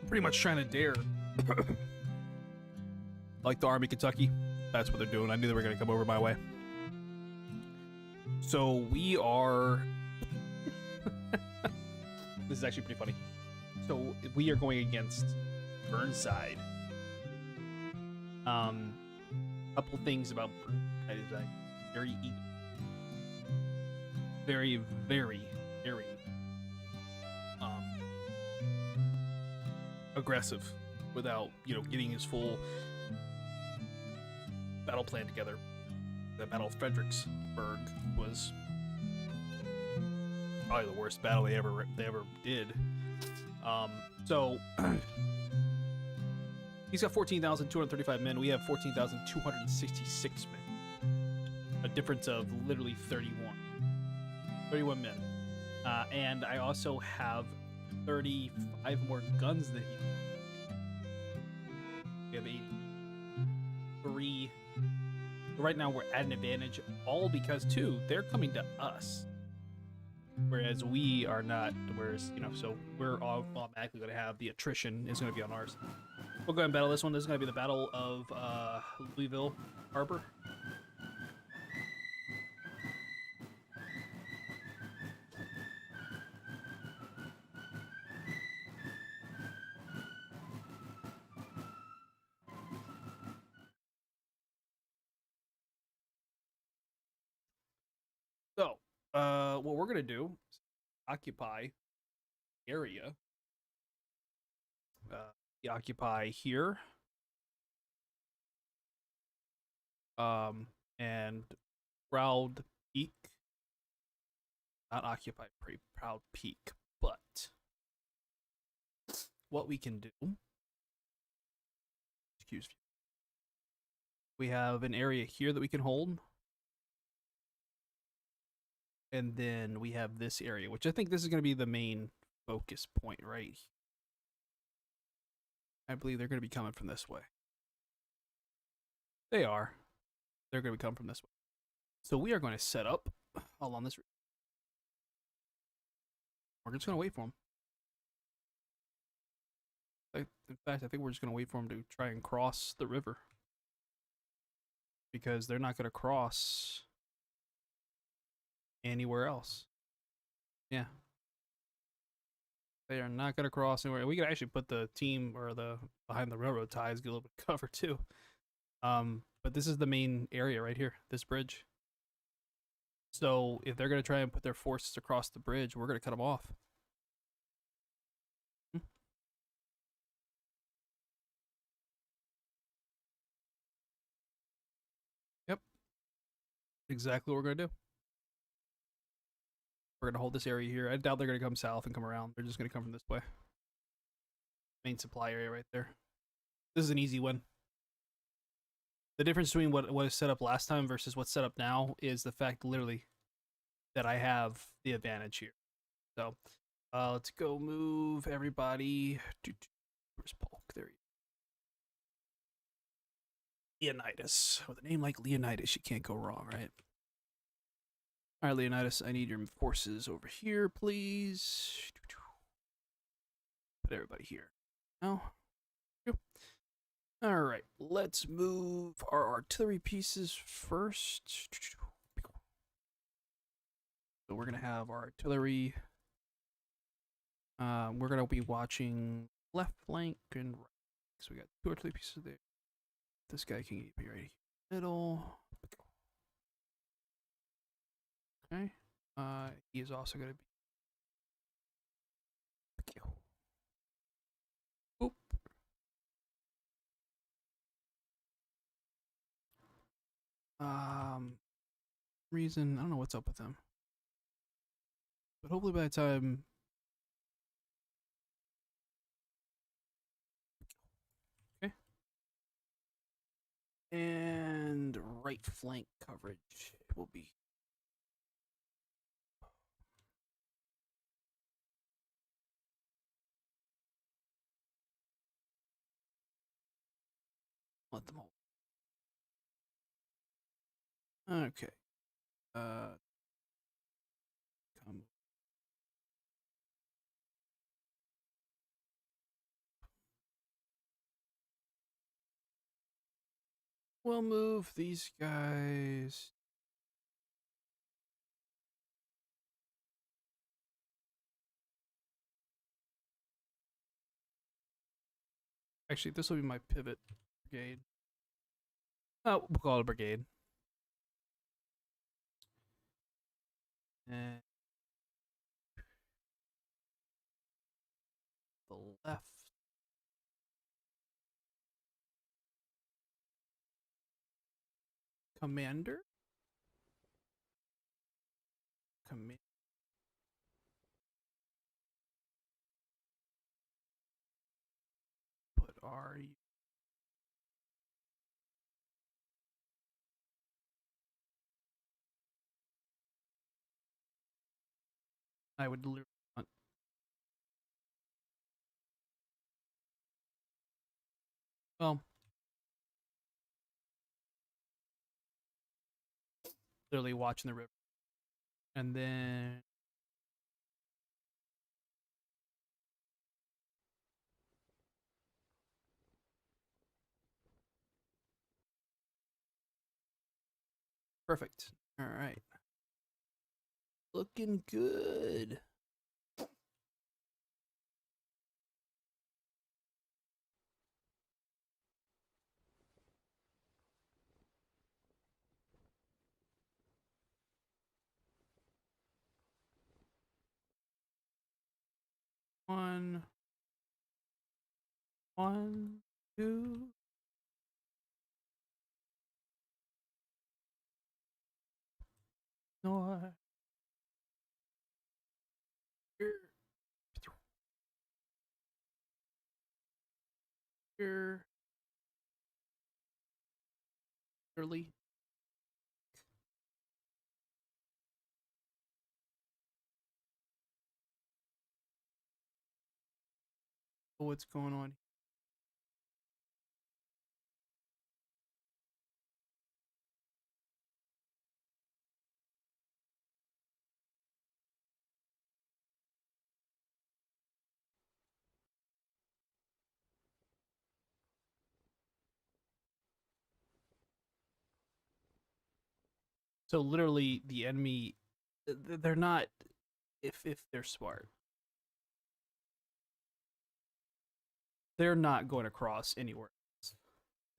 Pretty much trying to dare like the Army of Kentucky. That's what they're doing. I knew they were going to come over my way. So we are this is actually pretty funny. So we are going against Burnside. Couple things about Burnside is like very aggressive without, getting his full battle plan together. The Battle of Fredericksburg was probably the worst battle they ever did. So he's got 14,235 men. We have 14,266 men. A difference of literally 31 men. And I also have 35 more guns than he. We have 83. Right now we're at an advantage, all because too they're coming to us, whereas we are not. Whereas so we're all automatically going to have the attrition is going to be on ours. We'll go ahead and battle this one. This is going to be the Battle of Louisville Harbor. So, what we're going to do is occupy area. We occupy here. And Proud Peak. Not occupy Proud Peak, but what we can do. Excuse me. We have an area here that we can hold. And then we have this area, which I think this is going to be the main focus point, right? I believe they're going to be coming from this way. They are. They're going to be coming from this way. So we are going to set up along this route. We're just going to wait for them. In fact, I think we're just going to wait for them to try and cross the river. Because they're not going to cross anywhere else. Yeah. They are not going to cross anywhere. We could actually put the team or the behind the railroad ties, get a little bit of cover too. But this is the main area right here, this bridge. So if they're going to try and put their forces across the bridge, we're going to cut them off. Yep. Exactly what we're going to do. We're going to hold this area here. I doubt they're going to come south and come around. They're just going to come from this way. Main supply area right there. This is an easy win. The difference between what is set up last time versus what's set up now is the fact, literally, that I have the advantage here. So, let's go move everybody. Where's Polk? There he is. Leonidas. With a name like Leonidas, you can't go wrong, right? All right, Leonidas, I need your forces over here, please. Put everybody here. No. All right, let's move our artillery pieces first. So we're going to have our artillery. We're going to be watching left flank and right. So we got 2 artillery pieces there. This guy can be right here. Middle. Okay. He is also going to be. Oop. Reason, I don't know what's up with him. But hopefully by the time. Okay. And right flank coverage will be. Let them hold. Okay. Come. We'll move these guys. Actually, this will be my pivot brigade. Oh, we'll call it a brigade. And the left. Commander. Put our. I would literally want. Well. Literally watching the river. And then. Perfect. All right. Looking good. One, two. No. Here. Early. What's going on? So literally, the enemy, they're not. If they're smart, they're not going across anywhere else.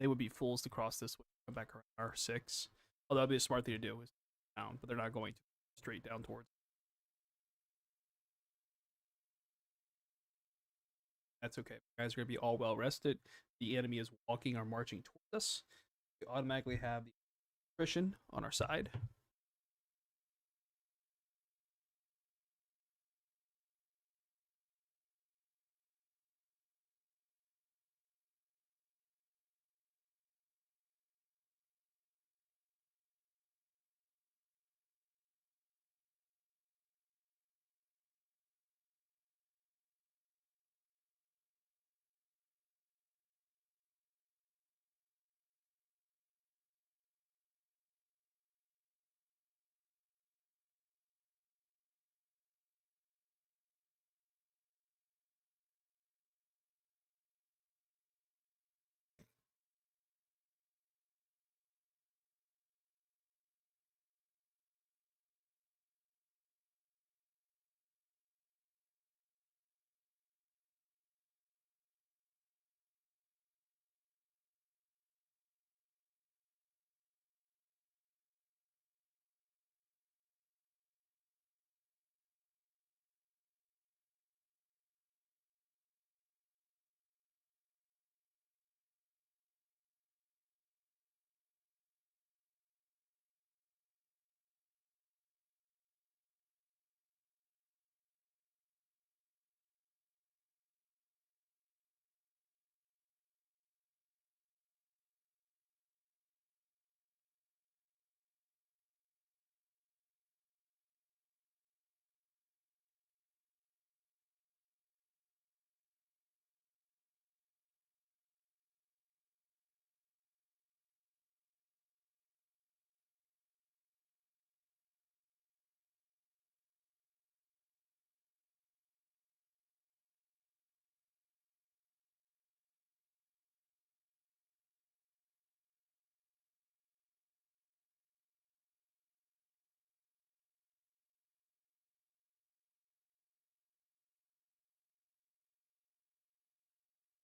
They would be fools to cross this way, come back around R6. Although that'd be a smart thing to do, is down, but they're not going to straight down towards. That's okay. You guys are gonna be all well rested. The enemy is walking or marching towards us. We automatically have the attrition on our side.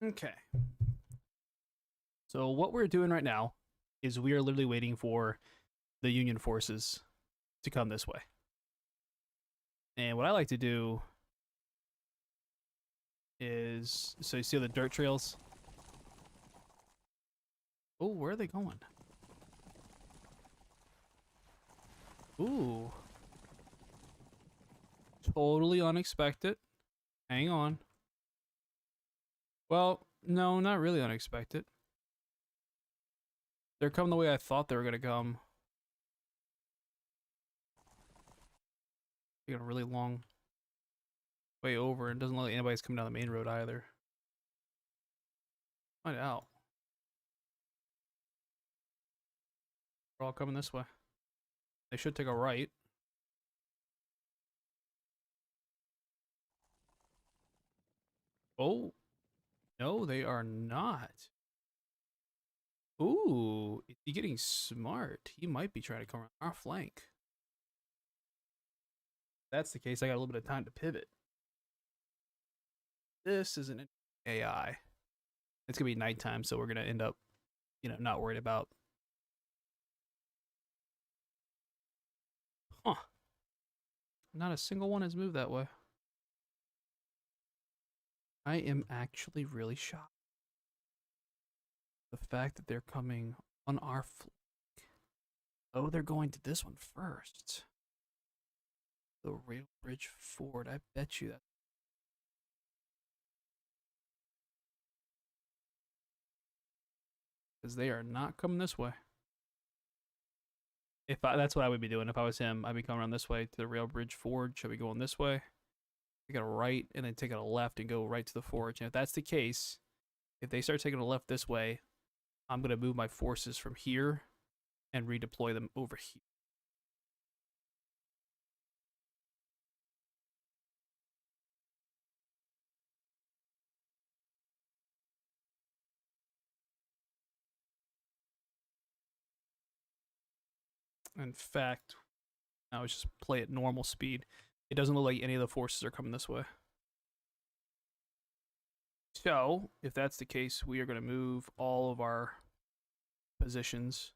Okay. So what we're doing right now is we are literally waiting for the Union forces to come this way. And what I like to do is, so you see the dirt trails? Oh, where are they going? Ooh. Totally unexpected. Hang on. Well, no, not really unexpected. They're coming the way I thought they were gonna come. Taking a really long way over, and doesn't look like anybody's coming down the main road either. Find out. They're all coming this way. They should take a right. Oh, no, they are not. Ooh, he's getting smart. He might be trying to come around our flank. If that's the case, I got a little bit of time to pivot. This is an AI. It's gonna be nighttime, so we're gonna end up, not worried about. Huh. Not a single one has moved that way. I am actually really shocked. The fact that they're coming on our flank. Oh, they're going to this one first. The rail bridge ford. I bet you that. Because they are not coming this way. That's what I would be doing. If I was him, I'd be coming around this way to the rail bridge forge. I'd be going this way. Take a right and then take a left and go right to the forge. And if that's the case, if they start taking a left this way, I'm going to move my forces from here and redeploy them over here. In fact, now let's just play at normal speed. It doesn't look like any of the forces are coming this way. So, if that's the case, we are going to move all of our positions.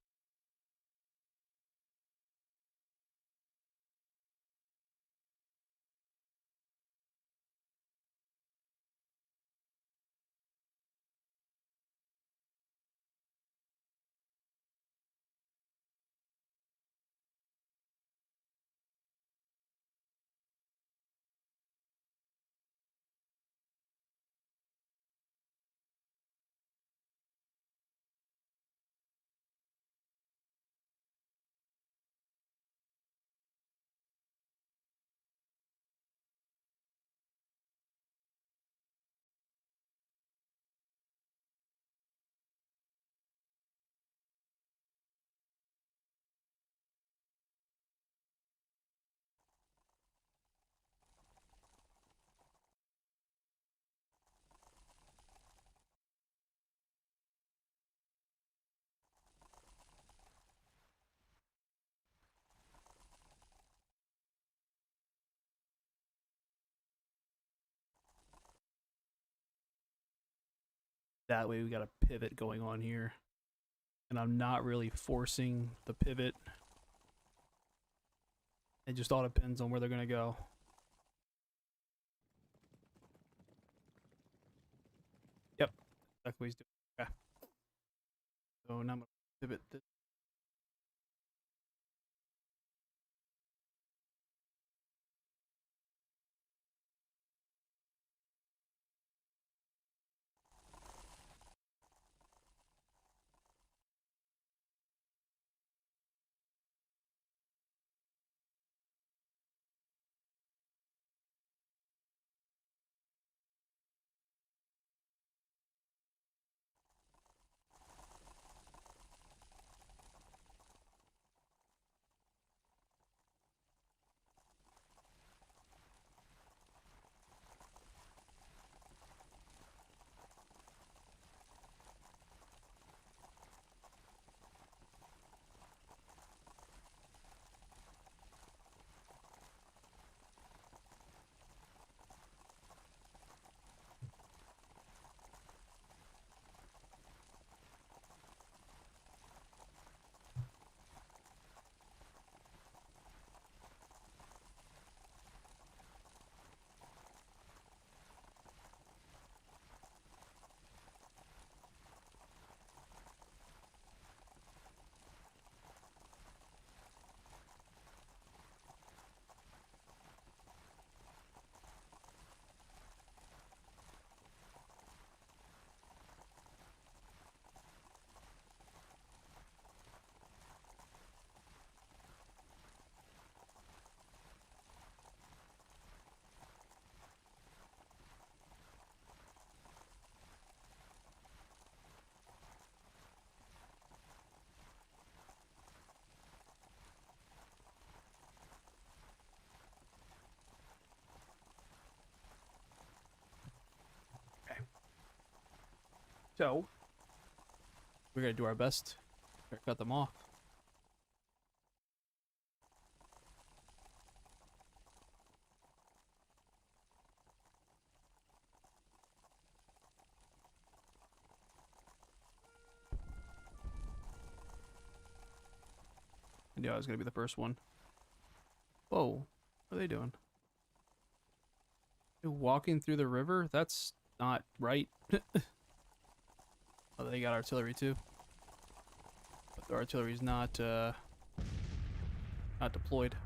That way we got a pivot going on here. And I'm not really forcing the pivot. It just all depends on where they're going to go. Yep, that's what he's doing. Okay. So now I'm going to pivot this. Okay. So We're gonna do our best to cut them off. I knew I was gonna be the first one. Whoa, what are they doing? They're walking through the river? That's not right. Oh, they got artillery too. But the artillery's not deployed.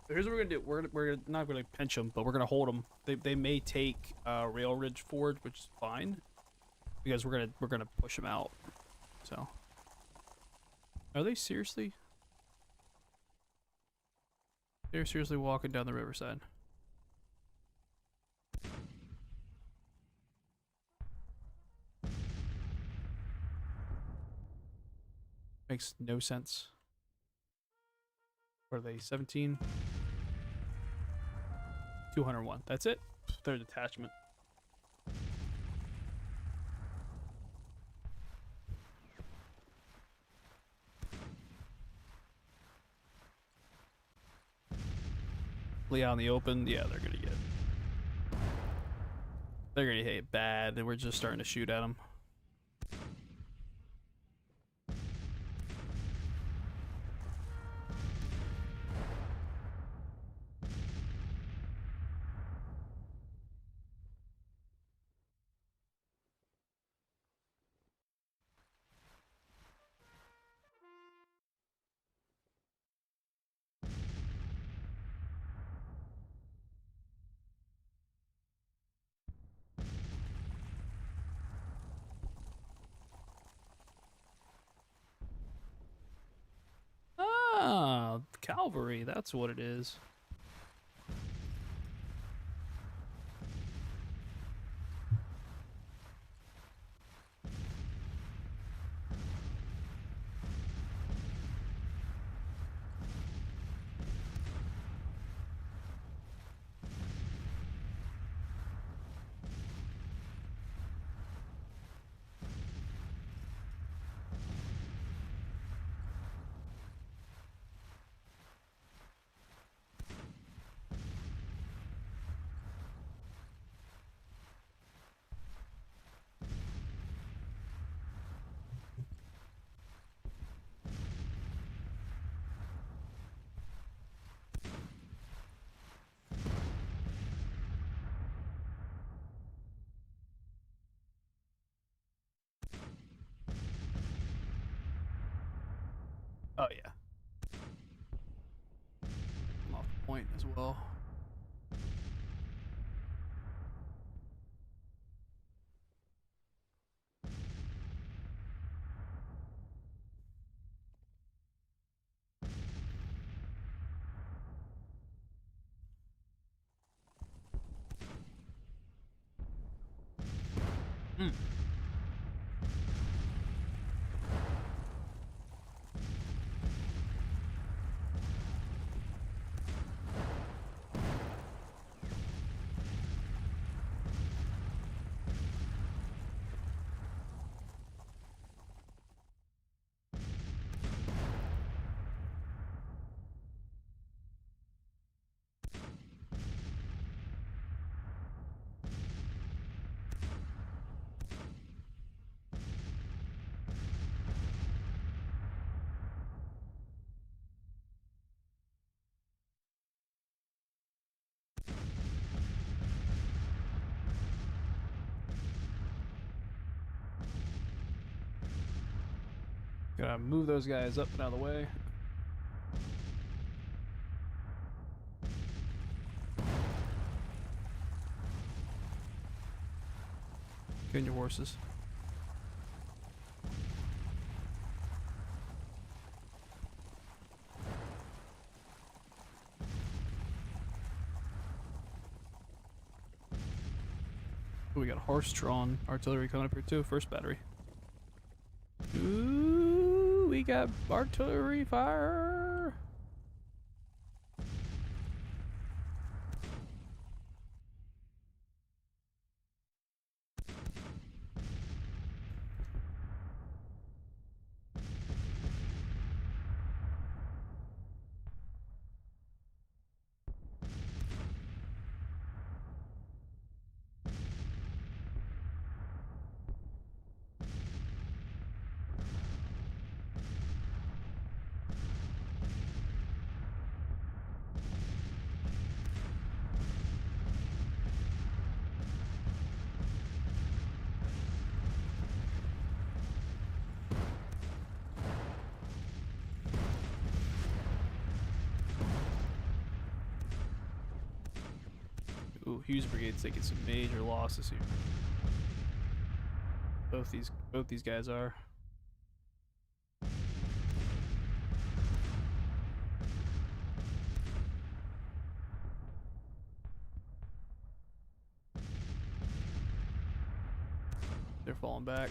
So here's what we're gonna do. We're not gonna pinch them, but we're gonna hold them. They may take Rail Ridge Forge, which is fine, because we're gonna push them out. So, are they seriously? They're seriously walking down the riverside. Makes no sense. What are they? 17. 201. That's it. Third detachment. Flee out in the open. Yeah, they're gonna get. They're gonna hit bad, and we're just starting to shoot at them. Ah, cavalry. That's what it is. Oh yeah. I'm off the point as well. Hmm. Gotta move those guys up and out of the way. Get on your horses. Ooh, we got horse-drawn artillery coming up here too. First battery. Ooh, we got artillery fire. Ooh, Hughes Brigade's taking some major losses here. Both these guys are. They're falling back.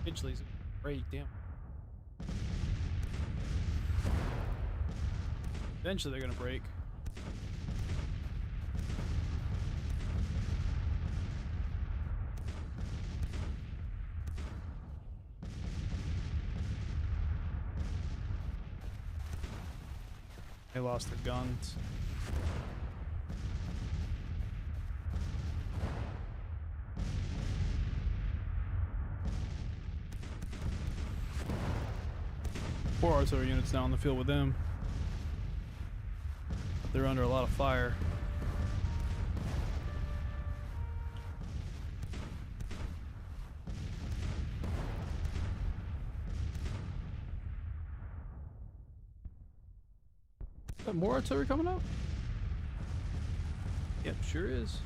Eventually's a break, damn. Eventually they're gonna break. They lost their guns. Four artillery units now on the field with them. But they're under a lot of fire. Is that more artillery coming up? Yep, sure is.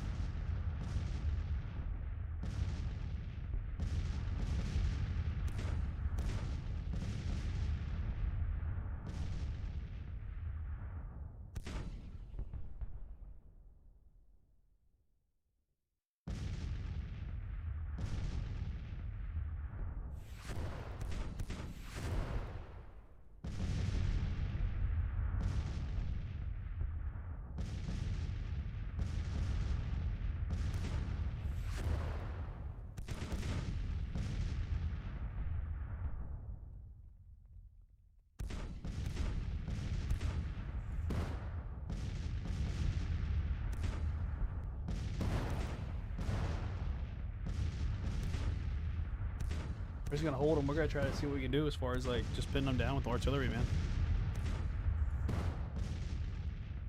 We're just gonna hold them. We're gonna try to see what we can do as far as like just pinning them down with artillery, man.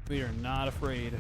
We are not afraid.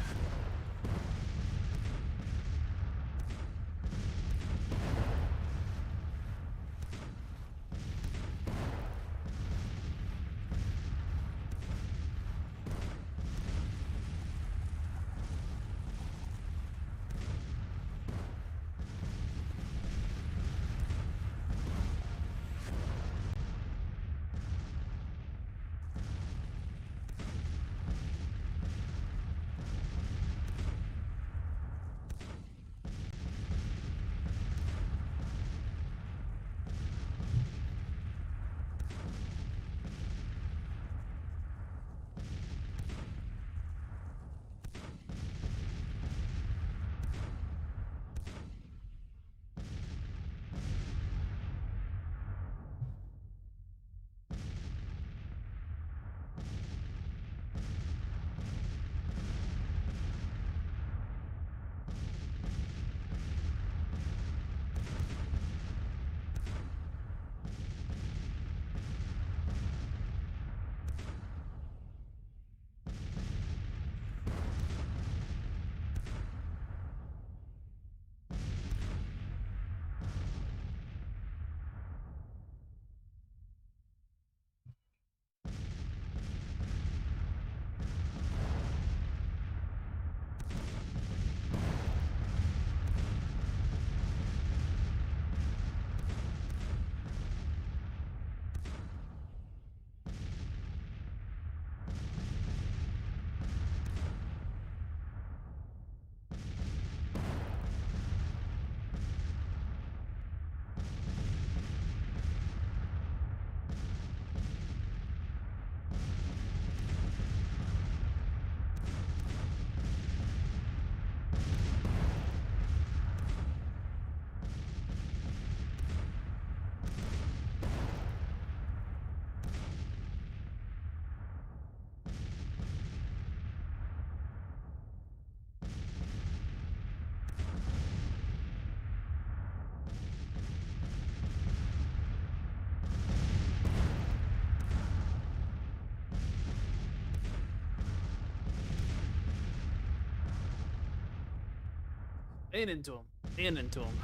And into him. And into him.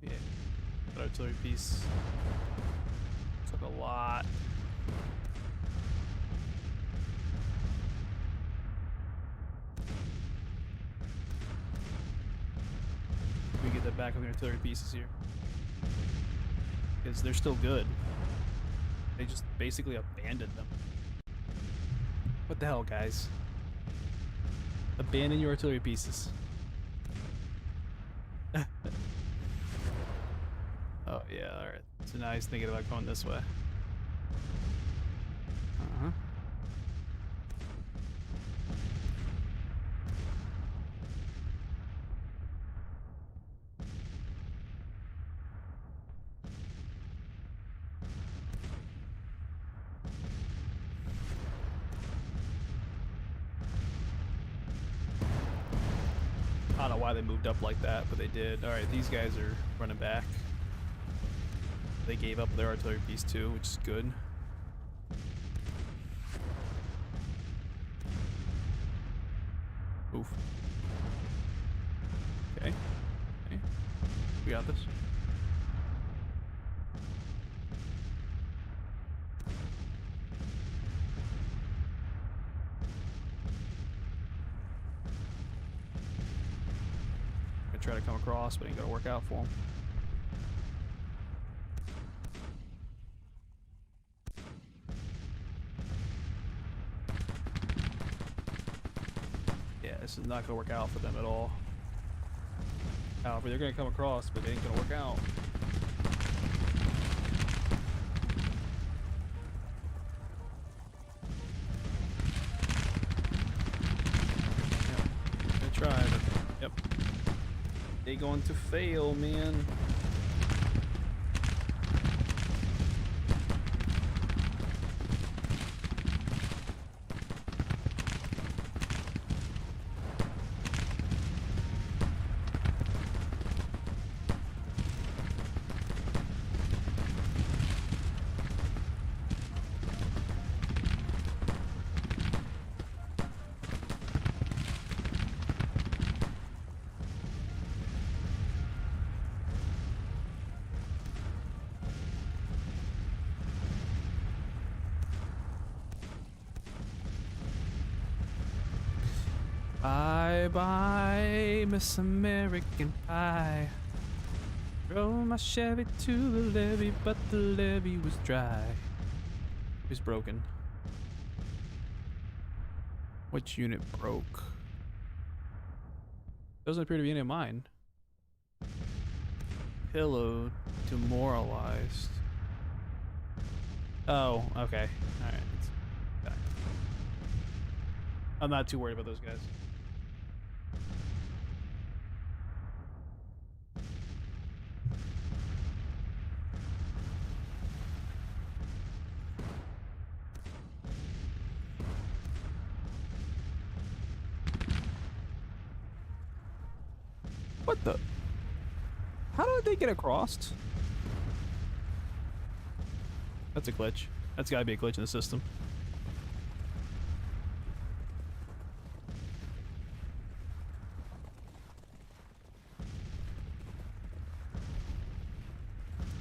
Yeah. That artillery piece took a lot. We get that back on the artillery pieces here. Because they're still good. They just basically abandoned them. What the hell, guys? Abandon your artillery pieces. Oh yeah, alright. So now he's thinking about going this way. Uh-huh. I don't know why they moved up like that, but they did. Alright, these guys are running back. They gave up their artillery piece too, which is good. Oof. Okay. Okay. We got this. Try to come across, but ain't gonna work out for him. Yeah, this is not gonna work out for them at all. However, they're gonna come across, but it ain't gonna work out. Yep. Gonna try, but yep. They going to fail, man. Bye bye, Miss American Pie. Drove my Chevy to the levee, but the levee was dry. It was broken. Which unit broke? Doesn't appear to be any of mine. Pillow demoralized. Oh, okay. Alright. Okay. I'm not too worried about those guys. What the? How did they get across? That's a glitch. That's gotta be a glitch in the system.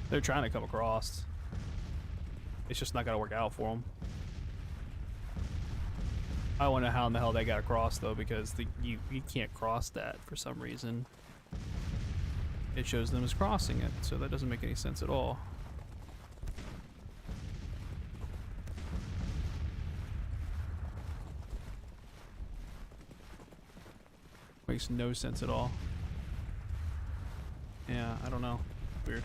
They're trying to come across. It's just not gonna work out for them. I wonder how in the hell they got across though, because you can't cross that for some reason. It shows them as crossing it, so that doesn't make any sense at all. Makes no sense at all. Yeah, I don't know. Weird.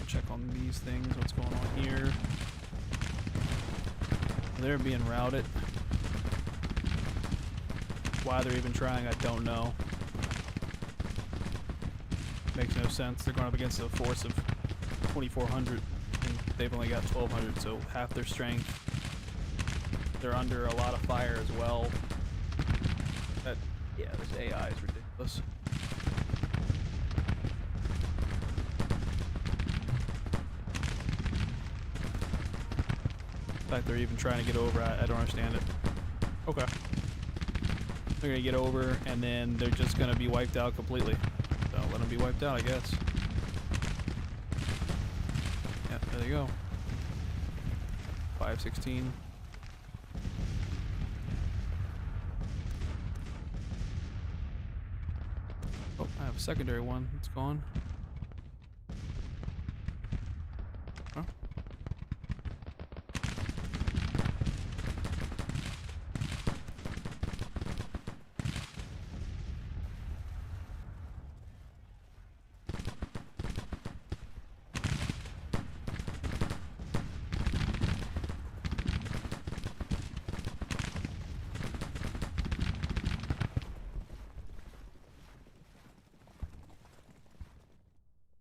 Check on these things, what's going on here. They're being routed. Why they're even trying, I don't know. Makes no sense. They're going up against a force of 2,400 and they've only got 1,200, so half their strength. They're under a lot of fire as well. Yeah, this AI is ridiculous. The fact they're even trying to get over, I don't understand it. Okay. They're gonna get over, and then they're just gonna be wiped out completely. So let them be wiped out, I guess. Yeah, there they go. 516. Oh, I have a secondary one. It's gone. Huh?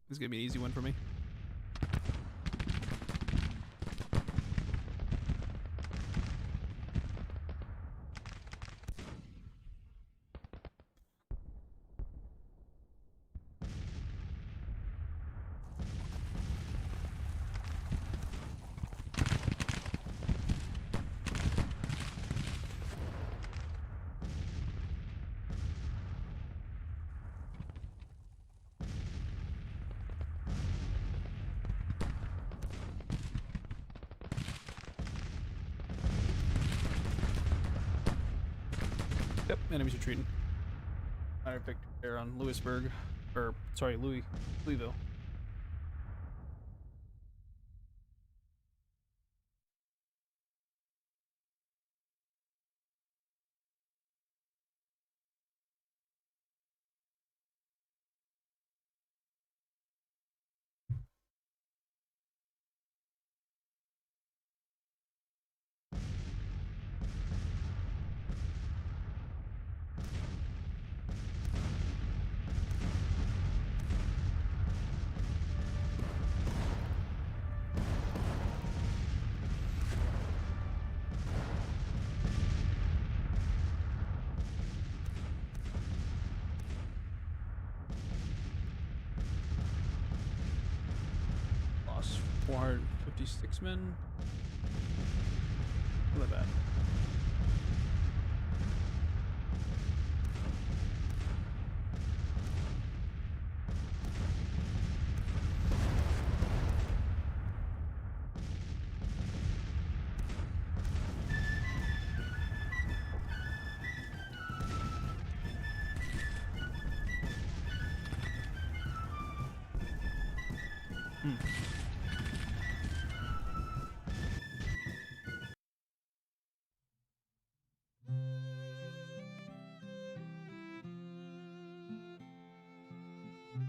This is gonna be an easy one for me. Yep, enemies retreating. I picked there on Louisburg, or sorry, Louisville. 456 men. Not that bad.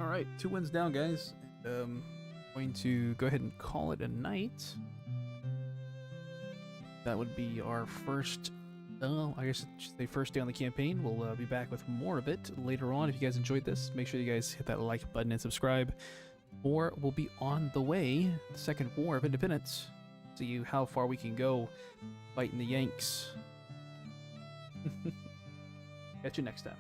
All right, 2 wins down, guys. Going to go ahead and call it a night. That would be our first. I guess the first day on the campaign. We'll be back with more of it later on. If you guys enjoyed this, make sure you guys hit that like button and subscribe. Or we'll be on the way. The Second War of Independence. See how far we can go fighting the Yanks. Catch you next time.